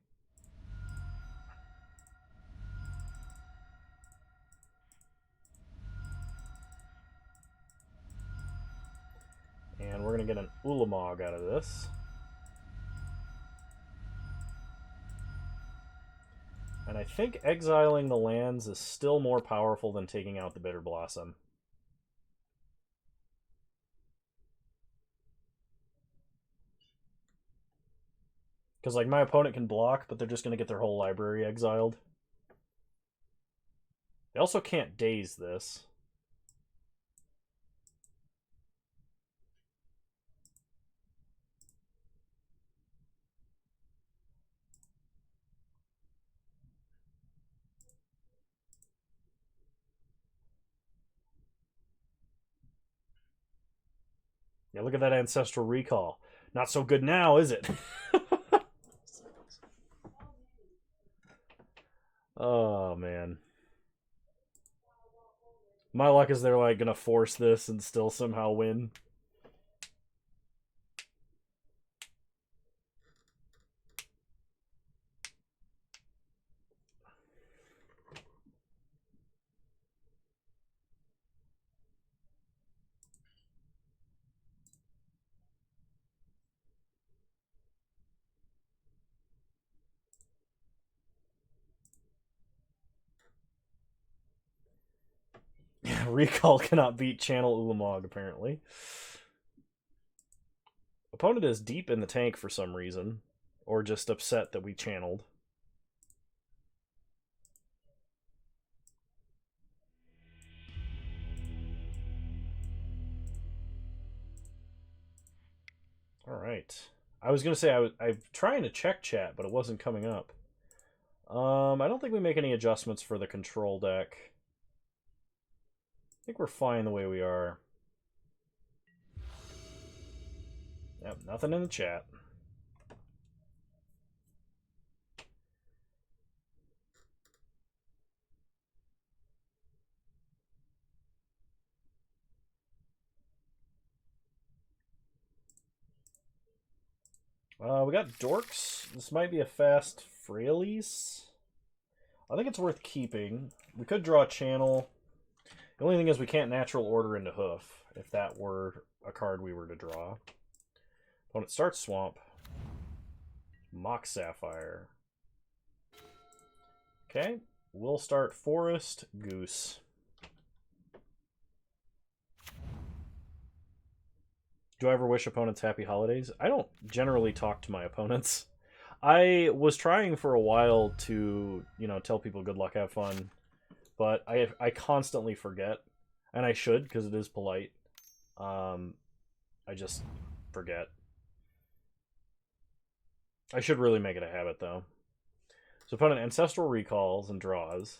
And we're going to get an Ulamog out of this. And I think exiling the lands is still more powerful than taking out the Bitter Blossom. Because, like, my opponent can block, but they're just going to get their whole library exiled. They also can't daze this. Yeah, look at that Ancestral Recall. Not so good now, is it? Oh, man. My luck is they're, like, gonna force this and still somehow win. Recall cannot beat Channel Ulamog, apparently. Opponent is deep in the tank for some reason. Or just upset that we channeled. Alright. I was going to say, I'm trying to check chat, but it wasn't coming up. I don't think we make any adjustments for the control deck. I think we're fine the way we are. Yep, nothing in the chat. We got Dorks. This might be a fast Frailes. I think it's worth keeping. We could draw a channel. The only thing is we can't natural order into Hoof, if that were a card we were to draw. Opponent starts Swamp. Mock Sapphire. Okay, we'll start Forest Goose. Do I ever wish opponents happy holidays? I don't generally talk to my opponents. I was trying for a while to, tell people good luck, have fun, but I constantly forget, and I should because it is polite. I just forget. I should really make it a habit though. So opponent Ancestral Recalls and draws.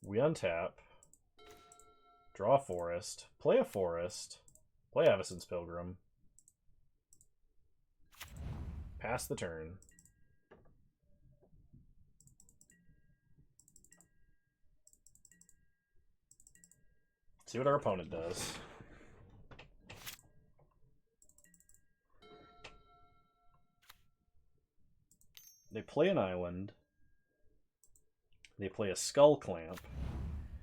We untap. Draw a forest. Play a forest. Play Avacyn's Pilgrim. Pass the turn. See what our opponent does. They play an island. They play a Skull Clamp.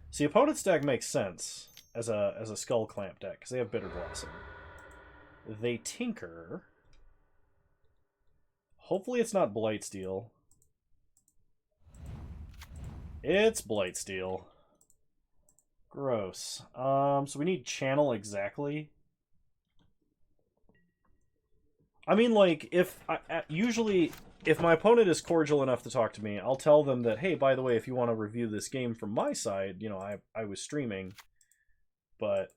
See, opponent's deck makes sense as a Skull Clamp deck, because they have Bitter Blossom. They tinker. Hopefully it's not Blightsteel. It's Blightsteel. Gross. So we need Channel exactly. I mean, like, usually, if my opponent is cordial enough to talk to me, I'll tell them that, hey, by the way, if you want to review this game from my side, you know, I was streaming. But...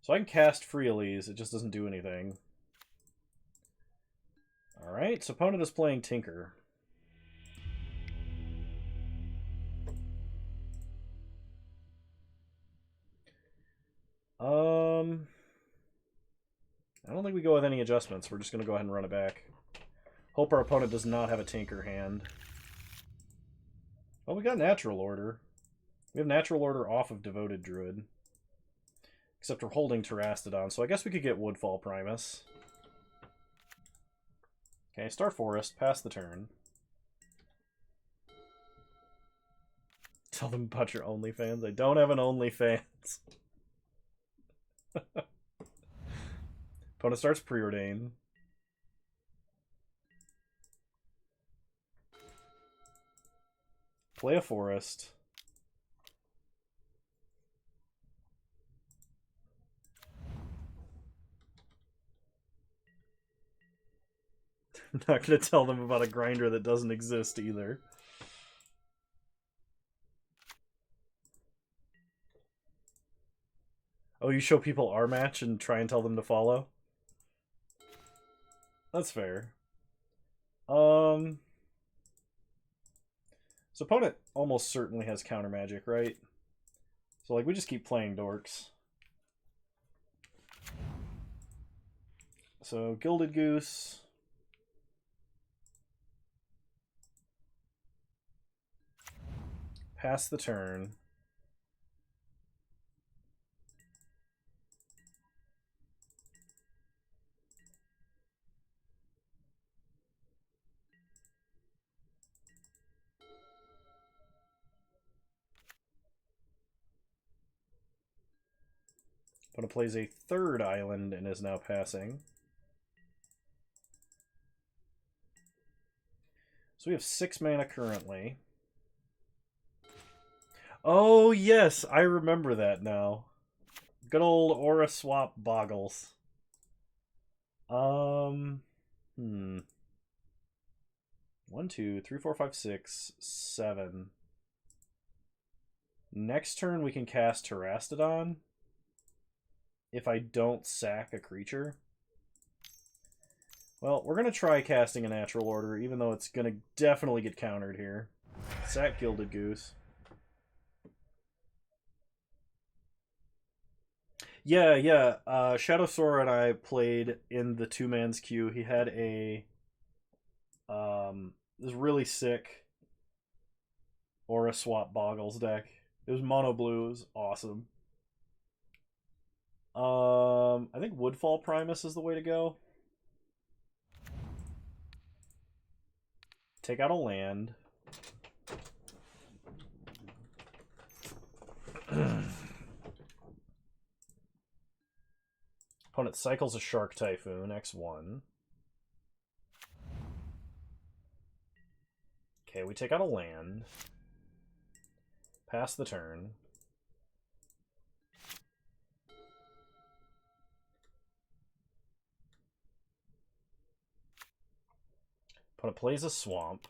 So I can cast Freelies, it just doesn't do anything. Alright, so opponent is playing Tinker. I don't think we go with any adjustments. We're just going to go ahead and run it back. Hope our opponent does not have a Tinker hand. Well, we got Natural Order. We have Natural Order off of Devoted Druid. Except we're holding Terastodon, so I guess we could get Woodfall Primus. Okay, Star Forest, pass the turn. Tell them about your OnlyFans. I don't have an OnlyFans. Opponent starts Preordain. Play a forest. I'm not going to tell them about a grinder that doesn't exist either. Oh, you show people our match and try and tell them to follow? That's fair. So opponent almost certainly has counter magic, right? So like we just keep playing dorks. So Gilded Goose. Pass the turn. Opponent plays a third island and is now passing. So we have 6 mana currently. Oh, yes, I remember that now. Good old Aura Swap Boggles. 1, 2, 3, 4, 5, 6, 7. Next turn we can cast Terastodon. If I don't sack a creature. Well, we're going to try casting a Natural Order, even though it's going to definitely get countered here. Sack Gilded Goose. Yeah. Shadow Sora and I played in the 2-man's queue. He had a... this really sick Aura Swap Boggles deck. It was mono blue. It was awesome. I think Woodfall Primus is the way to go. Take out a land. Opponent cycles a Shark Typhoon, X1. Okay, we take out a land. Pass the turn. Opponent plays a swamp.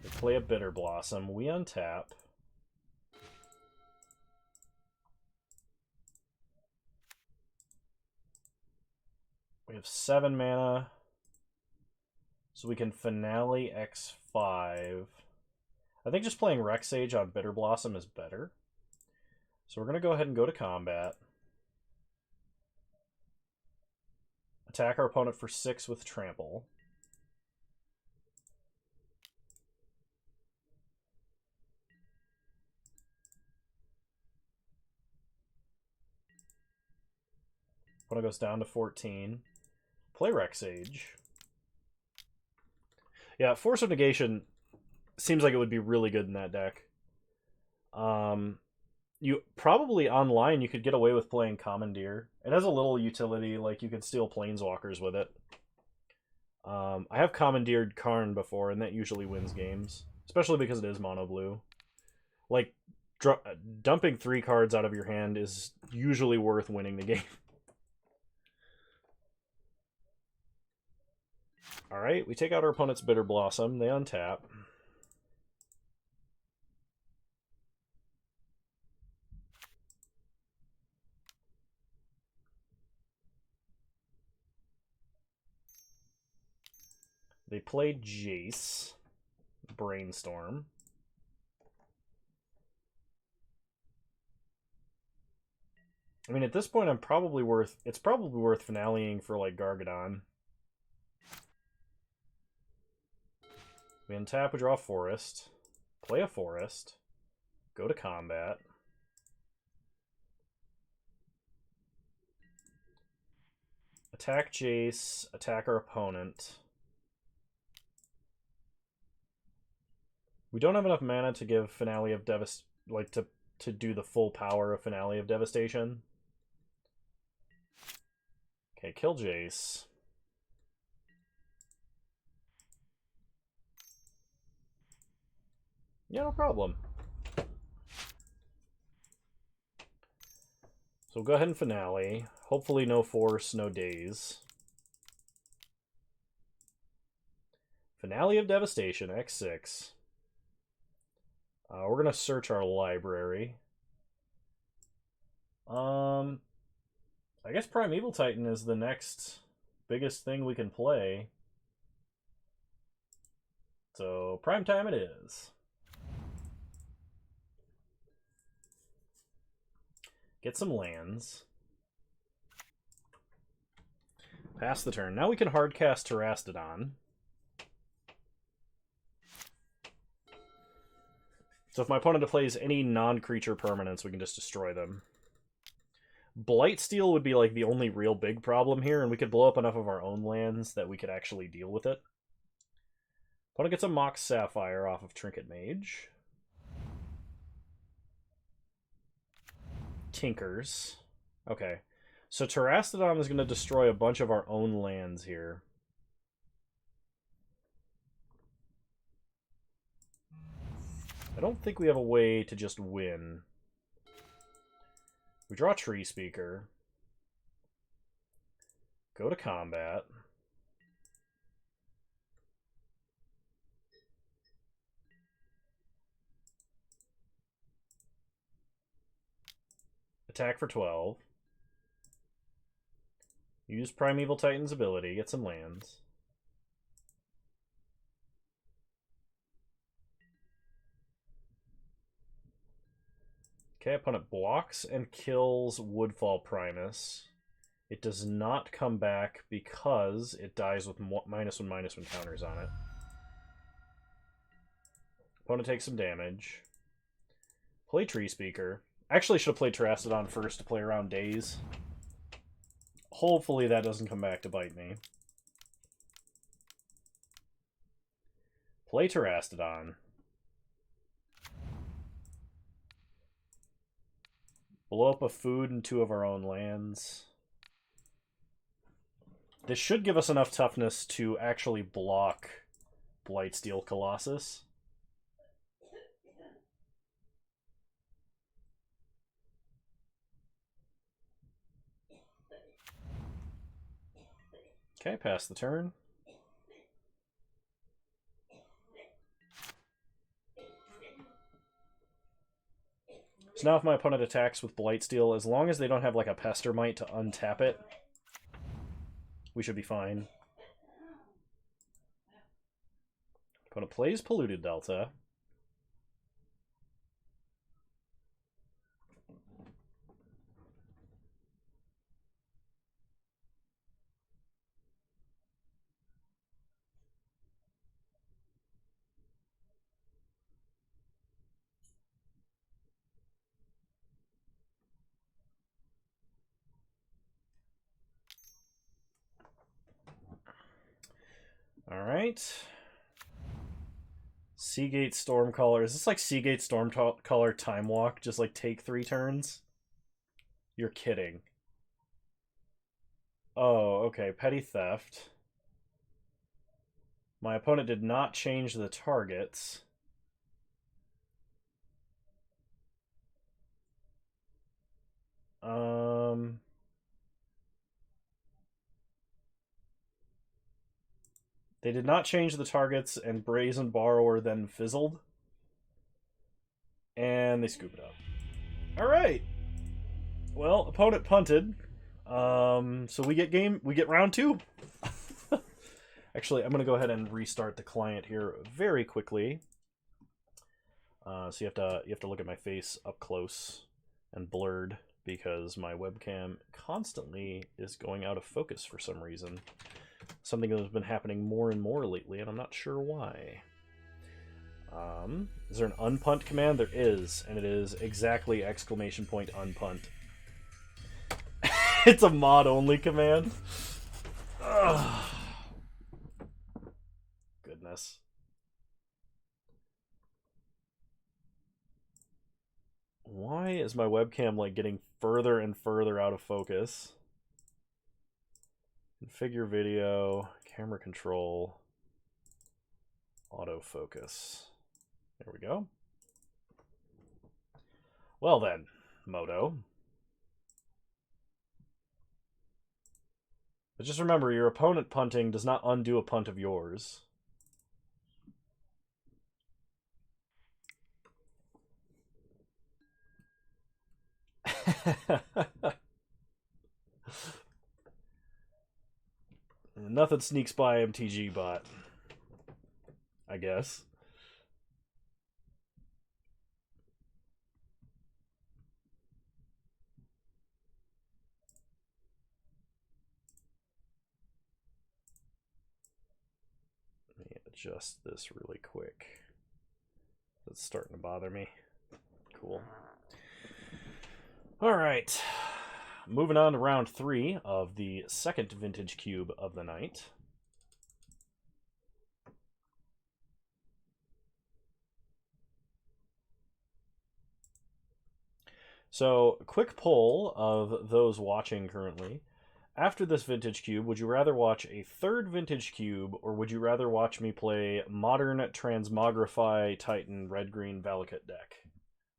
They play a Bitter Blossom. We untap. We have 7 mana. So we can Finale X5. I think just playing Rex Sage on Bitter Blossom is better. So we're going to go ahead and go to combat. Attack our opponent for 6 with Trample. Opponent goes down to 14. Play Rex Sage. Yeah, Force of Negation seems like it would be really good in that deck. You probably online you could get away with playing Commandeer. It has a little utility, like you could steal Planeswalkers with it. I have Commandeered Karn before, and that usually wins games, especially because it is mono blue. Like dumping 3 cards out of your hand is usually worth winning the game. All right, we take out our opponent's Bitter Blossom. They untap. They play Jace, Brainstorm. I mean, at this point, it's probably worth finaleing for like Gargadon. We untap, we draw a forest, play a forest, go to combat. Attack Jace, attack our opponent. We don't have enough mana to give Finale of to do the full power of Finale of Devastation. Okay, kill Jace. Yeah, no problem. So we'll go ahead and Finale. Hopefully no force, no daze. Finale of Devastation, X6. We're going to search our library. I guess Primeval Titan is the next biggest thing we can play. So, prime time it is. Get some lands. Pass the turn. Now we can hardcast Terastodon. So if my opponent plays any non-creature permanents, we can just destroy them. Blightsteel would be like the only real big problem here, and we could blow up enough of our own lands that we could actually deal with it. Opponent gets a Mox Sapphire off of Trinket Mage. Tinkers. Okay. So Terastodon is going to destroy a bunch of our own lands here. I don't think we have a way to just win. We draw Tree Speaker. Go to combat. Attack for 12. Use Primeval Titan's ability, get some lands. Okay, opponent blocks and kills Woodfall Primus. It does not come back because it dies with -1/-1 counters on it. Opponent takes some damage. Play Tree Speaker. Actually, should have played Terastodon first to play around Daze. Hopefully that doesn't come back to bite me. Play Terastodon. Blow up a food and 2 of our own lands. This should give us enough toughness to actually block Blightsteel Colossus. Okay, pass the turn. So now if my opponent attacks with Blightsteel, as long as they don't have like a Pestermite to untap it, We should be fine. Opponent plays Polluted Delta. All right. Seagate Stormcaller. Is this like Seagate Stormcaller Time Walk? Just like take 3 turns? You're kidding. Oh, okay. Petty Theft. My opponent did not change the targets. They did not change the targets, and Brazen Borrower then fizzled. And they scoop it up. Alright. Well, opponent punted. So we get round 2. Actually, I'm gonna go ahead and restart the client here very quickly. So you have to look at my face up close and blurred because my webcam constantly is going out of focus for some reason. Something that has been happening more and more lately, and I'm not sure why. Is there an unpunt command? There is, and it is exactly ! Unpunt. It's a mod-only command. Ugh. Goodness. Why is my webcam like getting further and further out of focus? Configure video, camera control, autofocus. There we go. Well then, Moto. But just remember, your opponent punting does not undo a punt of yours. Nothing sneaks by MTG bot, I guess. Let me adjust this really quick. It's starting to bother me. Cool. All right. Moving on to round 3 of the second vintage cube of the night. So, quick poll of those watching currently. After this vintage cube, would you rather watch a third vintage cube, or would you rather watch me play Modern Transmogrify Titan Red-Green Valakut deck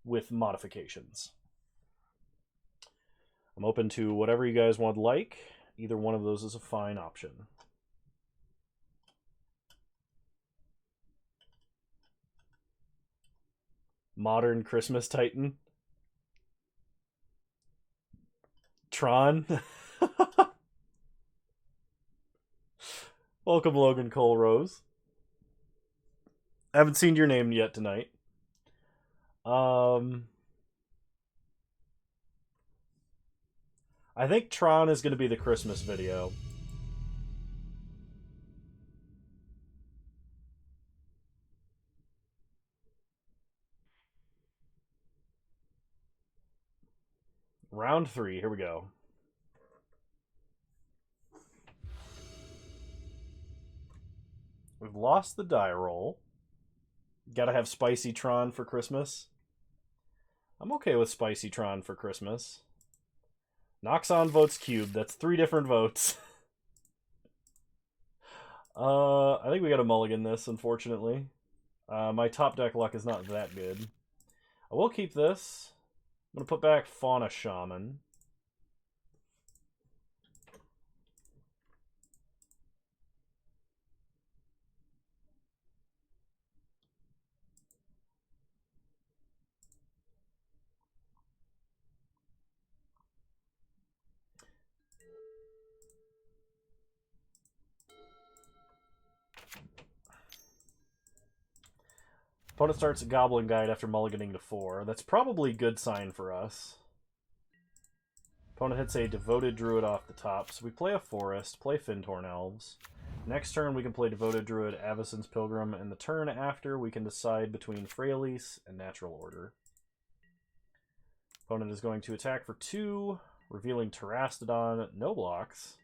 with modifications? I'm open to whatever you guys would like. Either one of those is a fine option. Modern Christmas Titan. Tron. Welcome, Logan Cole Rose. I haven't seen your name yet tonight. I think Tron is going to be the Christmas video. Round 3, here we go. We've lost the die roll. Gotta have Spicy Tron for Christmas. I'm okay with Spicy Tron for Christmas. Noxon votes cube. That's 3 different votes. I think we gotta mulligan this, unfortunately. My top deck luck is not that good. I will keep this. I'm gonna put back Fauna Shaman. Opponent starts a Goblin Guide after mulliganing to 4. That's probably a good sign for us. Opponent hits a Devoted Druid off the top, so we play a Forest, play Fintorn Elves. Next turn we can play Devoted Druid, Avacyn's Pilgrim, and the turn after we can decide between Freyalise and Natural Order. Opponent is going to attack for 2, revealing Terastodon, no blocks.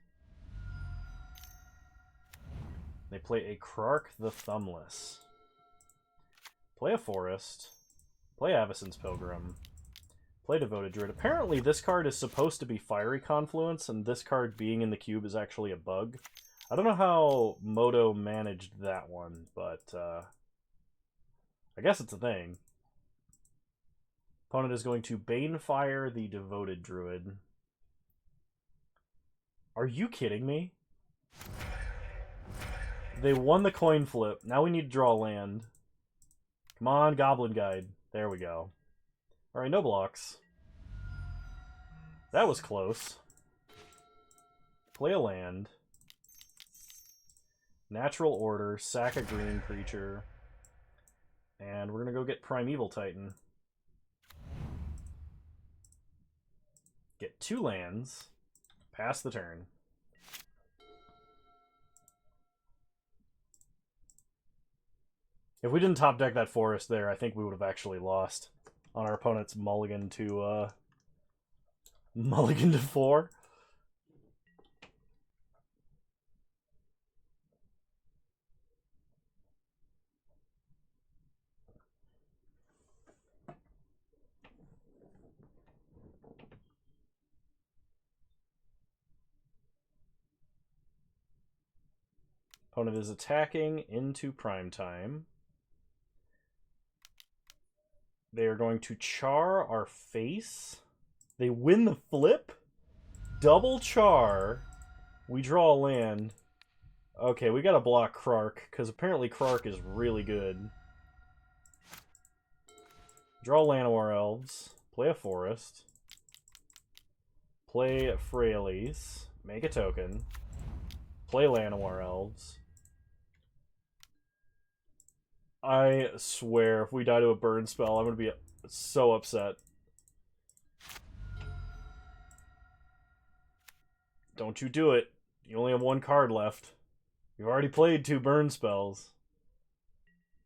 They play a Krark the Thumbless. Play a Forest, play Avacyn's Pilgrim, play Devoted Druid. Apparently this card is supposed to be Fiery Confluence, and this card being in the cube is actually a bug. I don't know how Moto managed that one, but I guess it's a thing. Opponent is going to Banefire the Devoted Druid. Are you kidding me? They won the coin flip. Now we need to draw land. Come on, Goblin Guide. There we go. Alright, no blocks. That was close. Play a land. Natural Order, sack a green creature. And we're going to go get Primeval Titan. Get 2 lands. Pass the turn. If we didn't top deck that Forest there, I think we would have actually lost on our opponent's mulligan to 4. Opponent is attacking into Primetime. They are going to char our face. They win the flip. Double char. We draw a land. Okay, we gotta block Krark, because apparently Krark is really good. Draw Llanowar Elves. Play a Forest. Play Freyalise. Make a token. Play Llanowar Elves. I swear, if we die to a burn spell, I'm going to be so upset. Don't you do it. You only have 1 card left. You've already played 2 burn spells.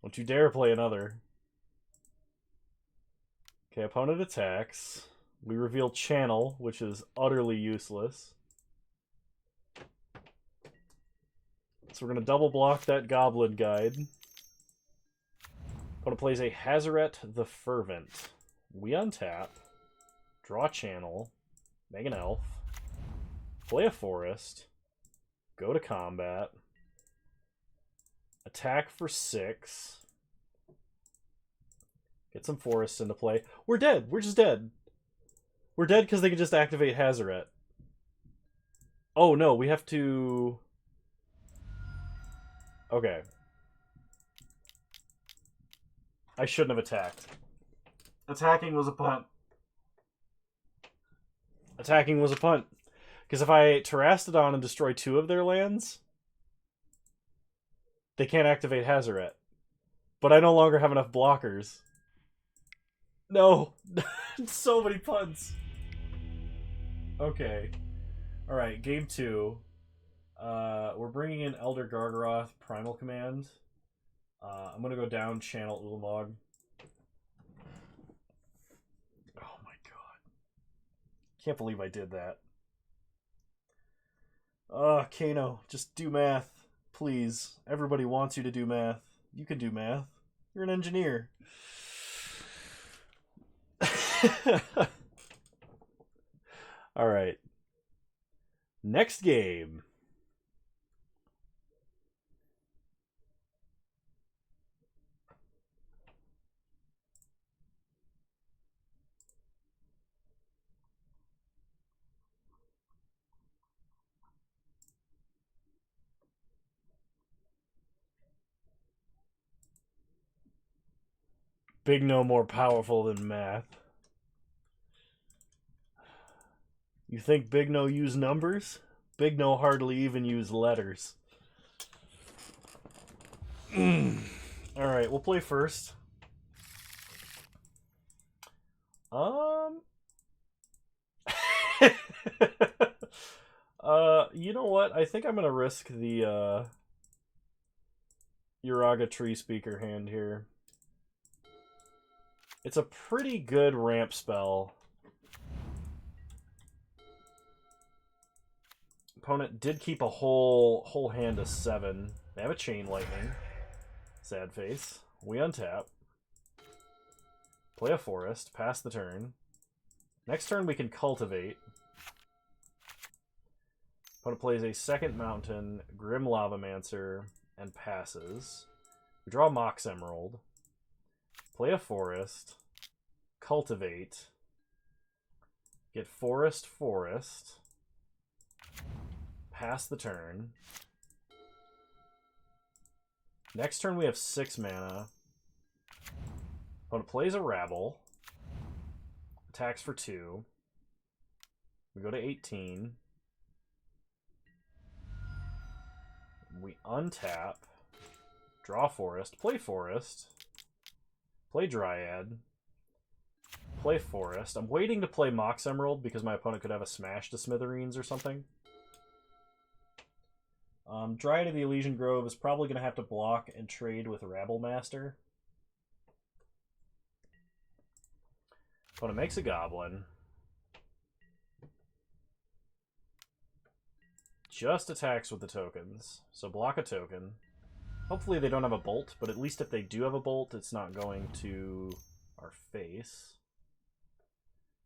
Don't you dare play another. Okay, opponent attacks. We reveal Channel, which is utterly useless. So we're going to double block that Goblin Guide. Opponent plays a Hazaret the Fervent. We untap, draw Channel, make an Elf, play a Forest, go to combat, attack for 6, get some Forests into play. We're dead. We're just dead. We're dead because they can just activate Hazaret. Oh no, we have to... Okay. I shouldn't have attacked. Attacking was a punt. Attacking was a punt. Because if I Terastodon and destroy 2 of their lands, they can't activate Hazaret. But I no longer have enough blockers. No! So many punts. Okay. Alright, game 2. We're bringing in Elder Gargaroth, Primal Command. I'm going to go down Channel Ulamog. Oh my god. Can't believe I did that. Kano, just do math. Please. Everybody wants you to do math. You can do math. You're an engineer. Alright. Next game. Big No more powerful than math. You think Big No use numbers? Big No hardly even use letters. Alright, we'll play first. Um. You know what? I think I'm gonna risk the Uraga Tree Speaker hand here. It's a pretty good ramp spell. Opponent did keep a whole hand of 7. They have a Chain Lightning. Sad face. We untap. Play a Forest. Pass the turn. Next turn we can Cultivate. Opponent plays a second Mountain, Grim Lavamancer, and passes. We draw Mox Emerald. Play a Forest. Cultivate. Get Forest, Forest. Pass the turn. Next turn we have 6 mana. Opponent plays a Rabble. Attacks for 2. We go to 18. We untap. Draw Forest. Play Forest. Play Dryad. Play Forest. I'm waiting to play Mox Emerald because my opponent could have a Smash to Smithereens or something. Dryad of the Elysian Grove is probably going to have to block and trade with Rabble Master. Opponent makes a Goblin. Just attacks with the tokens. So block a token. Hopefully they don't have a bolt, but at least if they do have a bolt, it's not going to our face.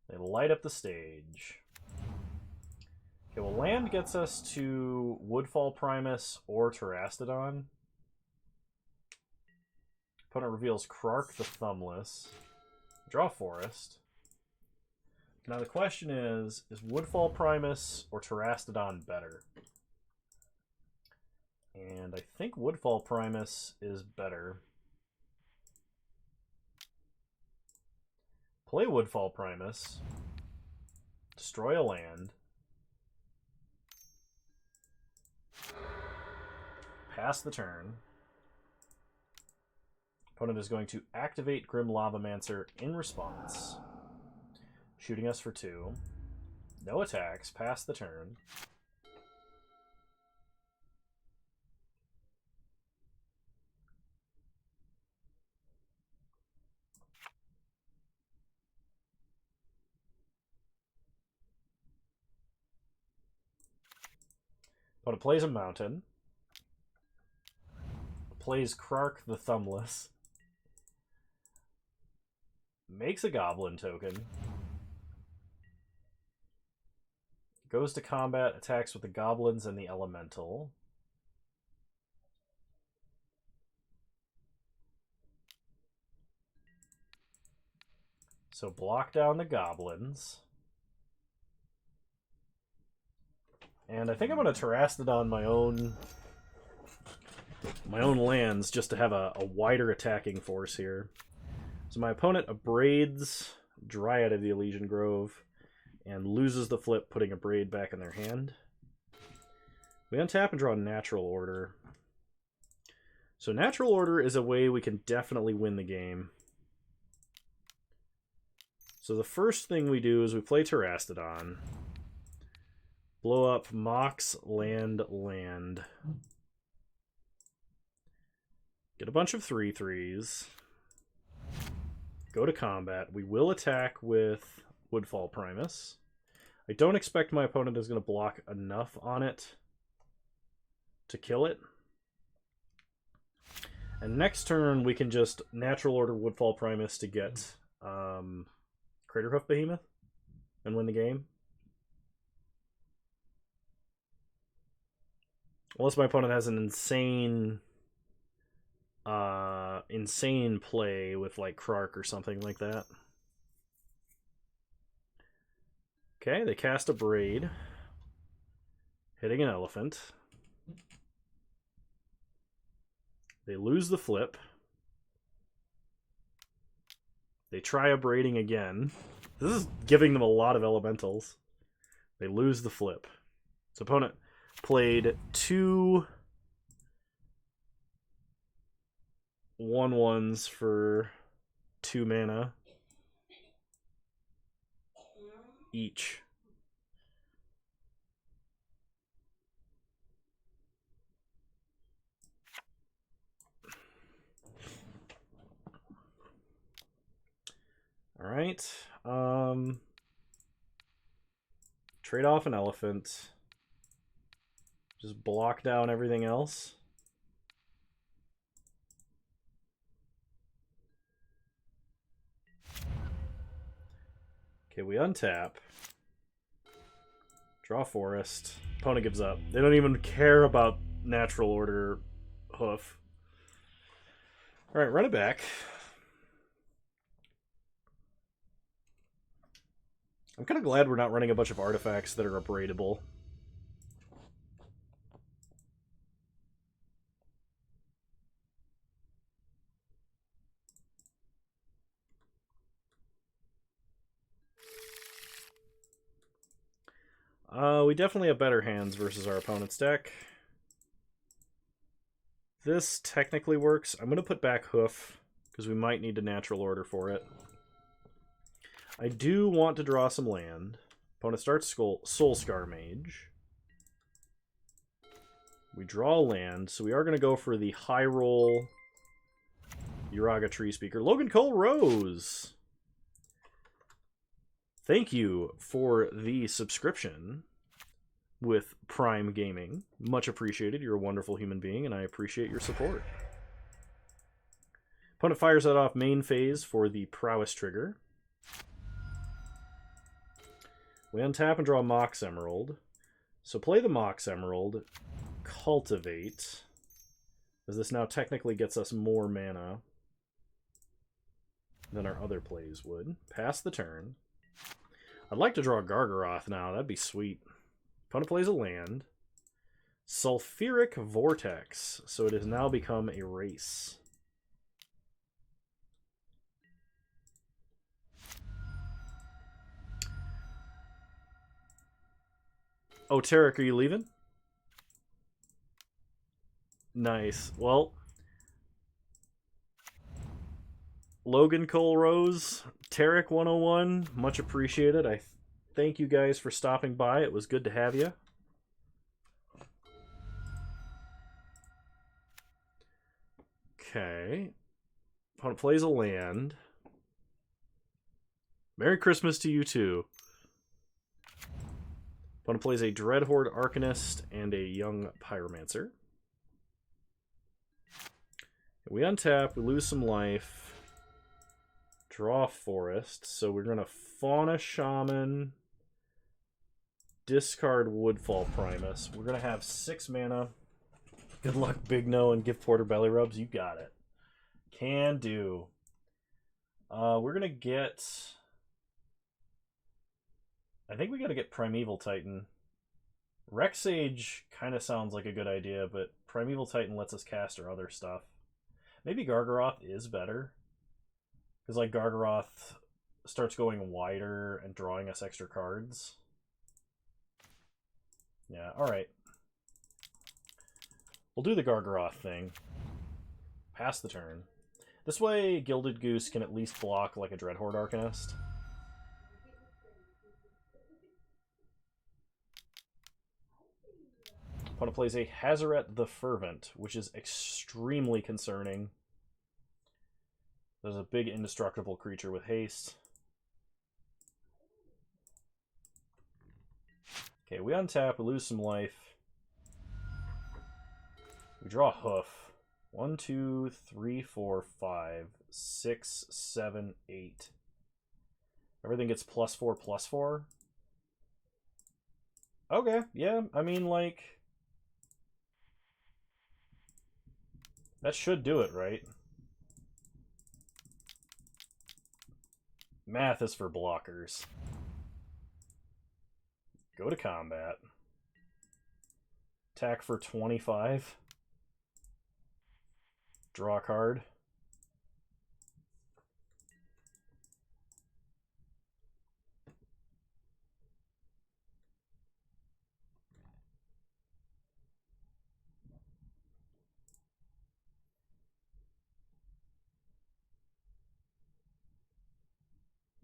They light up the stage. Okay, well, land gets us to Woodfall Primus or Terastodon. Opponent reveals Krark the Thumbless. Draw Forest. Now the question is Woodfall Primus or Terastodon better? And I think Woodfall Primus is better. Play Woodfall Primus. Destroy a land. Pass the turn. Opponent is going to activate Grim Lavamancer in response. Shooting us for 2. No attacks. Pass the turn. Opponent plays a Mountain. Plays Krark the Thumbless. Makes a Goblin token. Goes to combat, attacks with the Goblins and the Elemental. So block down the Goblins. And I think I'm going to Terastodon my own lands just to have a wider attacking force here. So my opponent abrades Dryad of the Elysian Grove and loses the flip, putting a Braid back in their hand. We untap and draw Natural Order. So Natural Order is a way we can definitely win the game. So the first thing we do is we play Terastodon. Blow up Mox Land. Get a bunch of 3/3s. Go to combat. We will attack with Woodfall Primus. I don't expect my opponent is going to block enough on it to kill it. And next turn we can just Natural Order Woodfall Primus to get Craterhoof Behemoth and win the game. Unless my opponent has an insane play with like Krark or something like that. Okay, they cast a Braid, hitting an Elephant. They lose the flip. They try a Braiding again. This is giving them a lot of Elementals. They lose the flip. So opponent played 2 1/1s for 2 mana. each. All right. Trade off an elephant. Just block down everything else. Okay, we untap. Draw forest. Opponent gives up. They don't even care about natural order hoof. Alright, run it back. I'm kind of glad we're not running a bunch of artifacts that are upgradable. We definitely have better hands versus our opponent's deck. This technically works. I'm going to put back Hoof, because we might need a natural order for it. I do want to draw some land. Opponent starts Soulscar Mage. We draw land, so we are going to go for the high roll Uraga Tree Speaker. Logan Cole Rose! Thank you for the subscription with Prime Gaming. Much appreciated. You're a wonderful human being, and I appreciate your support. Opponent fires that off main phase for the Prowess trigger. We untap and draw Mox Emerald. So play the Mox Emerald, cultivate, as this now technically gets us more mana than our other plays would. Pass the turn. I'd like to draw Gargaroth now. That'd be sweet. Opponent plays a land. Sulfuric Vortex. So it has now become a race. Oh, Tarek, are you leaving? Nice. Well, Logan Cole Rose, Tarek 101, much appreciated. I thank you guys for stopping by. It was good to have you. Okay. Opponent plays a land. Merry Christmas to you too. Opponent plays a Dreadhorde Arcanist and a Young Pyromancer. We untap, we lose some life. Draw Forest. So we're going to Fauna Shaman, discard Woodfall Primus. We're going to have 6 mana. Good luck, Big No, and Gift Porter Belly Rubs. You got it. Can do. We're going to get... I think we got to get Primeval Titan. Rexage kind of sounds like a good idea, but Primeval Titan lets us cast our other stuff. Maybe Gargaroth is better. Because, like, Gargaroth starts going wider and drawing us extra cards. Yeah, alright. We'll do the Gargaroth thing. Pass the turn. This way, Gilded Goose can at least block like a Dreadhorde Arcanist. Opponent plays a Hazaret the Fervent, which is extremely concerning. There's a big indestructible creature with haste. Okay, we untap, we lose some life. We draw Hoof. 1, 2, 3, 4, 5, 6, 7, 8. Everything gets +4/+4. Okay, yeah, I mean, like... that should do it, right? Math is for blockers. Go to combat. Attack for 25. Draw a card.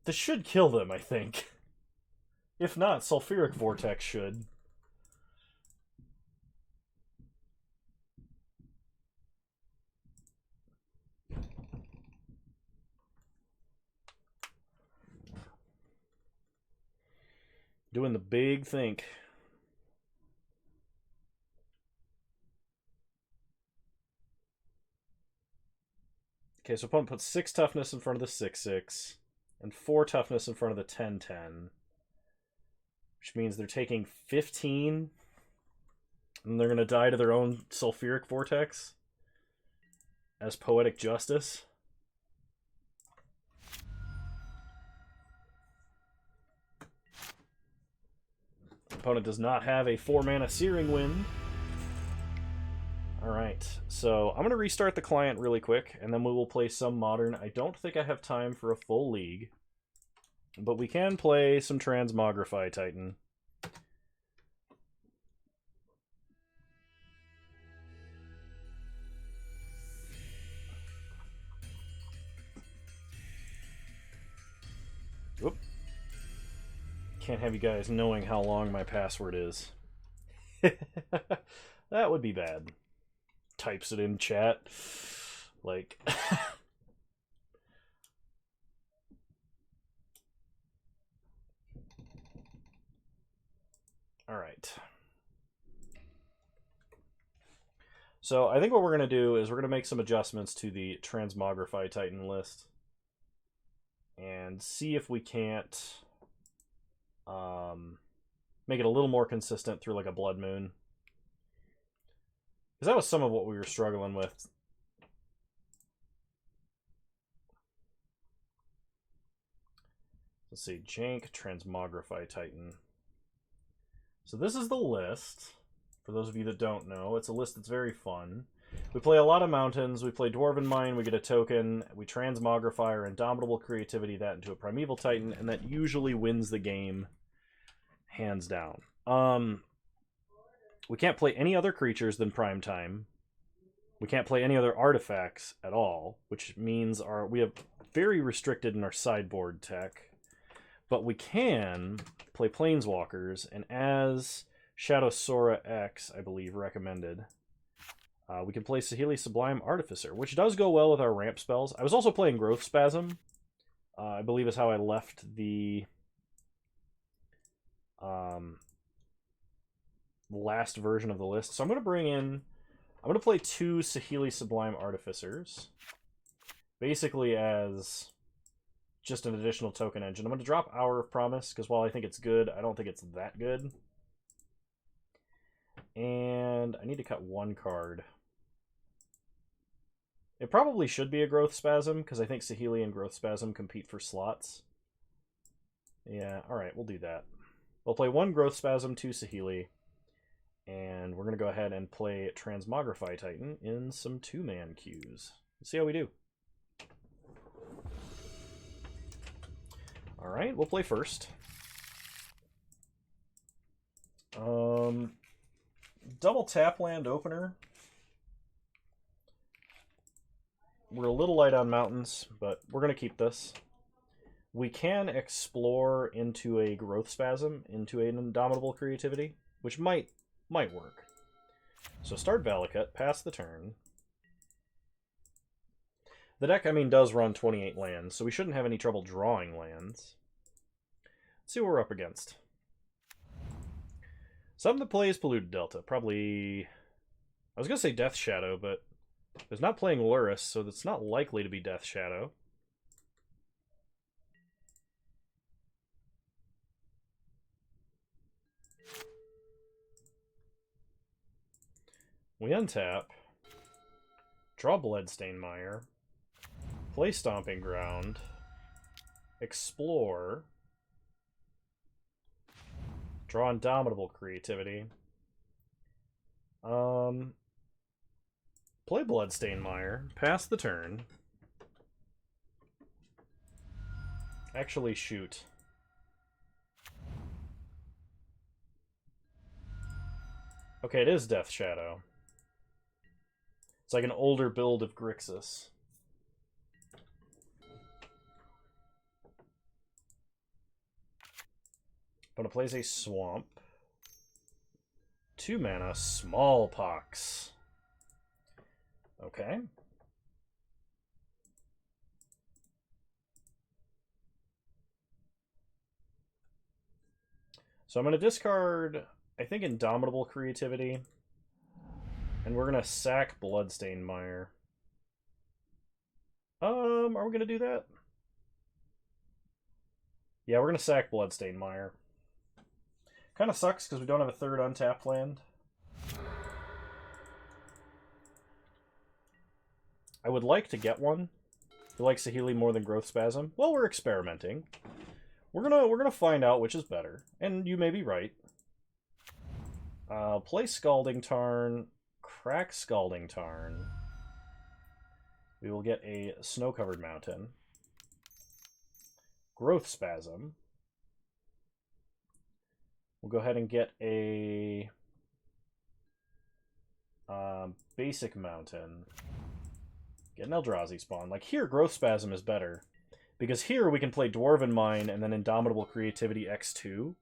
This should kill them, I think. If not, Sulfuric Vortex should. Doing the big think. Okay, so opponent puts 6 toughness in front of the 6/6 and 4 toughness in front of the 10/10, which means they're taking 15 and they're going to die to their own Sulfuric Vortex as Poetic Justice. Opponent does not have a 4-mana Searing Wind. Alright, so I'm going to restart the client really quick, and then we will play some Modern. I don't think I have time for a full league, but we can play some Transmogrify Titan. Whoop. Can't have you guys knowing how long my password is. That would be bad. Types it in chat. Like... Alright. So I think what we're going to do is we're going to make some adjustments to the Transmogrify Titan list. And see if we can't make it a little more consistent through like a Blood Moon. Because that was some of what we were struggling with. Let's see, Jank, Transmogrify Titan. So this is the list. For those of you that don't know, it's a list that's very fun. We play a lot of mountains, we play Dwarven Mine, we get a token, we Transmogrify our Indomitable Creativity that into a Primeval Titan, and that usually wins the game, hands down. We can't play any other creatures than Prime Time. We can't play any other artifacts at all, which means we have very restricted in our sideboard tech. But we can play Planeswalkers, and as Shadow Sora X, I believe, recommended, we can play Saheeli Sublime Artificer, which does go well with our ramp spells. I was also playing Growth Spasm, I believe is how I left the last version of the list. So I'm going to play 2 Saheeli Sublime Artificers, basically as just an additional token engine. I'm going to drop Hour of Promise, because while I think it's good, I don't think it's that good. And I need to cut 1 card. It probably should be a Growth Spasm, because I think Saheeli and Growth Spasm compete for slots. Yeah, alright, we'll do that. We'll play 1 Growth Spasm, 2 Saheeli, and we're going to go ahead and play Transmogrify Titan in some 2-man queues. Let's see how we do. Alright, we'll play first. Double tap land opener. We're a little light on mountains, but we're going to keep this. We can explore into a Growth Spasm, into an Indomitable Creativity, which might work. So start Valakut, pass the turn. The deck, I mean, does run 28 lands, so we shouldn't have any trouble drawing lands. Let's see what we're up against. Something that plays Polluted Delta. Probably... I was going to say Death Shadow, but there's not playing Lurrus, so that's not likely to be Death Shadow. We untap, draw Bloodstained Mire, play Stomping Ground, explore, draw Indomitable Creativity, play Bloodstained Mire, pass the turn, actually shoot. Okay, it is Death Shadow. It's like an older build of Grixis. Opponent plays a swamp. 2 mana, Smallpox. Okay. So I'm going to discard, I think, Indomitable Creativity. And we're going to sack Bloodstained Mire. Are we going to do that? Yeah, we're going to sack Bloodstained Mire. Kind of sucks because we don't have a third untapped land. I would like to get one. Who likes Saheeli more than Growth Spasm? Well, we're experimenting. We're gonna find out which is better, and you may be right. Play Scalding Tarn, crack Scalding Tarn. We will get a Snow-Covered Mountain. Growth Spasm. We'll go ahead and get a Basic Mountain. Get an Eldrazi spawn. Like here, Growth Spasm is better. Because here we can play Dwarven Mine and then Indomitable Creativity X2.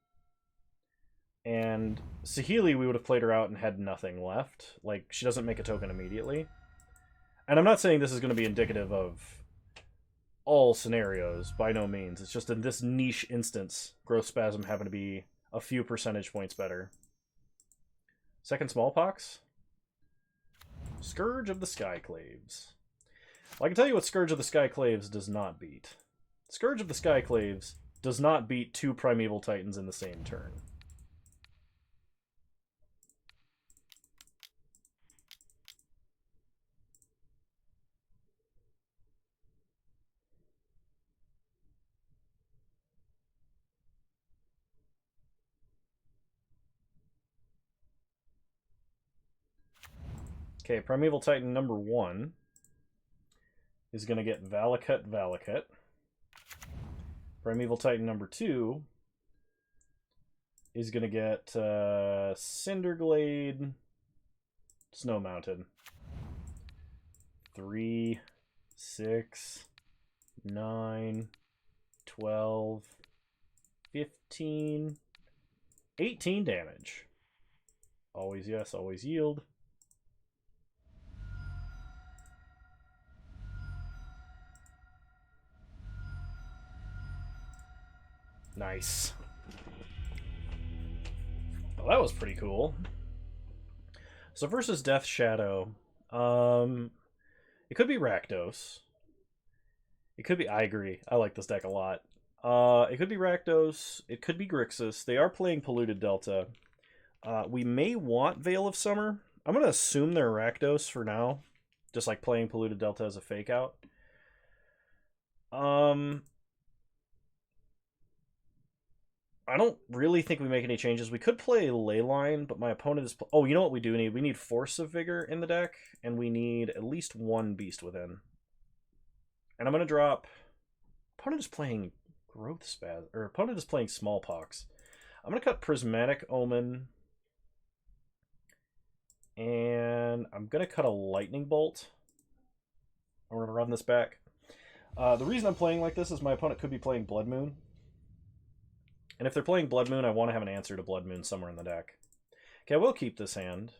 And Saheeli, we would have played her out and had nothing left. Like, she doesn't make a token immediately. And I'm not saying this is going to be indicative of all scenarios, by no means. It's just in this niche instance, Growth Spasm happened to be a few percentage points better. Second Smallpox. Scourge of the Skyclaves. Well, I can tell you what Scourge of the Skyclaves does not beat. Scourge of the Skyclaves does not beat 2 Primeval Titans in the same turn. Okay, Primeval Titan number 1 is going to get Valakut. Primeval Titan number 2 is going to get Cinderglade, Snow Mountain. 3, 6, 9, 12, 15, 18 damage. Always yes, always yield. Nice. Well, that was pretty cool. So versus Death Shadow, it could be Rakdos. It could be. I agree. I like this deck a lot. It could be Rakdos. It could be Grixis. They are playing Polluted Delta. We may want Veil of Summer. I'm gonna assume they're Rakdos for now, just like playing Polluted Delta as a fake out. I don't really think we make any changes. We could play Leyline, but my opponent is... Oh, you know what we do need? We need Force of Vigor in the deck, and we need at least 1 Beast Within. And I'm going to drop... Opponent is playing Growth Spasm, or opponent is playing Smallpox. I'm going to cut Prismatic Omen, and I'm going to cut a Lightning Bolt. I'm going to run this back. The reason I'm playing like this is my opponent could be playing Blood Moon. And if they're playing Blood Moon, I want to have an answer to Blood Moon somewhere in the deck. Okay, I will keep this hand.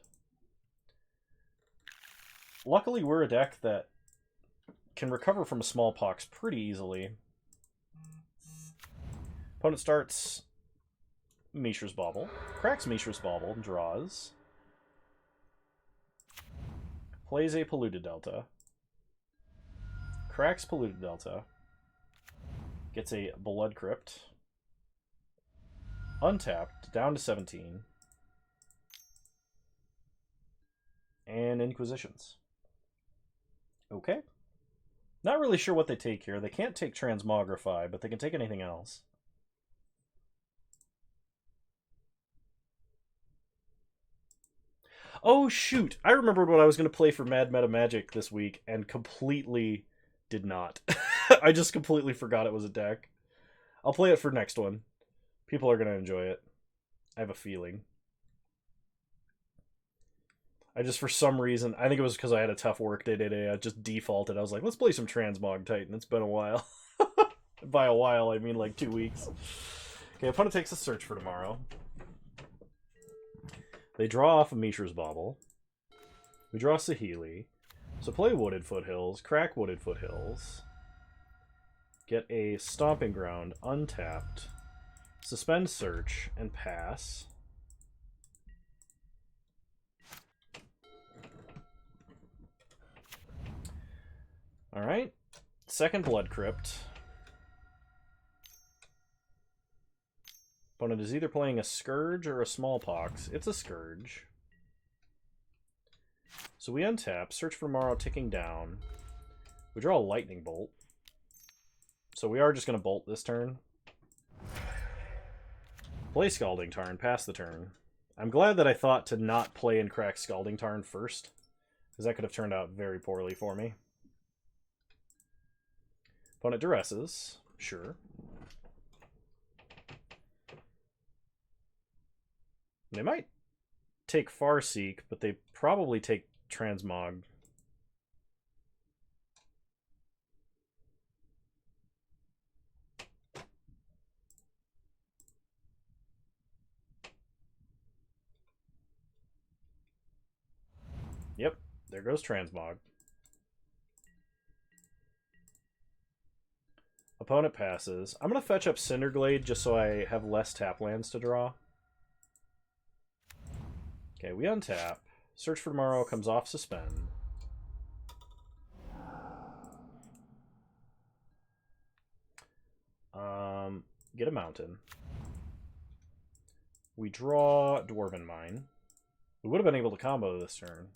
Luckily, we're a deck that can recover from a Smallpox pretty easily. Opponent starts Mishra's Bauble. Cracks Mishra's Bauble and draws. Plays a Polluted Delta. Cracks Polluted Delta. Gets a Blood Crypt. Untapped, down to 17. And Inquisitions. Okay. Not really sure what they take here. They can't take Transmogrify, but they can take anything else. Oh, shoot! I remembered what I was going to play for Mad Meta Magic this week, and completely did not. I just completely forgot it was a deck. I'll play it for next one. People are going to enjoy it. I have a feeling. I just, for some reason, I think it was because I had a tough work day today, I just defaulted. I was like, let's play some Transmog Titan. It's been a while. By a while, I mean like 2 weeks. Okay, opponent takes a Search for Tomorrow. They draw off a Mishra's Bauble. We draw Saheeli. So play Wooded Foothills, crack Wooded Foothills. Get a Stomping Ground, untapped. Suspend Search, and pass. Alright. Second Blood Crypt. Opponent is either playing a Scourge or a Smallpox. It's a Scourge. So we untap, search for Morrow ticking down. We draw a Lightning Bolt. So we are just going to bolt this turn. Play Scalding Tarn, pass the turn. I'm glad that I thought to not play and crack Scalding Tarn first, because that could have turned out very poorly for me. Opponent duresses. Sure. They might take Farseek, but they probably take Transmog. Yep, there goes Transmog. Opponent passes. I'm going to fetch up Cinderglade just so I have less tap lands to draw. Okay, we untap. Search for Tomorrow comes off Suspend. Get a Mountain. We draw Dwarven Mine. We would have been able to combo this turn.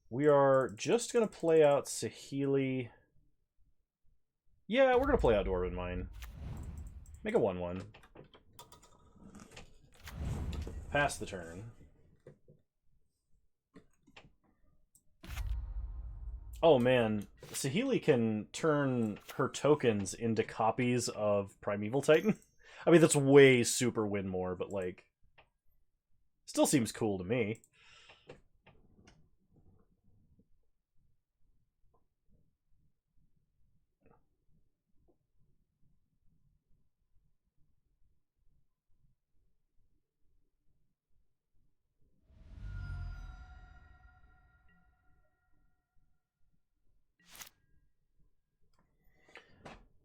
We are just going to play out Saheeli. Yeah, we're going to play out Dwarven Mine. Make a 1/1. Pass the turn. Oh man, Saheeli can turn her tokens into copies of Primeval Titan. I mean, that's way super win more, but like, still seems cool to me.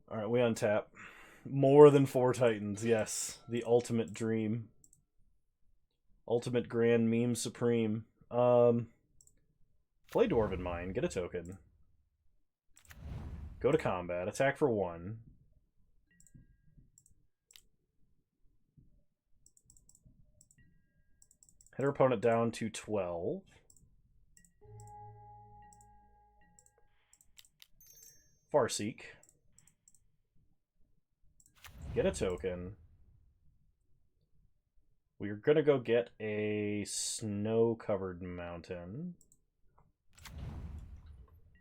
Alright, we untap. More than 4 Titans, yes. The ultimate dream. Ultimate grand meme supreme. Play Dwarven Mine, get a token. Go to combat, attack for 1. Hit our opponent down to 12. Farseek. Get a token. We're gonna go get a snow-covered mountain.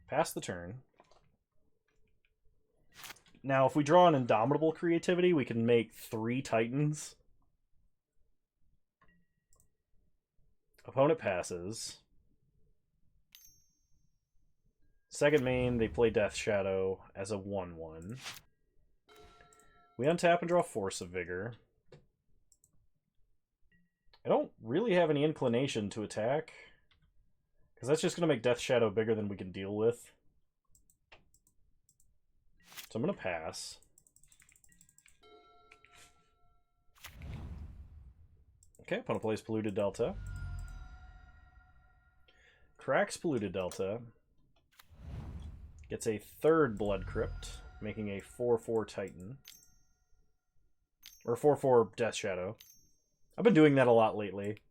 Pass the turn. Now, if we draw an Indomitable Creativity, we can make 3 Titans. Opponent passes. Second main, they play Death Shadow as a 1/1. We untap and draw Force of Vigor. I don't really have any inclination to attack, because that's just going to make Death Shadow bigger than we can deal with. So I'm going to pass. Okay, opponent plays Polluted Delta. Cracks Polluted Delta. Gets a 3rd Blood Crypt, making a 4/4 Titan. Or 4/4 Death Shadow. I've been doing that a lot lately.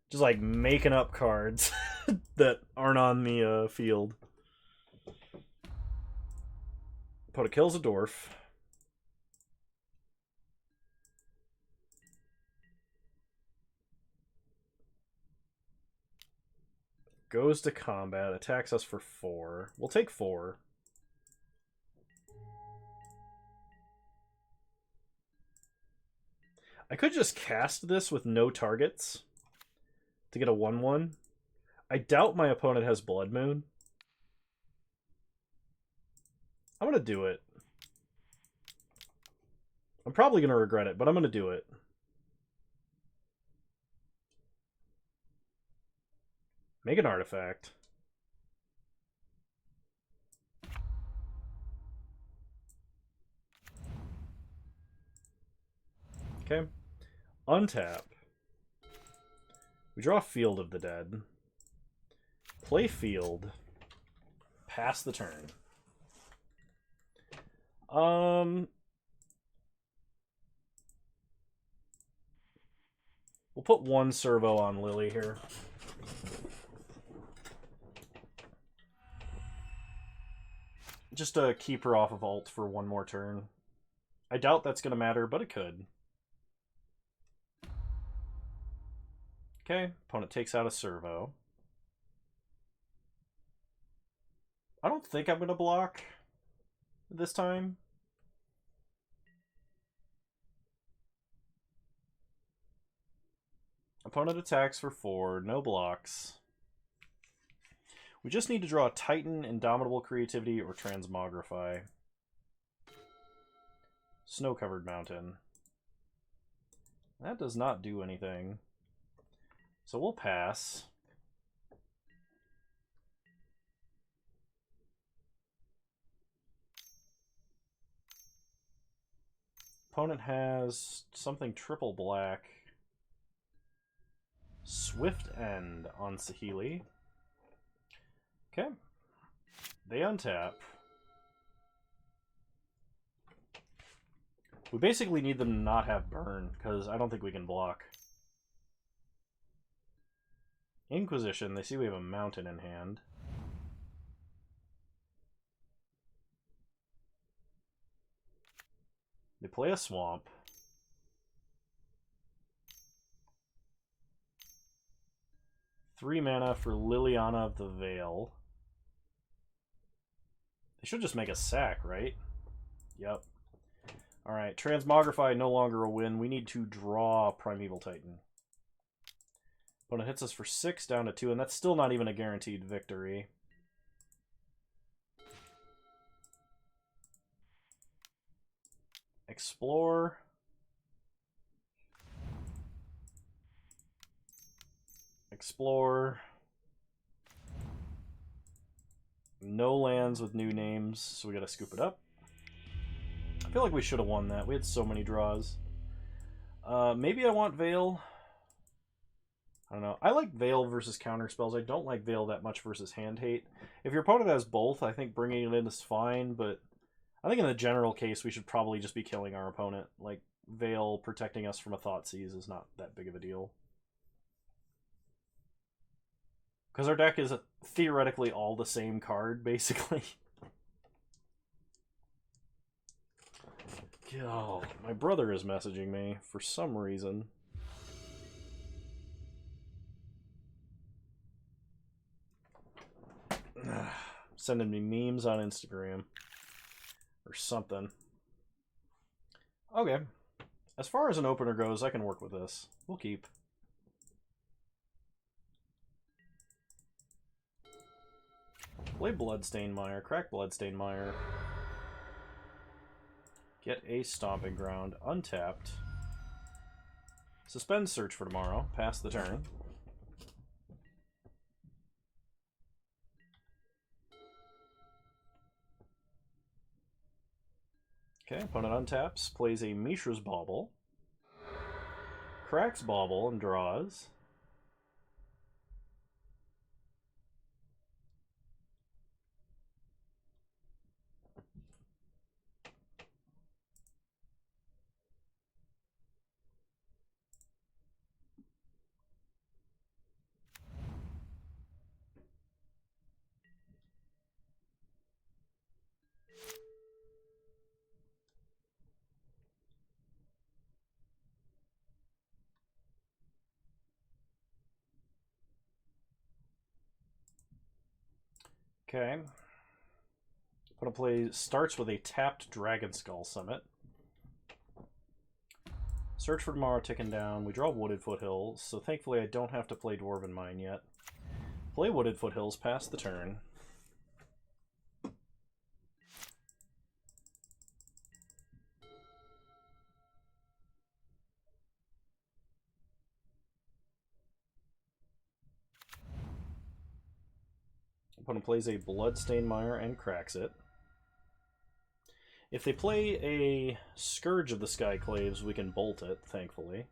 Just like making up cards that aren't on the field. Opponent kills a dwarf. Goes to combat, attacks us for 4. We'll take 4. I could just cast this with no targets to get a 1/1. I doubt my opponent has Blood Moon. I'm going to do it. I'm probably going to regret it, but I'm going to do it. Make an artifact. Okay. Untap. We draw Field of the Dead. Play Field. Pass the turn. We'll put one servo on Lily here. Just to keep her off of ult for one more turn. I doubt that's going to matter, but it could. Okay, opponent takes out a servo. I don't think I'm going to block this time. Opponent attacks for 4, no blocks. We just need to draw Titan, Indomitable Creativity, or Transmogrify. Snow-covered mountain. That does not do anything. So we'll pass. Opponent has something triple black. Swift End on Saheeli. Okay. They untap. We basically need them to not have burn, because I don't think we can block. Inquisition, they see we have a mountain in hand. They play a swamp. Three mana for Liliana of the Veil. They should just make a sack, right? Yep. Alright, Transmogrify no longer a win. We need to draw Primeval Titan. Opponent hits us for 6 down to 2, and that's still not even a guaranteed victory. Explore. Explore. No lands with new names, so we gotta scoop it up. I feel like we should have won that. We had so many draws. Maybe I want Veil. I don't know. I like Veil versus counter spells. I don't like Veil that much versus hand hate. If your opponent has both, I think bringing it in is fine, but I think in the general case, we should probably just be killing our opponent. Like, Veil protecting us from a Thoughtseize is not that big of a deal. Because our deck is theoretically all the same card, basically. God, my brother is messaging me for some reason. Sending me memes on Instagram. Or something. Okay. As far as an opener goes, I can work with this. We'll keep. Play Bloodstained Mire, crack Bloodstained Mire. Get a Stomping Ground, untapped. Suspend Search for tomorrow, pass the turn. Okay, opponent untaps, plays a Mishra's Bauble. Cracks Bauble and draws. Okay. Opponent play starts with a tapped Dragon Skull Summit. Search for tomorrow ticking down. We draw Wooded Foothills, so thankfully I don't have to play Dwarven Mine yet. Play Wooded Foothills, pass the turn. Opponent plays a Bloodstained Mire and cracks it. If they play a Scourge of the Skyclaves, we can bolt it, thankfully.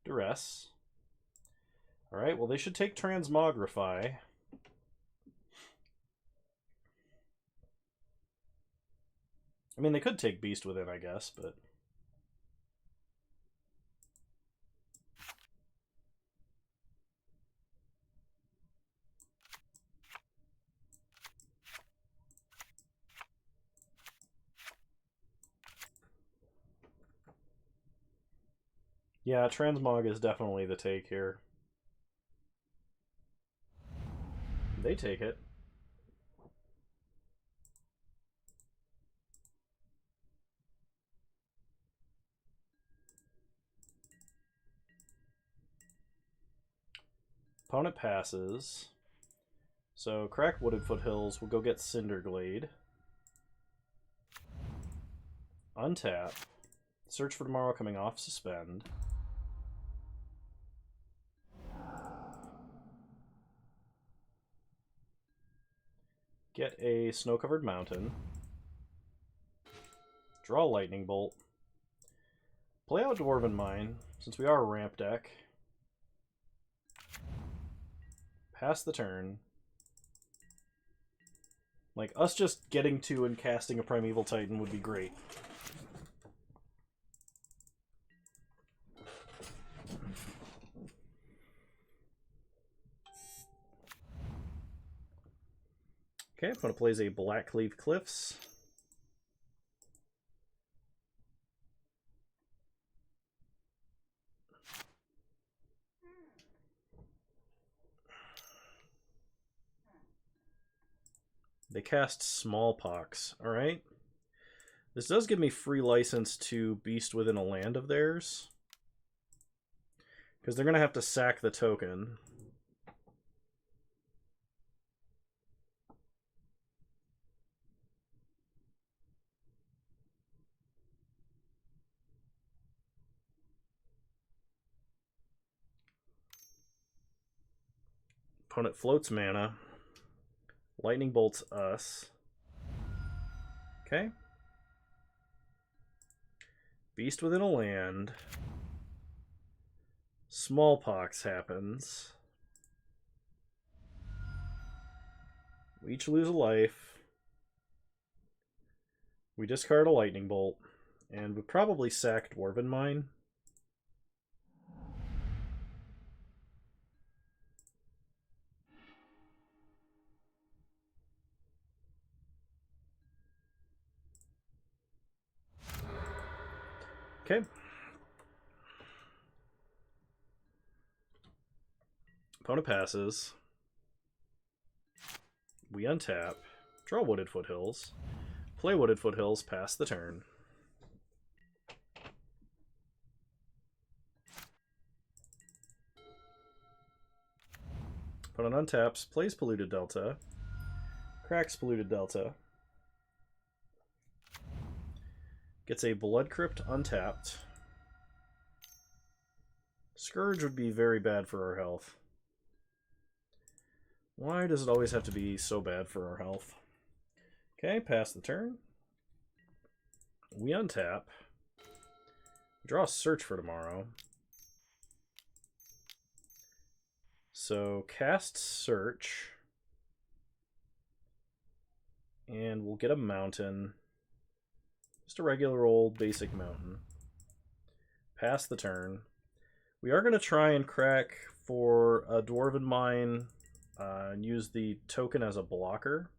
Duress. Alright, well they should take Transmogrify. I mean, they could take Beast Within, I guess, but... yeah, Transmog is definitely the take here. They take it. Opponent passes. So, crack Wooded Foothills. We'll go get Cinderglade. Untap. Search for Tomorrow coming off Suspend. Get a Snow-Covered Mountain. Draw Lightning Bolt. Play out Dwarven Mine, since we are a ramp deck. Pass the turn. Like, us just getting to and casting a Primeval Titan would be great. Okay, opponent plays a Blackcleave Cliffs. They cast Smallpox. Alright. This does give me free license to Beast Within a land of theirs. Because they're going to have to sack the token. Opponent floats mana. Lightning bolts us. Okay. Beast Within a land. Smallpox happens. We each lose a life. We discard a Lightning Bolt. And we probably sack Dwarven Mine. Okay. Opponent passes. We untap. Draw Wooded Foothills. Play Wooded Foothills, pass the turn. Opponent untaps, plays Polluted Delta. Cracks Polluted Delta. Gets a Blood Crypt untapped. Scourge would be very bad for our health. Why does it always have to be so bad for our health? Okay, pass the turn. We untap. Draw a Search for Tomorrow. So cast Search. And we'll get a mountain. Just a regular old basic mountain. Pass the turn. We are going to try and crack for a Dwarven Mine and use the token as a blocker.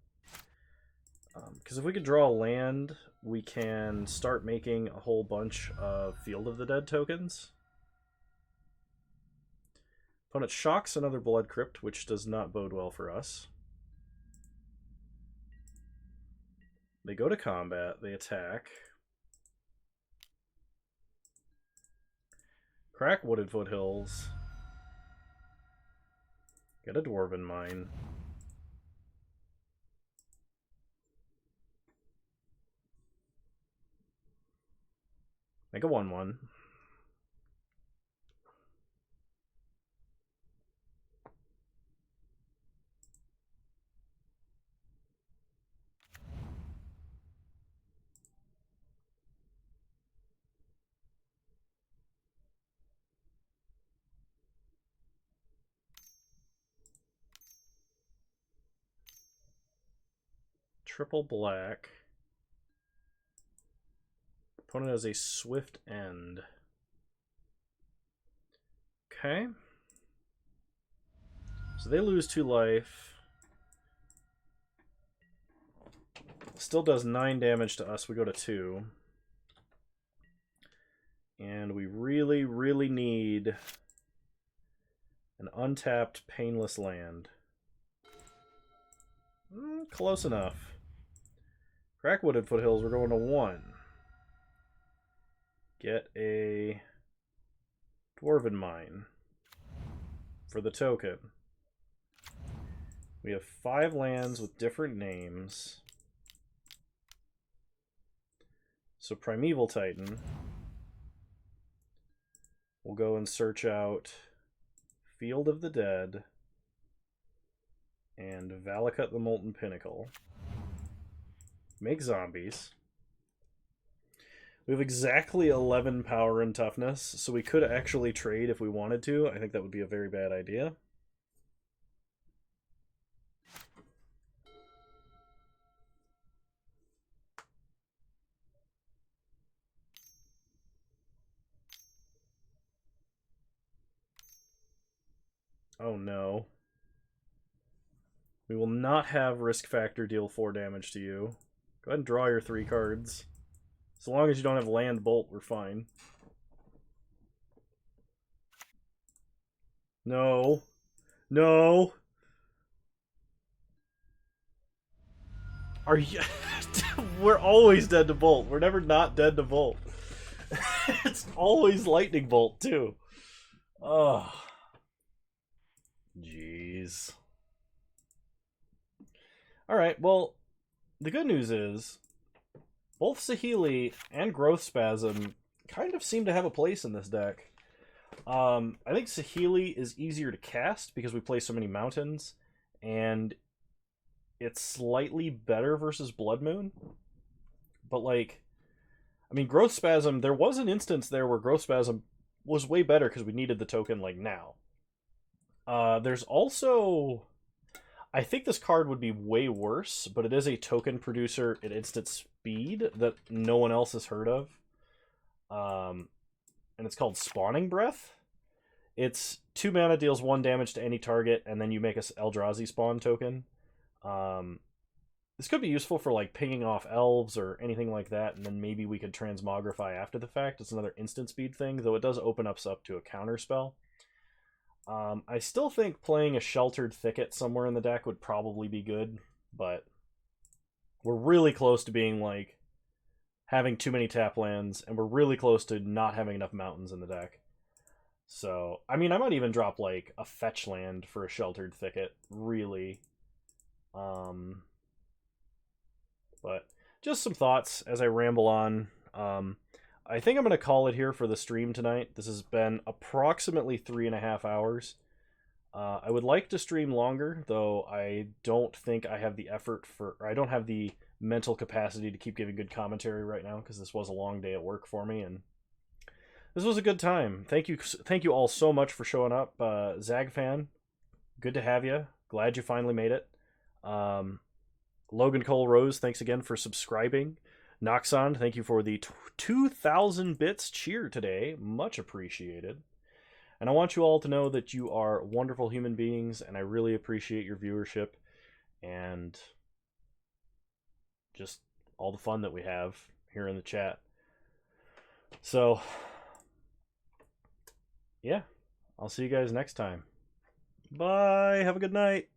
Because if we could draw a land, we can start making a whole bunch of Field of the Dead tokens. Opponent shocks another Blood Crypt, which does not bode well for us. They go to combat, they attack. Crack Wooded Foothills. Get a Dwarven Mine. Make a 1/1. triple black. Opponent has a swift end. Okay. So they lose 2 life. Still does 9 damage to us. We go to 2. And we really, really need an untapped, painless land. Close enough. Crackwooded Foothills, we're going to 1. Get a Dwarven Mine for the token. We have 5 lands with different names. So Primeval Titan. We'll go and search out Field of the Dead and Valakut the Molten Pinnacle. Make zombies. We have exactly 11 power and toughness, so we could actually trade if we wanted to. I think that would be a very bad idea. Oh no. We will not have Risk Factor deal 4 damage to you. Go ahead and draw your 3 cards. So long as you don't have Land Bolt, we're fine. No. No. Are you... We're always dead to Bolt. We're never not dead to Bolt. It's always Lightning Bolt, too. Oh. Jeez. Alright, well, the good news is both Saheeli and Growth Spasm kind of seem to have a place in this deck. I think Saheeli is easier to cast because we play so many mountains, and it's slightly better versus Blood Moon. But, like, I mean, Growth Spasm, there was an instance there where Growth Spasm was way better because we needed the token, like, now. There's also... I think this card would be way worse, but it is a token producer at instant speed that no one else has heard of. And it's called Spawning Breath. It's 2 mana, deals 1 damage to any target, and then you make a Eldrazi spawn token. This could be useful for like pinging off elves or anything like that, and then maybe we could transmogrify after the fact. It's another instant speed thing, though it does open us up to a counter spell. I still think playing a Sheltered Thicket somewhere in the deck would probably be good, but we're really close to being like having too many tap lands, and we're really close to not having enough mountains in the deck. So, I mean, I might even drop like a fetch land for a Sheltered Thicket, really. But just some thoughts as I ramble on. I think I'm going to call it here for the stream tonight. This has been approximately 3.5 hours. I would like to stream longer, though I don't think I have the effort for... Or I don't have the mental capacity to keep giving good commentary right now, because this was a long day at work for me, and this was a good time. Thank you all so much for showing up. Zag fan, good to have you. Glad you finally made it. Logan Cole Rose, thanks again for subscribing. Noxon, thank you for the 2,000 bits cheer today. Much appreciated. And I want you all to know that you are wonderful human beings, and I really appreciate your viewership and just all the fun that we have here in the chat. So, yeah, I'll see you guys next time. Bye. Have a good night.